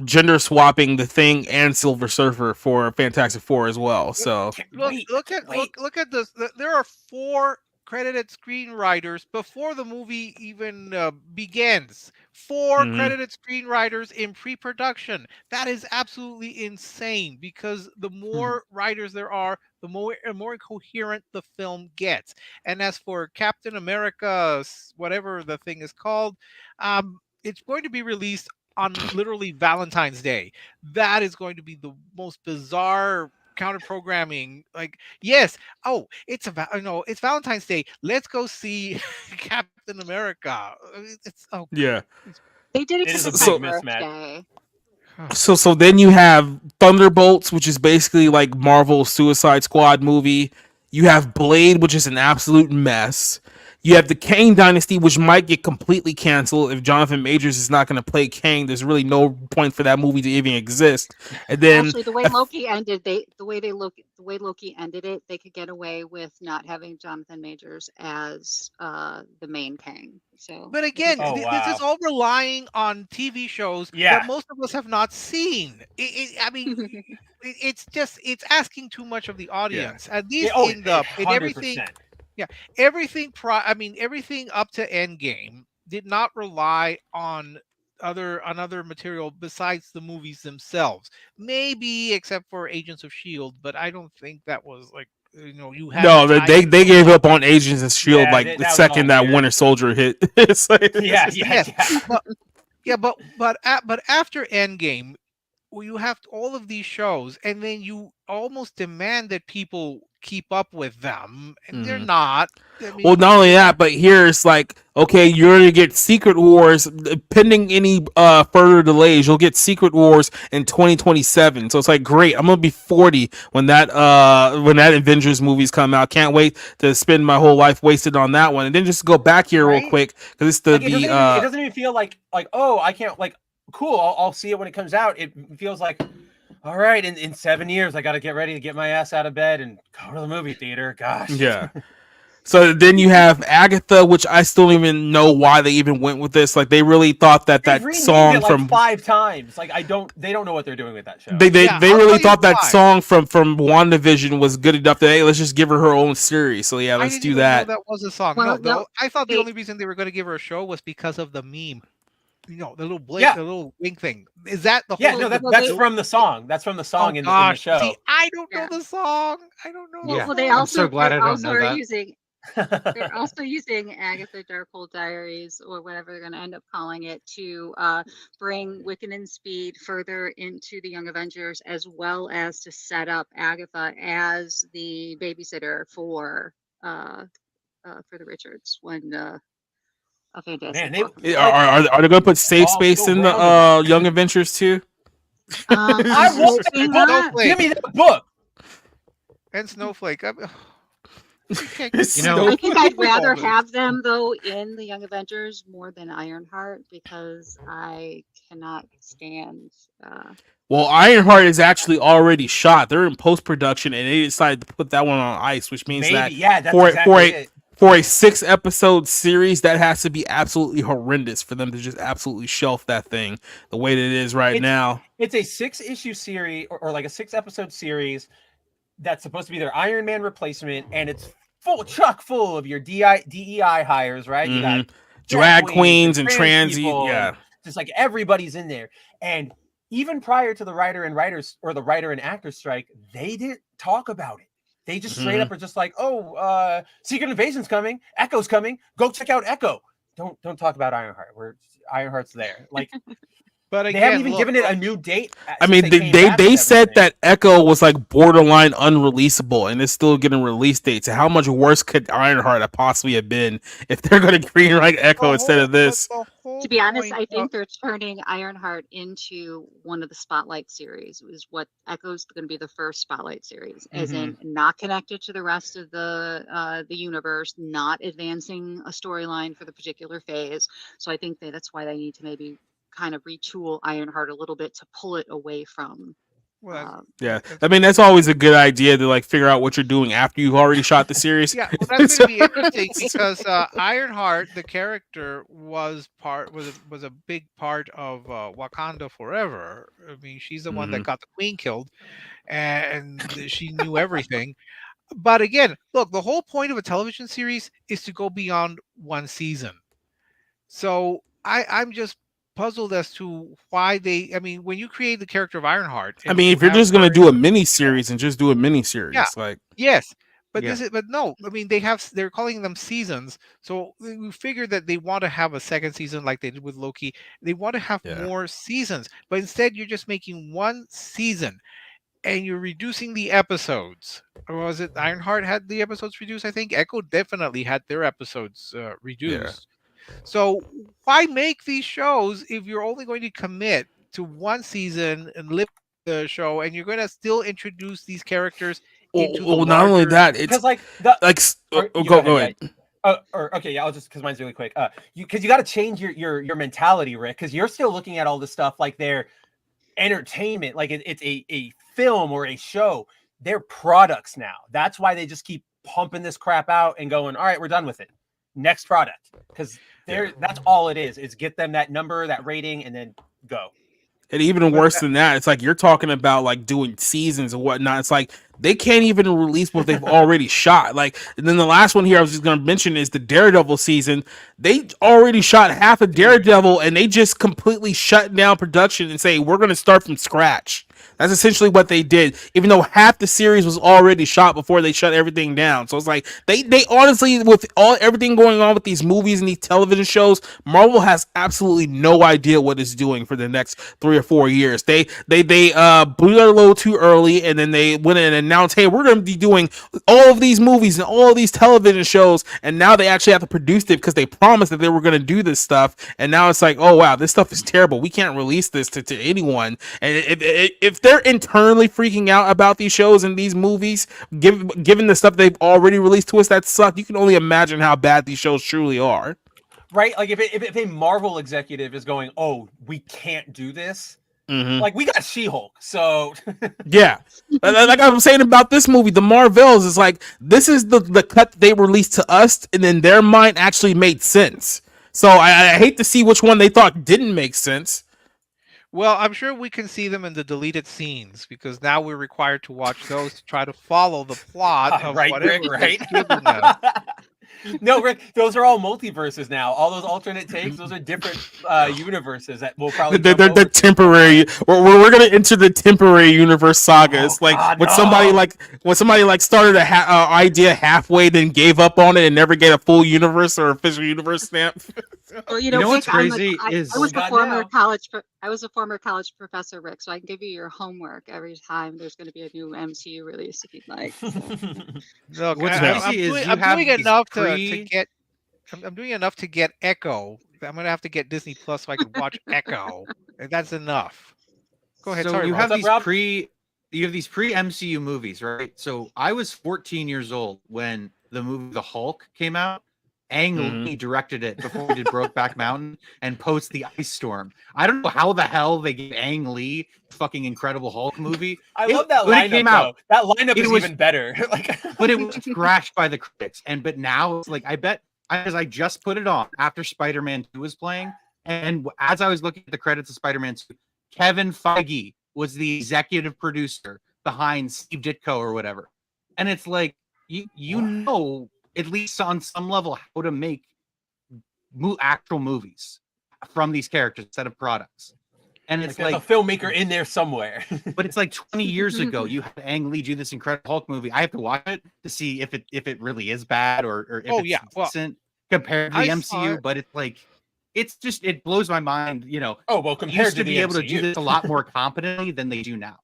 gender swapping the Thing and Silver Surfer for Fantastic Four as well. So Look at this. There are 4 credited screenwriters before the movie even begins. 4 Mhm. credited screenwriters in pre-production. That is absolutely insane, because the more writers there are, the more coherent the film gets. And as for Captain America, whatever the thing is called, it's going to be released on literally Valentine's Day. That is going to be the most bizarre counter programming. Like, yes, oh, it's Valentine's Day. Let's go see Captain America. It's yeah. They did it It to is a protect big mismatch. birthday. So then you have Thunderbolts, which is basically like Marvel's Suicide Squad movie. You have Blade, which is an absolute mess. You have the Kang Dynasty, which might get completely canceled if Jonathan Majors is not going to play Kang. There's really no point for that movie to even exist. And then Actually, the way Loki ended, the way Loki ended it, they could get away with not having Jonathan Majors as the main Kang. So, But again, Oh, this wow. is all relying on TV shows Yeah. that most of us have not seen. I mean, it's asking too much of the audience. At least in everything. 100%. Yeah, everything. Everything up to Endgame did not rely on other material besides the movies themselves. Maybe except for Agents of Shield, but I don't think that was like, you had no, to they gave up on Agents of Shield Yeah, like that the was second all that weird. Winter Soldier hit. It's like, Yeah, Yes, yeah. but after Endgame, you have all of these shows, and then you almost demand that people keep up with them, and they're not. I mean, Well, not only that, but here's like, okay, you're gonna get Secret Wars pending any further delays. You'll get Secret Wars in 2027. So it's like, great, I'm gonna be 40 when that Avengers movies come out. Can't wait to spend my whole life wasted on that one. And then just go back here real Right? quick, because it's Like, it doesn't even feel like oh, I can't, like, cool, I'll see it when it comes out. It feels like, all right, in 7 years I got to get ready to get my ass out of bed and go to the movie theater. Gosh. yeah. So then you have Agatha, which I still don't even know why they even went with this. Like, they really thought that They've that renamed song it like from 5 times. Like, they don't know what they're doing with that show. they Yeah, I'll really tell you thought that why. song from WandaVision was good enough that, hey, let's just give her own series. So yeah, I let's didn't do even know that. that was a song. Well, No, no, I thought the they- only reason they were going to give her a show was because of the meme. the little blink, Yeah. the little wink thing. Is that the Yeah, whole? no, Well, that's they- from the song. That's from the song in the gosh, show. see, I don't know Yeah. the song. I don't know. Well, the Yeah. they song. I'm so glad they I don't also know are that. using they're also using Agatha Darkhold Diaries, or whatever they're going to end up calling it, to bring Wiccan and Speed further into the Young Avengers, as well as to set up Agatha as the babysitter for the Richards when a Fantastic Man, they Four comes Are, out. are they going to put safe all space so in the roundabout. Young Adventures too? I'm I want that hoping book. not. Give me that book. And Snowflake. You can't It's You know, I think I'd with all rather this. have them though in the Young Avengers more than Ironheart, because I cannot stand. Well, Ironheart is actually already shot. They're in post production, and they decided to put that one on ice, which means Maybe, that yeah, that's for exactly it. for a 6 episode series, that has to be absolutely horrendous for them to just absolutely shelf that thing the way that it is right It's- now. It's a 6-issue series, or like a 6-episode series that's supposed to be their Iron Man replacement, and it's chock full of your DEI hires, right? You got Drag queens and trans, people, yeah. and just like everybody's in there. And even prior to the writer and actor strike, they didn't talk about it. They just straight up are just like, oh, Secret Invasion's coming, Echo's coming, go check out Echo. Don't talk about Ironheart. Ironheart's there. Like, But they again, haven't even look, given it a new date. I since mean, came back they with said everything. that Echo was like borderline unreleasable, and it's still getting release dates. So how much worse could Ironheart have possibly have been if they're going to greenlight Echo instead of this? To be honest, I think they're turning Ironheart into one of the Spotlight series. Is what Echo's going to be the first Spotlight series, as in not connected to the rest of the universe, not advancing a storyline for the particular phase. So I think that's why they need to maybe kind of retool Ironheart a little bit to pull it away from. Yeah, I mean that's always a good idea to like figure out what you're doing after you've already shot the series. Yeah, well, that's going to be interesting because Ironheart, the character, was a big part of Wakanda Forever. I mean, she's the one that got the queen killed, and she knew everything. But again, look, the whole point of a television series is to go beyond one season. So I'm just puzzled as to why they. I mean, when you create the character of Ironheart, I mean, if you're just going to do a mini series and just do a mini series, like yes. But no. I mean, they're calling them seasons, so we figure that they want to have a second season like they did with Loki. They want to have more seasons, but instead you're just making one season, and you're reducing the episodes. Or was it Ironheart had the episodes reduced? I think Echo definitely had their episodes reduced. So why make these shows if you're only going to commit to one season and live the show, and you're going to still introduce these characters into the not only that, it's because like go ahead. I'll just because mine's really quick. Because you got to change your mentality, Rick, because you're still looking at all this stuff like they're entertainment, like it's a film or a show. They're products now. That's why they just keep pumping this crap out and going, all right, we're done with it. Next product, because that's all it is get them that number, that rating, and then go. And even worse than that, it's like you're talking about like doing seasons and whatnot. It's like they can't even release what they've already shot. Like, and then the last one here I was just going to mention is the Daredevil season. They already shot half of Daredevil, and they just completely shut down production and say we're going to start from scratch. That's essentially what they did, even though half the series was already shot before they shut everything down. So it's like they honestly, with everything going on with these movies and these television shows, Marvel has absolutely no idea what it's doing for the next 3 or 4 years. They blew their load too early, and then they went in and announced, hey, we're going to be doing all of these movies and all of these television shows, and now they actually have to produce it because they promised that they were going to do this stuff, and now it's like, oh wow, this stuff is terrible. We can't release this to anyone. And if they're internally freaking out about these shows and these movies, given the stuff they've already released to us that sucked, you can only imagine how bad these shows truly are. Right? Like if a Marvel executive is going, oh, we can't do this. Like we got She-Hulk, so yeah. Like I'm saying about this movie, the Marvels is like this is the cut they released to us, and in their mind actually made sense. So I hate to see which one they thought didn't make sense. Well, I'm sure we can see them in the deleted scenes because now we're required to watch those to try to follow the plot of right, whatever right. they're giving us. No, Rick, those are all multiverses now. All those alternate takes, those are different universes that will probably They're, jump they're, over they're to. temporary. We're gonna enter the temporary universe saga. Oh It's like God, when no! somebody like started a idea halfway, then gave up on it and never get a full universe or official universe stamp. Well, You know what's Rick, crazy I is was a God, former now. I was a former college professor, Rick, so I can give you your homework every time there's going to be a new MCU release if you'd like. So. Look, what's Yeah. crazy is you I'm have doing these enough to pre. get. I'm doing enough to get Echo. I'm gonna have to get Disney Plus so I can watch Echo. And that's enough. Go ahead. So Sorry, you Rob. have What's up, these Rob? pre MCU movies, right? So I was 14 years old when the movie The Hulk came out. Ang Mhm. Lee directed it before he did Brokeback Mountain and Post the Ice Storm. I don't know how the hell they gave Ang Lee a fucking Incredible Hulk movie. I love that when it lineup came though. out, That lineup it is was- even better. Like, but it was trashed by the critics. But now it's like because I just put it on after Spider-Man 2 was playing, and as I was looking at the credits of Spider-Man 2, Kevin Feige was the executive producer behind Steve Ditko or whatever. And it's like you know at least on some level how to make actual movies from these characters instead of products. And it's there's like a filmmaker in there somewhere. but it's like 20 years ago you had Ang Lee do this Incredible Hulk movie. I have to watch it to see if it really is bad or if it's decent compared to the I saw MCU. it. But it's like it blows my mind. Oh well, compared Used to the be able to MCU. do this a lot more competently than they do now.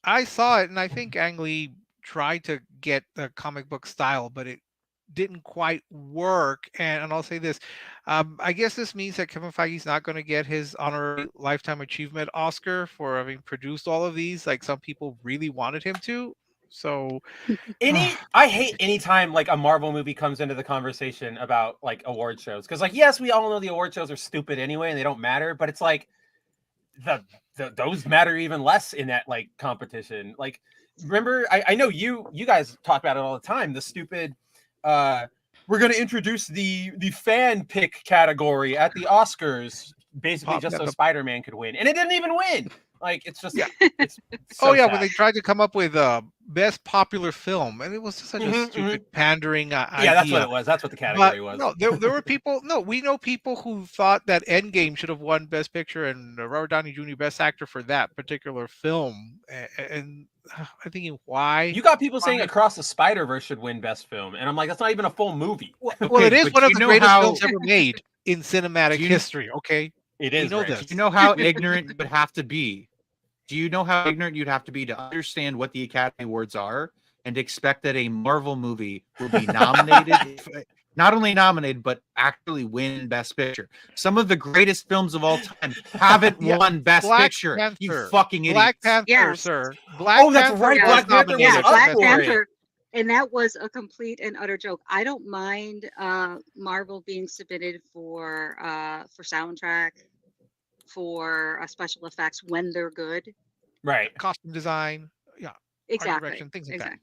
I saw it, and I think Ang Lee tried to get the comic book style, but it didn't quite work. And I'll say this: I guess this means that Kevin Feige's not going to get his honorary lifetime achievement Oscar for having produced all of these, like some people really wanted him to. So, I hate anytime like a Marvel movie comes into the conversation about like award shows because like yes, we all know the award shows are stupid anyway and they don't matter, but it's like those matter even less in that like competition. Like remember, I know you guys talk about it all the time. The stupid we're going to introduce the fan pick category at the Oscars basically just so Spider-Man could win, and it didn't even win. Like it's just it's so sad. when they tried to come up with best popular film, and it was just such a stupid pandering idea. Yeah, that's what it was. That's what the category was. No, there were people. No, we know people who thought that Endgame should have won Best Picture and Robert Downey Jr. Best Actor for that particular film. And I'm thinking, why? You got people saying Across the Spider-Verse should win Best Film, and I'm like, that's not even a full movie. Well, it is one of the greatest films ever made in cinematic history. Okay, it is. You know this. Do you know how ignorant you would have to be? Do you know how ignorant you'd have to be to understand what the Academy Awards are and expect that a Marvel movie will be nominated, not only nominated, but actually win Best Picture? Some of the greatest films of all time haven't won Best Picture. Panther. You fucking idiot. Black Panther, Yes. sir. Black that's Panther right. was Black Panther was nominated up for Black Best for it. Panther, and that was a complete and utter joke. I don't mind Marvel being submitted for soundtrack, for special effects when they're good. Right. Costume design, art Exactly. direction, things like that.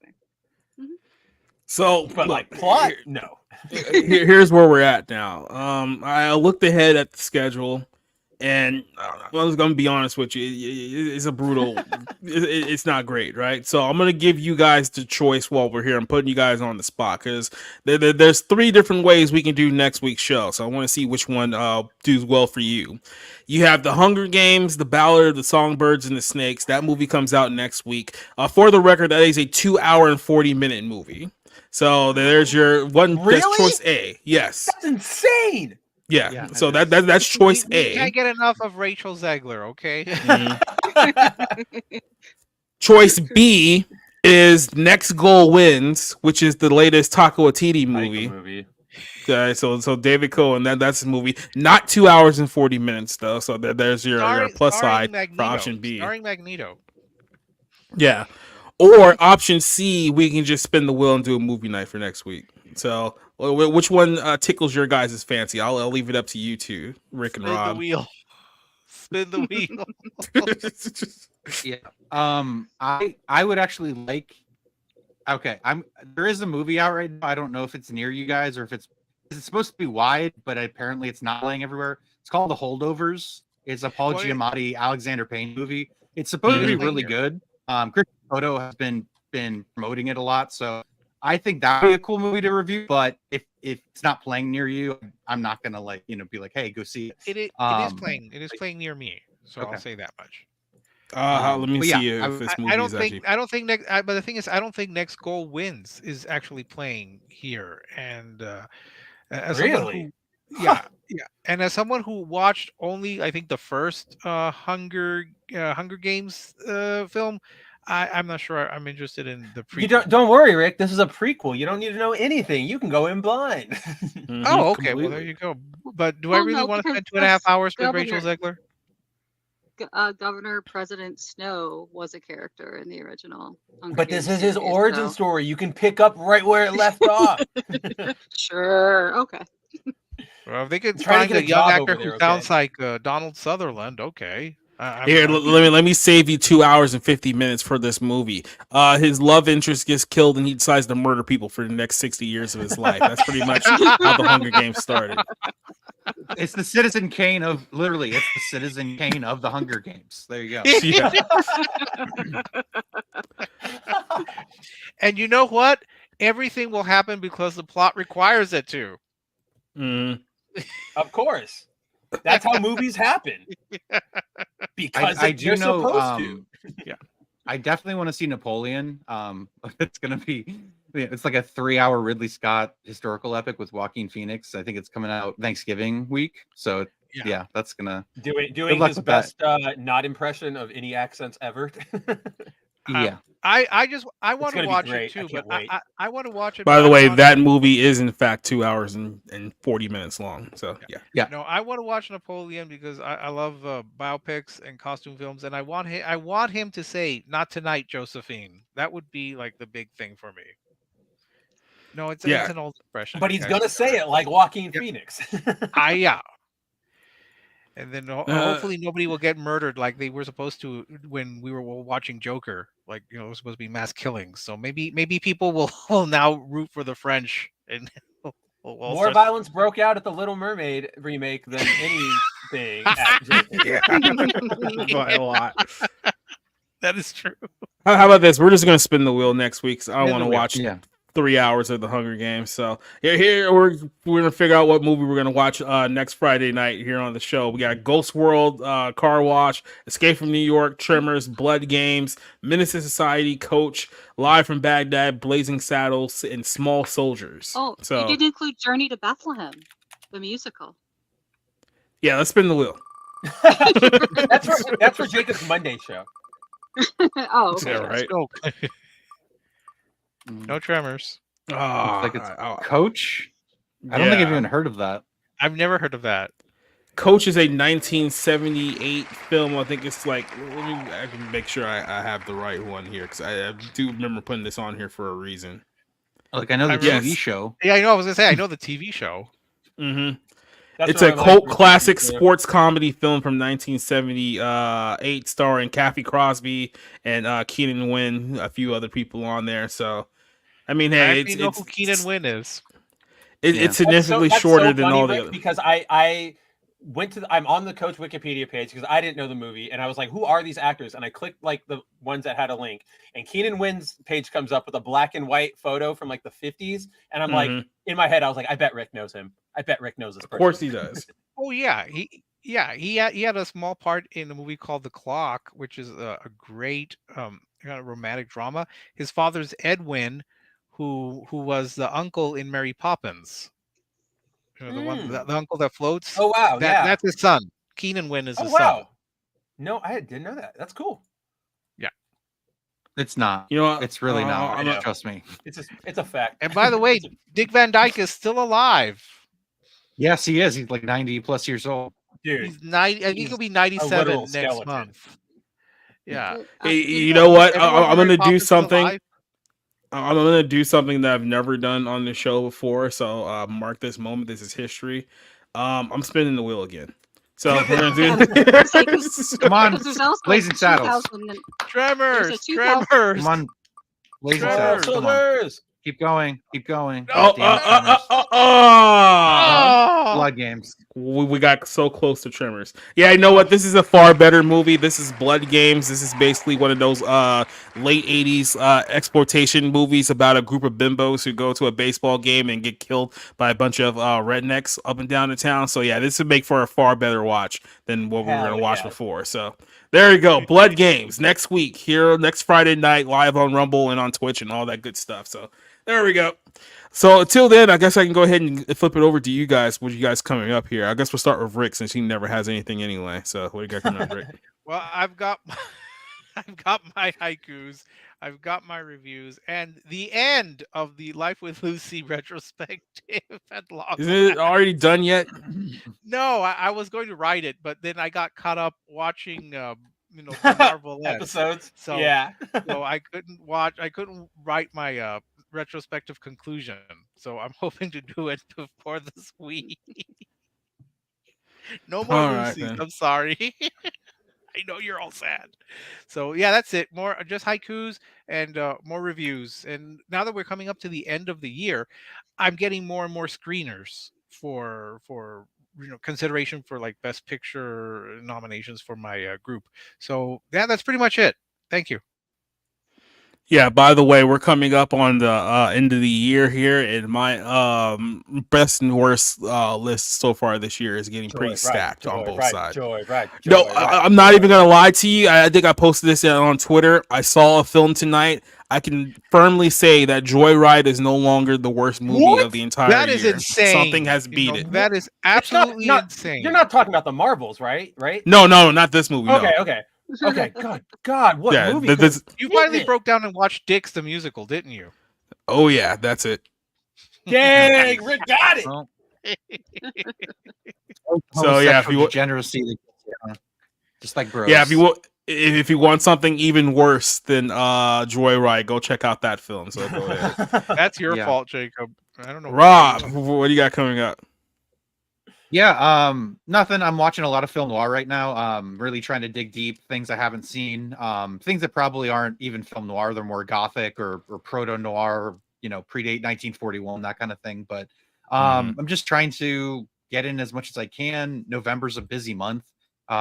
So, But like plot, no. Here's where we're at now. I looked ahead at the schedule, and I was gonna be honest with you. It's a brutal. It's not great, right? So I'm gonna give you guys the choice while we're here. I'm putting you guys on the spot because there's 3 different ways we can do next week's show. So I want to see which one does well for you. You have The Hunger Games, The Ballad of the Songbirds and the Snakes. That movie comes out next week. For the record, that is a 2-hour and 40-minute movie. So there's your one. Really? That's choice A. Yes. That's insane. Yeah. So that's choice we A. can't get enough of Rachel Zegler, okay? Choice B is Next Goal Wins, which is the latest Taika Waititi movie. Okay, so David Cohen, that's his movie. Not 2 hours and 40 minutes though. So there's your plus side for option B. Starring Magneto. Yeah. Or option C, we can just spin the wheel and do a movie night for next week. So which one tickles your guys' fancy? I'll leave it up to you two, Rick and Rob. Spin the wheel. Yeah. I would actually like. Okay, there is a movie out right now. I don't know if it's near you guys or if it's supposed to be wide, but apparently it's not laying everywhere. It's called The Holdovers. It's a Paul Giamatti, Alexander Payne movie. It's supposed to be really good. Chris Photo has been promoting it a lot, so I think that would be a cool movie to review. But if it's not playing near you, I'm not gonna be like, hey, go see it. It is playing. It is playing near me, so Okay. I'll say that much. Let me but yeah, see if this I movie don't is think actually. I don't think next. But the thing is, I don't think Next Goal Wins is actually playing here. And as someone Really? who, yeah, and as someone who watched only, I think, the first Hunger Games film, I'm not sure I'm interested in the prequel. You don't worry, Rick. This is a prequel. You don't need to know anything. You can go in blind. Oh, okay. Well, there you go. But do I Well, really no, want to because spend 2.5 that's hours with Rachel Governor Zegler? Governor President Snow was a character in the original Hunger But this Games is his series, origin so- story. You can pick up right where it left off. Sure. Okay. Well, if they could Trying to find get a a young job actor over who there, sounds okay? like Donald Sutherland, okay. Here, let me save you 2 hours and 50 minutes for this movie. His love interest gets killed, and he decides to murder people for the next 60 years of his life. That's pretty much how the Hunger Games started. It's the Citizen Kane of literally. It's the Citizen Kane of the Hunger Games. There you go. Yeah. And you know what? Everything will happen because the plot requires it to. Mm. Of course. That's how movies happen. Because I do they're know. supposed to. Yeah. I definitely want to see Napoleon. It's gonna be. It's like a 3-hour Ridley Scott historical epic with Joaquin Phoenix. I think it's coming out Thanksgiving week. So yeah that's gonna Doing luck his with that. best not impression of any accents ever. yeah. I want to gonna be watch great. it too, I but can't wait. I want to watch it. By but the I way, want- that movie is in fact 2 hours and 40 minutes long. So yeah. No, I want to watch Napoleon because I love biopics and costume films, and I want him to say "Not tonight, Josephine." That would be like the big thing for me. No, it's Yeah. an old expression. But he's Guys, gonna say it like Joaquin Yeah. Phoenix. yeah. And then hopefully nobody will get murdered like they were supposed to when we were watching Joker. Like, it was supposed to be mass killings. So maybe people will now root for the French and we'll More start- violence broke out at the Little Mermaid remake than anything at Joker. By a lot. That is true. How about this? We're just gonna spin the wheel next week. So I Spin want the to wheel. watch Yeah. 3 hours of the Hunger Games. So here we're gonna figure out what movie we're gonna watch next Friday night here on the show. We got Ghost World, Car Wash, Escape from New York, Tremors, Blood Games, Menace to Society, Coach, Live from Baghdad, Blazing Saddles, and Small Soldiers. Oh, so you didn't include Journey to Bethlehem, the musical. yeah, let's spin the wheel. That's for Jacob's Monday show. Oh, okay. Yeah, Let's right. go. No Tremors. Looks like it's Oh, Coach. I don't think I've yeah. even heard of that. I've never heard of that. Coach is a 1978 film. I think it's like, I can make sure I have the right one here because I do remember putting this on here for a reason. Like I know the Yes. TV show. Yeah, I know. I was gonna say I know the TV show. Mm-hmm. That's It's what a I like cult for a classic TV show. sports comedy film from 1978, starring Kathy Crosby and Keenan Wynn, a few other people on there. So, I mean, I hey, actually know who Keenan Wynn is. it's Yeah. significantly That's shorter than funny, all the Rick, other. because I went to I'm on the Coach Wikipedia page because I didn't know the movie and I was like, who are these actors? And I clicked like the ones that had a link, and Keenan Wynn's page comes up with a black and white photo from like the 50s, and I'm like, in my head, I was like, I bet Rick knows him. I bet Rick knows this Of person. course he does. Oh yeah, he had a small part in a movie called The Clock, which is a great kind of romantic drama. His father's Ed Wynn, who was the uncle in Mary Poppins. You know, the one the uncle that floats. Oh wow, yeah. That's his son. Keenan Wynn is Oh his wow. son. No, I didn't know that. That's cool. It's not. You know what? It's really not. I know. Trust me. It's a fact. And by the way, Dick Van Dyke is still alive. Yes, he is. He's like 90 plus years old. Dude, He's 90. I think he's he'll be a 97 literal next skeleton. month. Yeah. Hey, you know what? Everyone I'm from gonna Mary do Poppins is something. alive. I'm gonna do something that I've never done on the show before. So mark this moment. This is history. I'm spinning the wheel again. So we're gonna do. Come on, Because there's also Blazing Saddles. 2000 Tremors. There's a 2000 Tremors. Come on, Blazing Tremors. Saddles. Come on. Soldiers. Keep going. Keep going. No, Damn Tremors. Oh! Blood Games. We got so close to Tremors. Yeah, you know what? This is a far better movie. This is Blood Games. This is basically one of those late 80s exploitation movies about a group of bimbos who go to a baseball game and get killed by a bunch of rednecks up and down the town. So yeah, this would make for a far better watch than what we were Hell going to watch yeah. before. So there you go. Blood Games next week here, next Friday night, live on Rumble and on Twitch and all that good stuff. So there we go. So until then, I guess I can go ahead and flip it over to you guys. What you guys coming up here? I guess we'll start with Rick since he never has anything anyway. So what do you got coming up, Rick? Well, I've got I've got my haikus, I've got my reviews, and the end of the Life with Lucy retrospective at long Isn't it already done yet? No, I was going to write it, but then I got caught up watching, the Marvel Episodes. So, Yeah. so I couldn't write my retrospective conclusion. So I'm hoping to do it before this week. No more All right, Lucy's. then. I'm sorry. I know you're all sad. So yeah, that's it. More just haikus and more reviews. And now that we're coming up to the end of the year, I'm getting more and more screeners for consideration for like best picture nominations for my group. So yeah, that's pretty much it. Thank you. Yeah, by the way, we're coming up on the end of the year here, and my best and worst list so far this year is getting pretty stacked on both sides. No, I'm not even gonna lie to you. I think I posted this on Twitter. I saw a film tonight. I can firmly say that Joyride is no longer the worst movie of the entire year. That is insane. Something has beat it. That is absolutely insane. You're not talking about the Marvels, right? No, not this movie. Okay, no. okay. God, what Yeah, movie? You finally broke down and watched Dix the musical, didn't you? Oh yeah, that's it. Dang, Rick got it. Well, So yeah, if you degeneracy, just like bros. Yeah, if you want something even worse than Joyride, go check out that film. So go ahead. That's your Yeah. fault, Jacob. I don't know. Rob, what do you got coming up? Yeah, nothing. I'm watching a lot of film noir right now. Really trying to dig deep, things I haven't seen. Things that probably aren't even film noir. They're more gothic or proto noir, predate 1941, that kind of thing. But I'm just trying to get in as much as I can. November's a busy month.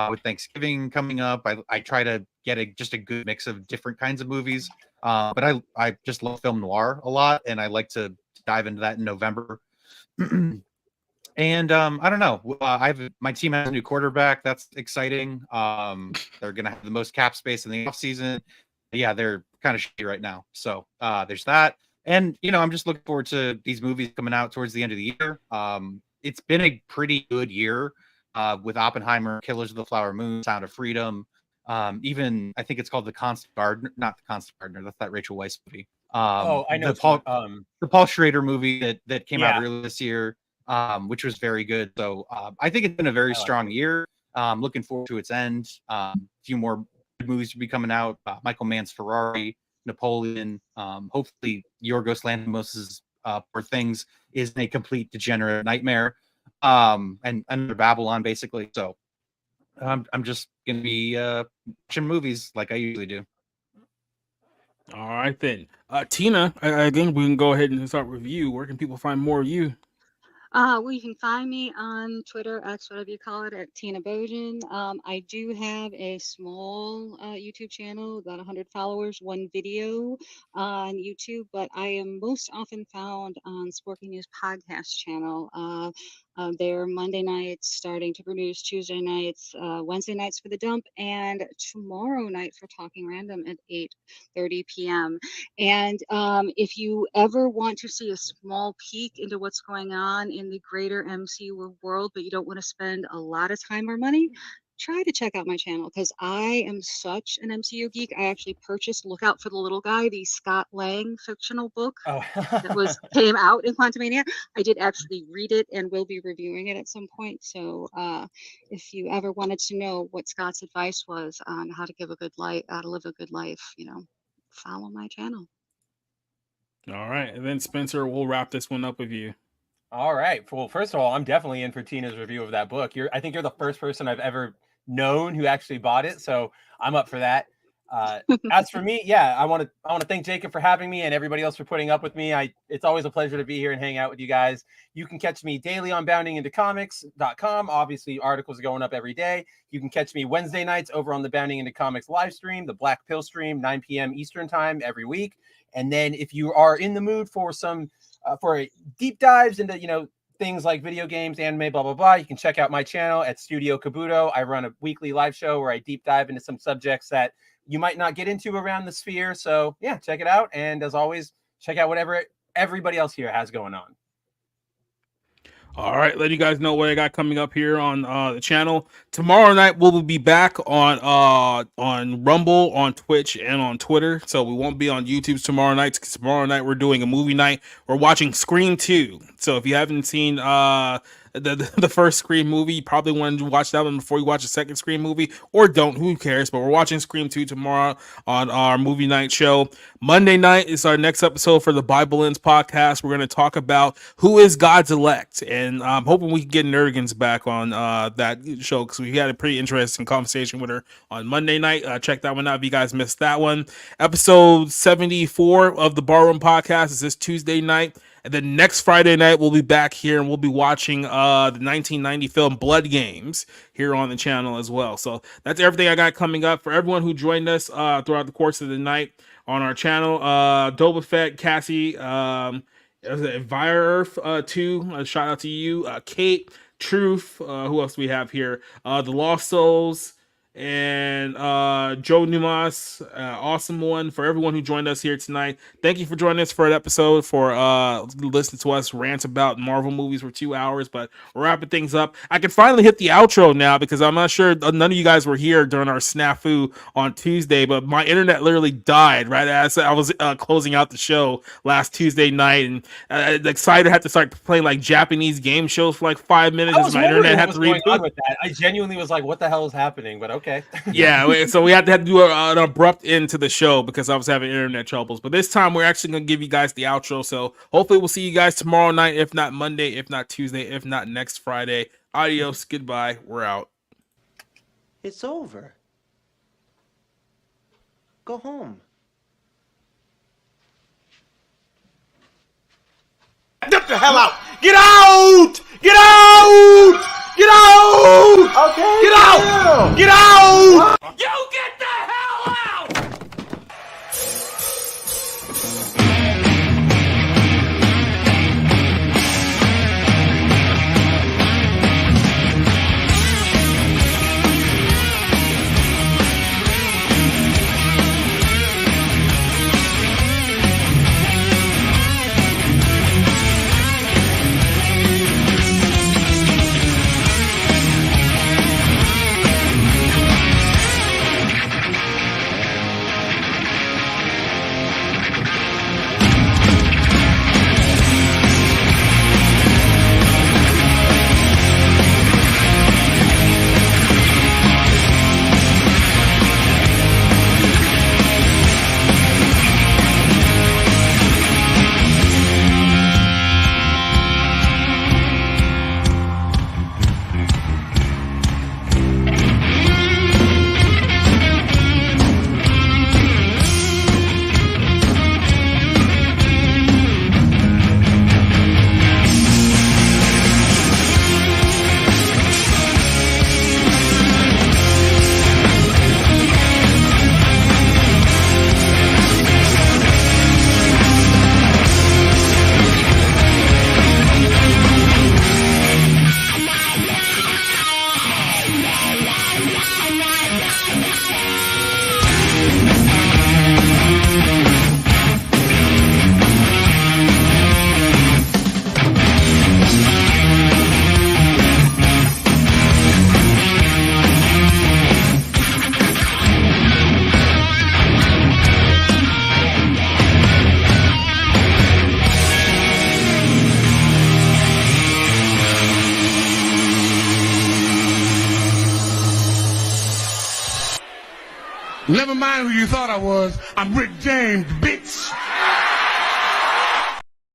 With Thanksgiving coming up, I try to get just a good mix of different kinds of movies. But I just love film noir a lot, and I like to dive into that in November. And I don't know. My team has a new quarterback. That's exciting. They're gonna have the most cap space in the offseason. Yeah, they're kind of shitty right now. So there's that. And I'm just looking forward to these movies coming out towards the end of the year. It's been a pretty good year with Oppenheimer, Killers of the Flower Moon, Sound of Freedom. Even I think it's called The Constant Gardener, not The Constant Gardener. That's that Rachel Weisz movie. I know the Paul Schrader movie that came out earlier this year. Which was very good. So I think it's been a very strong year. Looking forward to its end. A few more movies to be coming out. Michael Mann's Ferrari, Napoleon. Hopefully, Yorgos Lanthimos' Poor Things isn't a complete degenerate nightmare. And another Babylon, basically. So I'm just gonna be watching movies like I usually do. All right then, Tina. Again, we can go ahead and start with you. Where can people find more of you? Well, you can find me on Twitter, X, whatever you call it, at Tina Bojan. I do have a small YouTube channel, about 100 followers, one video on YouTube, but I am most often found on Sporky News podcast channel. They're Monday nights, starting to produce Tuesday nights, Wednesday nights for the dump, and tomorrow night for Talking Random at 8:30 p.m. And if you ever want to see a small peek into what's going on in the greater MCU world, but you don't want to spend a lot of time or money, try to check out my channel because I am such an MCU geek. I actually purchased Look Out for the Little Guy, the Scott Lang fictional book that came out in Quantumania. I did actually read it and will be reviewing it at some point. So if you ever wanted to know what Scott's advice was on how to give a good life, how to live a good life, follow my channel. All right, and then Spencer, we'll wrap this one up with you. All right. Well, first of all, I'm definitely in for Tina's review of that book. I think you're the first person I've ever known who actually bought it, so I'm up for that. As for me, yeah, I want to thank Jacob for having me and everybody else for putting up with me. It's always a pleasure to be here and hang out with you guys. You can catch me daily on boundingintocomics.com. Obviously, articles are going up every day. You can catch me Wednesday nights over on the Bounding Into Comics live stream, the Black Pill stream, 9 p.m. Eastern time every week. And then if you are in the mood for some for deep dives into things like video games, anime, blah, blah, blah, you can check out my channel at Studio Kabuto. I run a weekly live show where I deep dive into some subjects that you might not get into around the sphere. So yeah, check it out. And as always, check out whatever everybody else here has going on. All right, let you guys know what I got coming up here on the channel. Tomorrow night we'll be back on Rumble, on Twitch, and on Twitter. So we won't be on YouTube tomorrow night, because tomorrow night we're doing a movie night. We're watching Scream 2. So if you haven't seen the first Scream movie, you probably want to watch that one before you watch the second Scream movie, or don't, who cares. But we're watching Scream 2 tomorrow on our movie night show. Monday night is our next episode for the Bible Ends podcast. We're going to talk about who is God's elect, and I'm hoping we can get Nergans back on that show, because we had a pretty interesting conversation with her on Monday night. Check that one out if you guys missed that one. Episode 74 of the Barroom podcast is this Tuesday night. And then next Friday night, we'll be back here and we'll be watching the 1990 film Blood Games here on the channel as well. So that's everything I got coming up. For everyone who joined us throughout the course of the night on our channel, Doba Fett, Cassie, Vire 2, shout out to you, Kate, Truth, who else do we have here? The Lost Souls, and Joe Numas, awesome one. For everyone who joined us here tonight, thank you for joining us for an episode, for listening to us rant about Marvel movies for 2 hours. But we're wrapping things up. I can finally hit the outro now, because I'm not sure none of you guys were here during our snafu on Tuesday, but my internet literally died right as I was closing out the show last Tuesday night, and the Exciter had to start playing like Japanese game shows for like 5 minutes as my internet had to reboot. With that, I genuinely was like, what the hell is happening? But okay. Yeah, so we had to do an abrupt end to the show because I was having internet troubles. But this time we're actually going to give you guys the outro. So hopefully we'll see you guys tomorrow night, if not Monday, if not Tuesday, if not next Friday. Adios, goodbye, we're out. It's over. Go home. Get the hell out! Get out! Get out! Get out! Okay. Get out! Get out! You get the hell out! Never mind who you thought I was. I'm Rick James, bitch.